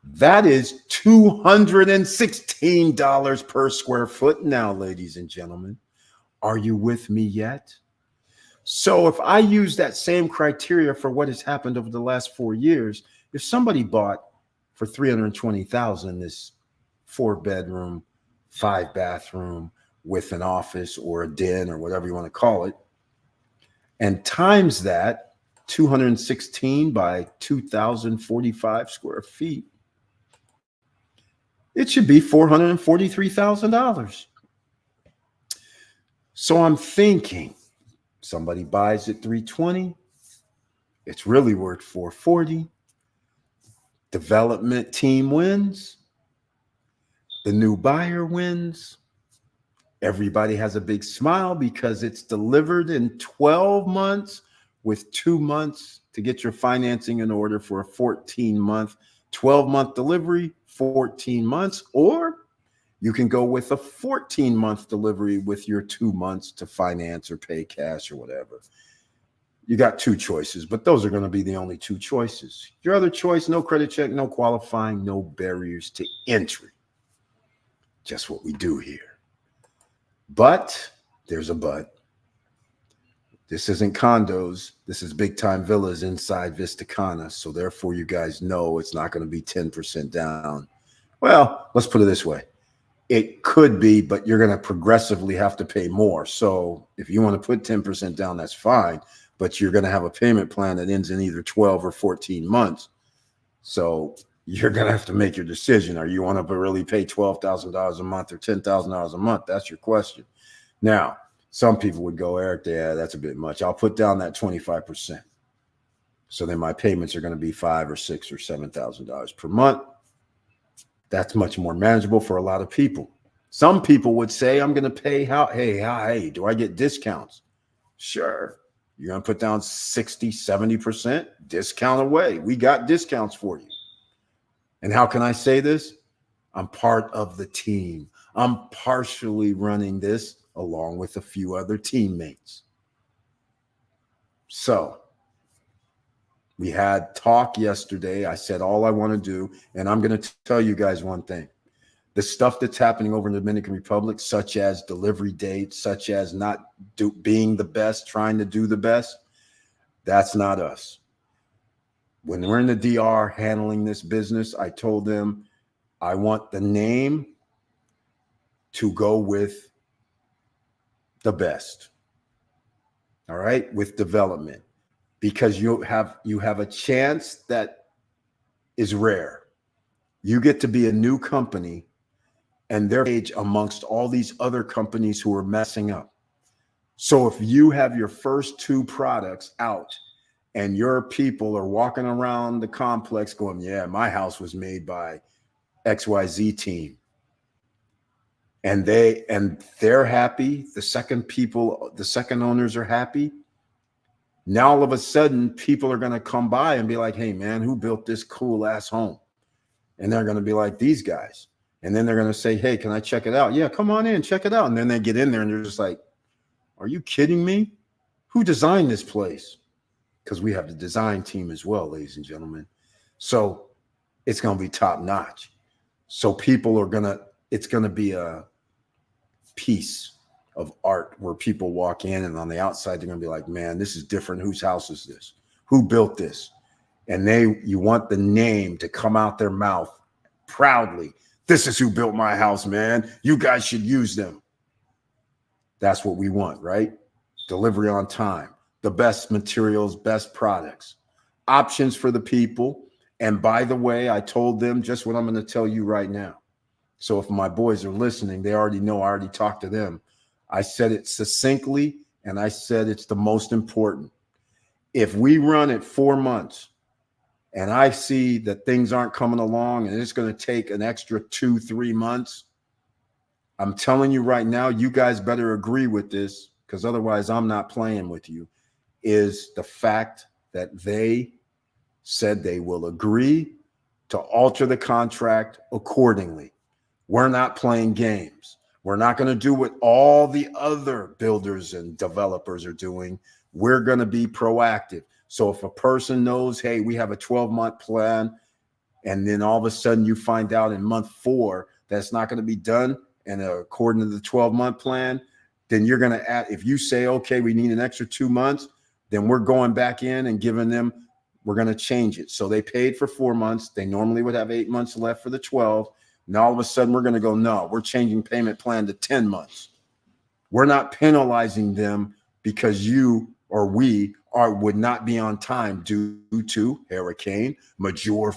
That is $216 per square foot now, ladies and gentlemen. Are you with me yet? So if I use that same criteria for what has happened over the last 4 years, if somebody bought for $320,000 this 4 bedroom, 5 bathroom with an office or a den or whatever you want to call it, and times that 216 by 2,045 square feet, it should be $443,000. So I'm thinking, somebody buys at 320, it's really worth 440. Development team wins. The new buyer wins. Everybody has a big smile because it's delivered in 12 months with 2 months to get your financing in order for a 14-month, 12-month delivery, 14 months, or you can go with a 14-month delivery with your 2 months to finance or pay cash or whatever. You got 2 choices, but those are going to be the only 2 choices. Your other choice, no credit check, no qualifying, no barriers to entry. Just what we do here. But there's a but. This isn't condos. This is big time villas inside Vista Cana. So therefore, you guys know it's not going to be 10% down. Well, let's put it this way. It could be, but you're going to progressively have to pay more. So if you want to put 10% down, that's fine. But you're going to have a payment plan that ends in either 12 or 14 months. So you're going to have to make your decision. Are you want to really pay $12,000 a month or $10,000 a month? That's your question. Now, some people would go, Eric, yeah, that's a bit much. I'll put down that 25%. So then my payments are going to be $5,000 or $6,000 or $7,000 per month. That's much more manageable for a lot of people. Some people would say, I'm going to pay hey, do I get discounts? Sure. You're going to put down 60, 70%, discount away. We got discounts for you. And how can I say this? I'm part of the team. I'm partially running this along with a few other teammates. So we had talk yesterday. I said all I want to do, and I'm going to tell you guys one thing. The stuff that's happening over in the Dominican Republic, such as delivery dates, such as not being the best, trying to do the best, that's not us. When we're in the DR handling this business, I told them I want the name to go with the best. All right, with development, because you have a chance that is rare. You get to be a new company and their age amongst all these other companies who are messing up. So if you have your first 2 products out and your people are walking around the complex going, yeah, my house was made by XYZ team, and they're happy, the second owners are happy, now all of a sudden people are going to come by and be like, hey man, who built this cool ass home? And they're going to be like, these guys. And then they're going to say, hey, can I check it out? Yeah, come on in, check it out. And then they get in there and they're just like, are you kidding me? Who designed this place? Because we have the design team as well, ladies and gentlemen. So it's going to be top notch. So it's going to be a piece of art where people walk in and on the outside, they're going to be like, man, this is different. Whose house is this? Who built this? And you want the name to come out their mouth proudly. This is who built my house, man. You guys should use them. That's what we want, right? Delivery on time, the best materials, best products, options for the people. And by the way, I told them just what I'm going to tell you right now. So if my boys are listening, they already know. I already talked to them. I said it succinctly, and I said it's the most important. If we run it 4 months and I see that things aren't coming along and it's going to take an extra 2-3 months, I'm telling you right now, you guys better agree with this, because otherwise I'm not playing with you, is the fact that they said they will agree to alter the contract accordingly. We're not playing games. We're not going to do what all the other builders and developers are doing. We're going to be proactive. So if a person knows, hey, we have a 12-month plan, and then all of a sudden you find out in month 4 that's not going to be done, and according to the 12-month plan, then you're going to add, if you say, okay, we need an extra 2 months, then we're going back in and giving them, we're going to change it. So they paid for 4 months. They normally would have 8 months left for the 12. Now all of a sudden we're going to go, no, we're changing payment plan to 10 months. We're not penalizing them because you or we would not be on time due to hurricane, majeure,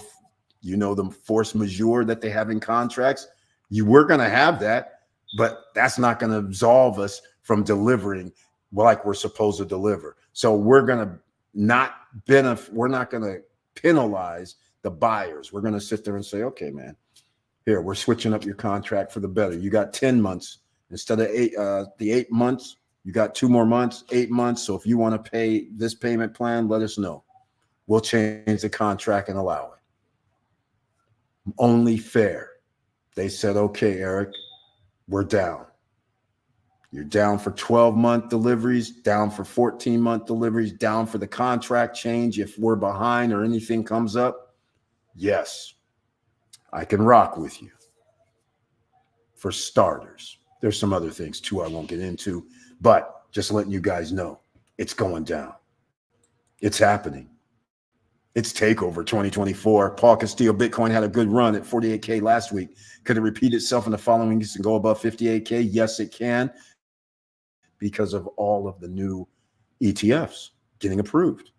the force majeure that they have in contracts. We're going to have that, but that's not going to absolve us from delivering like we're supposed to deliver. So we're going to we're not going to penalize the buyers. We're going to sit there and say, okay, man, here, we're switching up your contract for the better. You got 10 months instead of the 8 months. You got 2 more months, 8 months. So if you want to pay this payment plan, let us know. We'll change the contract and allow it. Only fair. They said, okay, Eric, we're down. You're down for 12-month deliveries, down for 14-month deliveries, down for the contract change if we're behind or anything comes up. Yes, I can rock with you. For starters, There's some other things too I won't get into, but just letting you guys know, it's going down. It's happening. It's takeover 2024. Paul Castillo, Bitcoin had a good run at 48K last week. Could it repeat itself in the following weeks and go above 58K? Yes, it can, because of all of the new ETFs getting approved.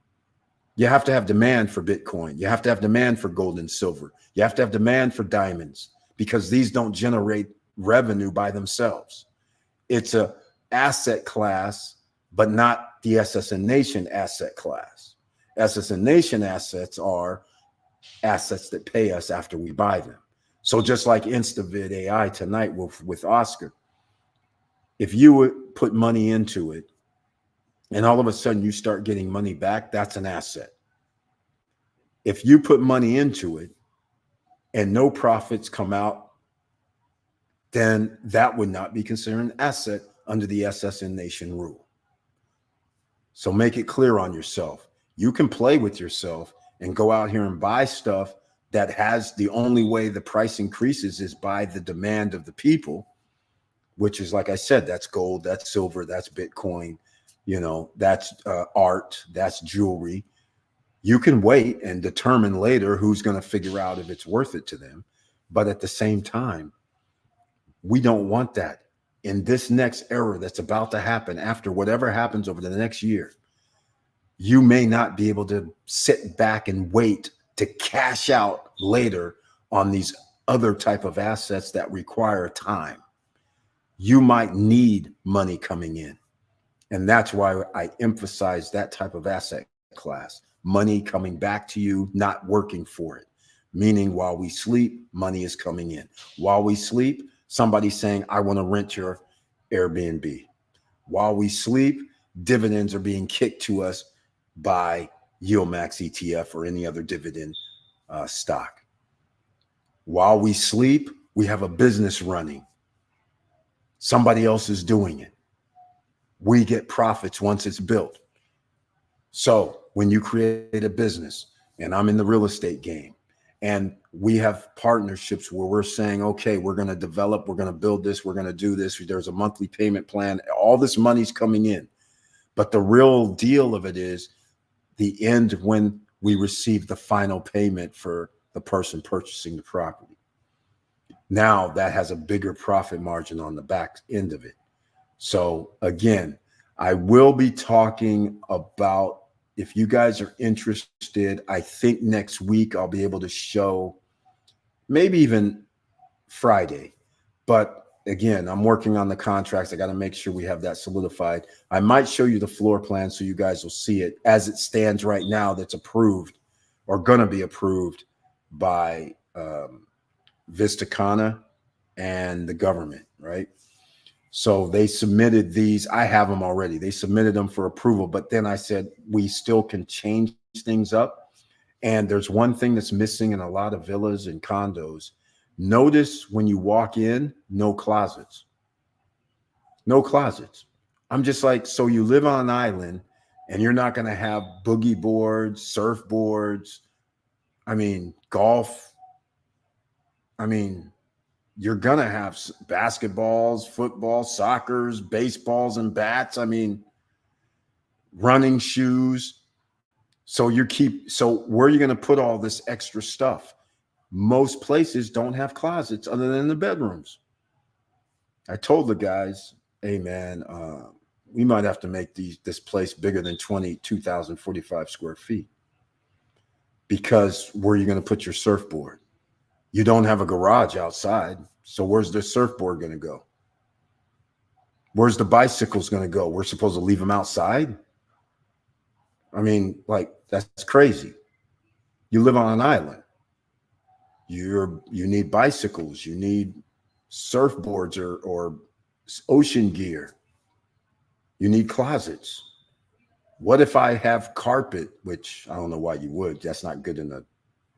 You have to have demand for Bitcoin. You have to have demand for gold and silver. You have to have demand for diamonds, because these don't generate revenue by themselves. It's a asset class, but not the SSN Nation asset class. SSN Nation assets are assets that pay us after we buy them. So just like InstaVid AI tonight with Oscar, if you would put money into it and all of a sudden you start getting money back, that's an asset. If you put money into it and no profits come out, then that would not be considered an asset under the SSN Nation rule. So make it clear on yourself. You can play with yourself and go out here and buy stuff that has the only way the price increases is by the demand of the people, which is, like I said, that's gold, that's silver, that's Bitcoin, you know, that's art, that's jewelry. You can wait and determine later who's going to figure out if it's worth it to them. But at the same time, we don't want that in this next era that's about to happen after whatever happens over the next year. You may not be able to sit back and wait to cash out later on these other type of assets that require time. You might need money coming in. And that's why I emphasize that type of asset class. Money coming back to you, not working for it. Meaning while we sleep, money is coming in. While we sleep, somebody's saying, I want to rent your Airbnb. While we sleep, dividends are being kicked to us by YieldMax ETF or any other dividend stock. While we sleep, we have a business running. Somebody else is doing it. We get profits once it's built. So when you create a business, and I'm in the real estate game, and we have partnerships where we're saying, okay, we're going to develop, we're going to build this, we're going to do this. There's a monthly payment plan. All this money's coming in. But the real deal of it is the end when we receive the final payment for the person purchasing the property. Now that has a bigger profit margin on the back end of it. So again, I will be talking about, if you guys are interested, I think next week I'll be able to show, maybe even Friday. But again, I'm working on the contracts. I got to make sure we have that solidified. I might show you the floor plan so you guys will see it as it stands right now, that's approved or going to be approved by Vistacana and the government, right? So they submitted these. I have them already. They submitted them for approval, but then I said, we still can change things up. And there's one thing that's missing in a lot of villas and condos. Notice when you walk in, no closets. No closets. I'm just like, so you live on an island and you're not going to have boogie boards, surfboards, I mean, golf. I mean, you're going to have basketballs, football, soccers, baseballs, and bats. I mean, running shoes. So where are you going to put all this extra stuff? Most places don't have closets other than the bedrooms. I told the guys, hey man, we might have to make this place bigger than 22,045 square feet, because where are you going to put your surfboard? You don't have a garage outside. So where's the surfboard going to go? Where's the bicycles going to go? We're supposed to leave them outside? I mean, like, that's crazy. You live on an island. You need bicycles. You need surfboards or ocean gear. You need closets. What if I have carpet, which I don't know why you would. That's not good in a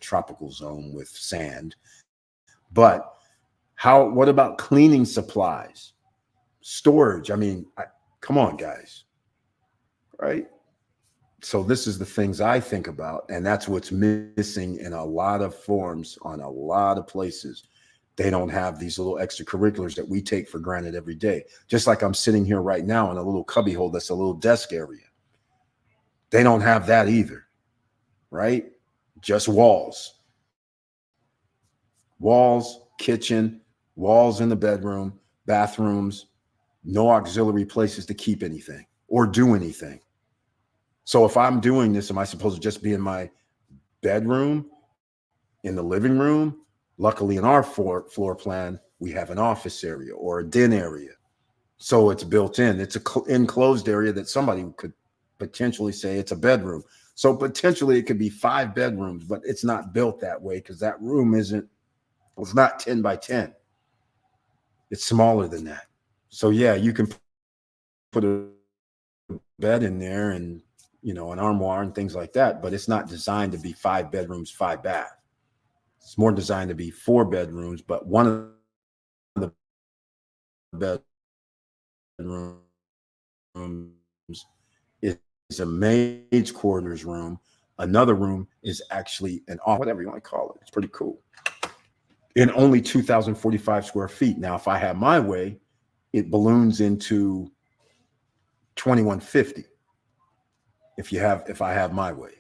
tropical zone with sand. But what about cleaning supplies, storage? I mean, come on, guys, right? So this is the things I think about, and that's what's missing in a lot of forms on a lot of places. They don't have these little extracurriculars that we take for granted every day. Just like I'm sitting here right now in a little cubby hole that's a little desk area. They don't have that either, right? Just walls. Walls, kitchen, walls in the bedroom, bathrooms, no auxiliary places to keep anything or do anything. So if I'm doing this, am I supposed to just be in my bedroom, in the living room? Luckily, in our floor plan, we have an office area or a den area. So it's built in. It's an enclosed area that somebody could potentially say it's a bedroom. So potentially it could be 5 bedrooms, but it's not built that way because that room it's not 10 by 10. It's smaller than that. So yeah, you can put a bed in there and, you know, an armoire and things like that, but it's not designed to be 5 bedrooms, 5 baths. It's more designed to be 4 bedrooms, but one of the bedrooms is a maid's quarters room. Another room is actually an office, whatever you want to call it. It's pretty cool. In only 2,045 square feet. Now, if I have my way, it balloons into 2,150. If I have my way,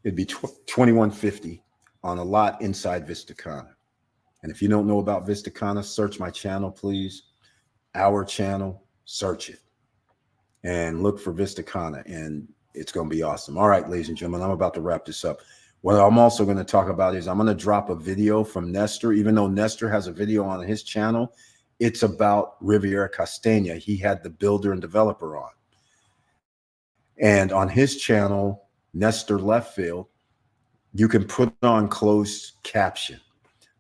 it'd be 2,150 on a lot inside Vistacana. And if you don't know about Vistacana, search my channel, please. Our channel, search it and look for Vistacana, and it's going to be awesome. All right, ladies and gentlemen, I'm about to wrap this up. What I'm also going to talk about is I'm going to drop a video from Nestor. Even though Nestor has a video on his channel, it's about Riviera Castagna. He had the builder and developer on. And on his channel, Nestor Leftfield, you can put on closed caption.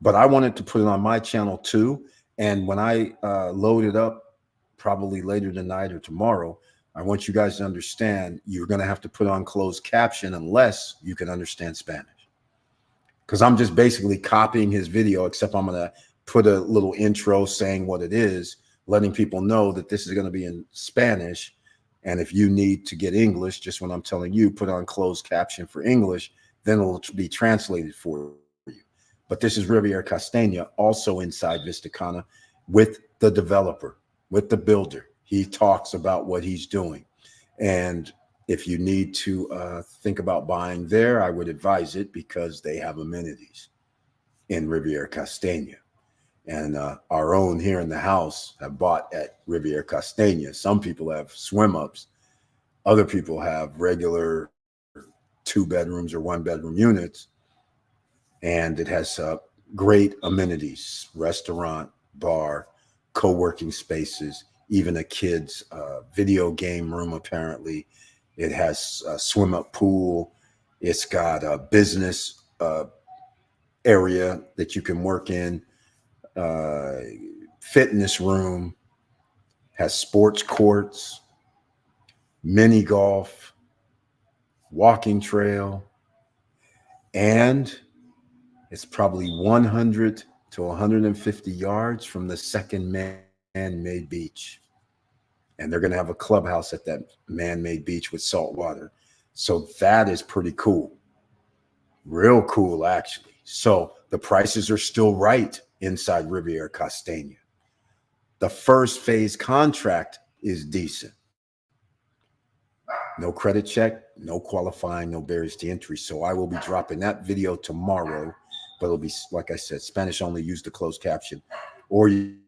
But I wanted to put it on my channel too. And when I load it up, probably later tonight or tomorrow, I want you guys to understand you're going to have to put on closed caption unless you can understand Spanish. Because I'm just basically copying his video, except I'm going to put a little intro saying what it is, letting people know that this is going to be in Spanish. And if you need to get English, just when I'm telling you, put on closed caption for English, then it'll be translated for you. But this is Riviera Castagna, also inside Vistacana, with the developer, with the builder. He talks about what he's doing. And if you need to think about buying there, I would advise it because they have amenities in Riviera Castagna. And our own here in the house have bought at Riviera Castagna. Some people have swim ups. Other people have regular 2 bedrooms or 1 bedroom units. And it has great amenities, restaurant, bar, co-working spaces, even a kid's video game room, apparently. It has a swim up pool. It's got a business area that you can work in, fitness room, has sports courts, mini golf, walking trail, and it's probably 100 to 150 yards from the second man-made beach. And they're going to have a clubhouse at that man-made beach with salt water. So that is pretty cool. Real cool, actually. So the prices are still right inside Riviera Castagna. The first phase contract is decent. No credit check, no qualifying, no barriers to entry. So I will be dropping that video tomorrow, but it'll be, like I said, Spanish only, use the closed caption. Or you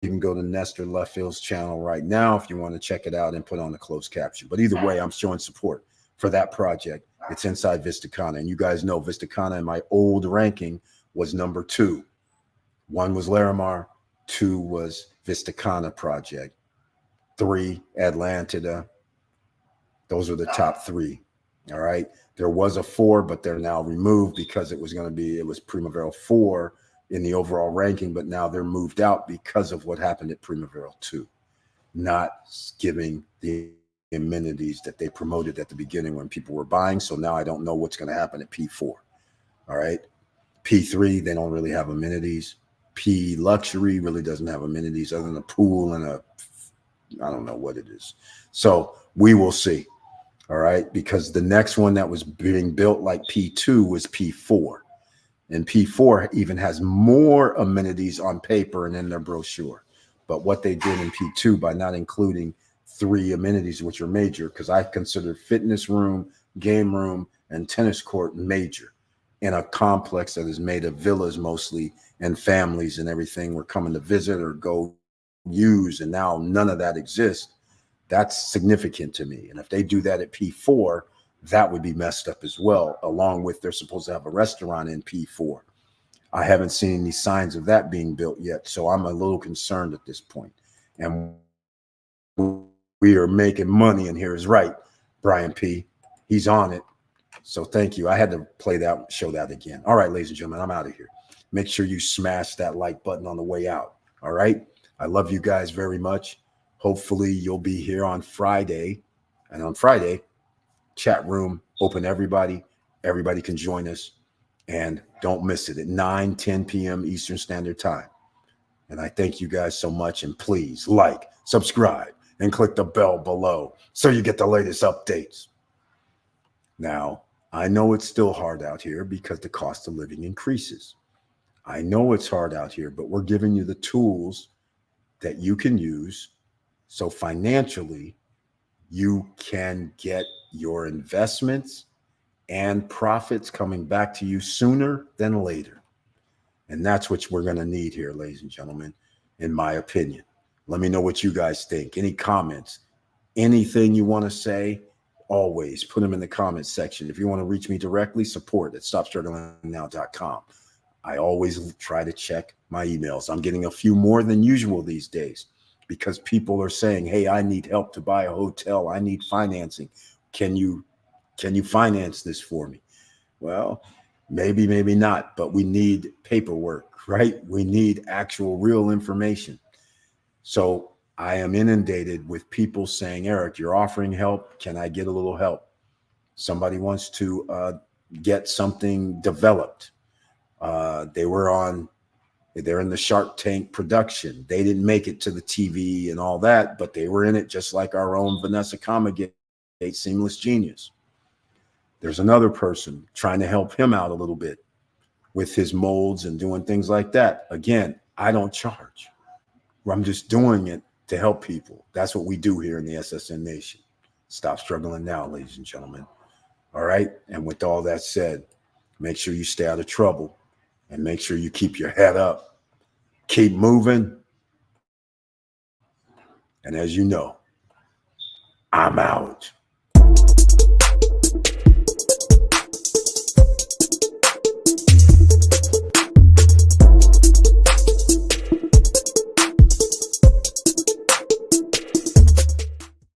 can go to Nestor Leftfield's channel right now if you want to check it out and put on the closed caption. But either way, I'm showing support for that project. It's inside Vistacana. And you guys know Vistacana in my old ranking was number 2. 1 was Larimar, 2 was Vistacana project, 3 Atlantida. Those are the top 3. All right. There was a 4, but they're now removed because it was Primavera 4 in the overall ranking, but now they're moved out because of what happened at Primavera 2, not giving the amenities that they promoted at the beginning when people were buying. So now I don't know what's going to happen at P4. All right. P3, they don't really have amenities. P luxury really doesn't have amenities other than a pool and I don't know what it is. So we will see. All right. Because the next one that was being built like P2 was P4. And P4 even has more amenities on paper and in their brochure. But what they did in P2 by not including 3 amenities, which are major, because I consider fitness room, game room, and tennis court major in a complex that is made of villas mostly, and families and everything were coming to visit or go use, and now none of that exists. That's significant to me. And if they do that at P4, that would be messed up as well, along with they're supposed to have a restaurant in P4. I haven't seen any signs of that being built yet, so I'm a little concerned at this point. And we are making money, and here is right, Brian P. He's on it. So thank you. I had to play that, show that again. All right, ladies and gentlemen, I'm out of here. Make sure you smash that like button on the way out. All right. I love you guys very much. Hopefully you'll be here on Friday. And on Friday, chat room open, everybody can join us, and don't miss it at 9-10 p.m. Eastern Standard Time. And I thank you guys so much, and please like, subscribe, and click the bell below so you get the latest updates. Now, I know it's still hard out here because the cost of living increases. I know it's hard out here, but we're giving you the tools that you can use so financially you can get your investments and profits coming back to you sooner than later. And that's what we're going to need here, ladies and gentlemen, in my opinion. Let me know what you guys think. Any comments, anything you want to say, always put them in the comments section. If you want to reach me directly, support@stopstrugglingnow.com. I always try to check my emails. I'm getting a few more than usual these days because people are saying, hey, I need help to buy a hotel. I need financing. Can you finance this for me? Well, maybe, maybe not, but we need paperwork, right? We need actual real information. So I am inundated with people saying, Eric, you're offering help. Can I get a little help? Somebody wants to get something developed. They're in the Shark Tank production. They didn't make it to the TV and all that, but they were in it just like our own Vanessa Comagate, Seamless Genius. There's another person trying to help him out a little bit with his molds and doing things like that. Again, I don't charge. I'm just doing it to help people. That's what we do here in the SSN Nation. Stop struggling now, ladies and gentlemen. All right. And with all that said, make sure you stay out of trouble and make sure you keep your head up. Keep moving. And as you know, I'm out.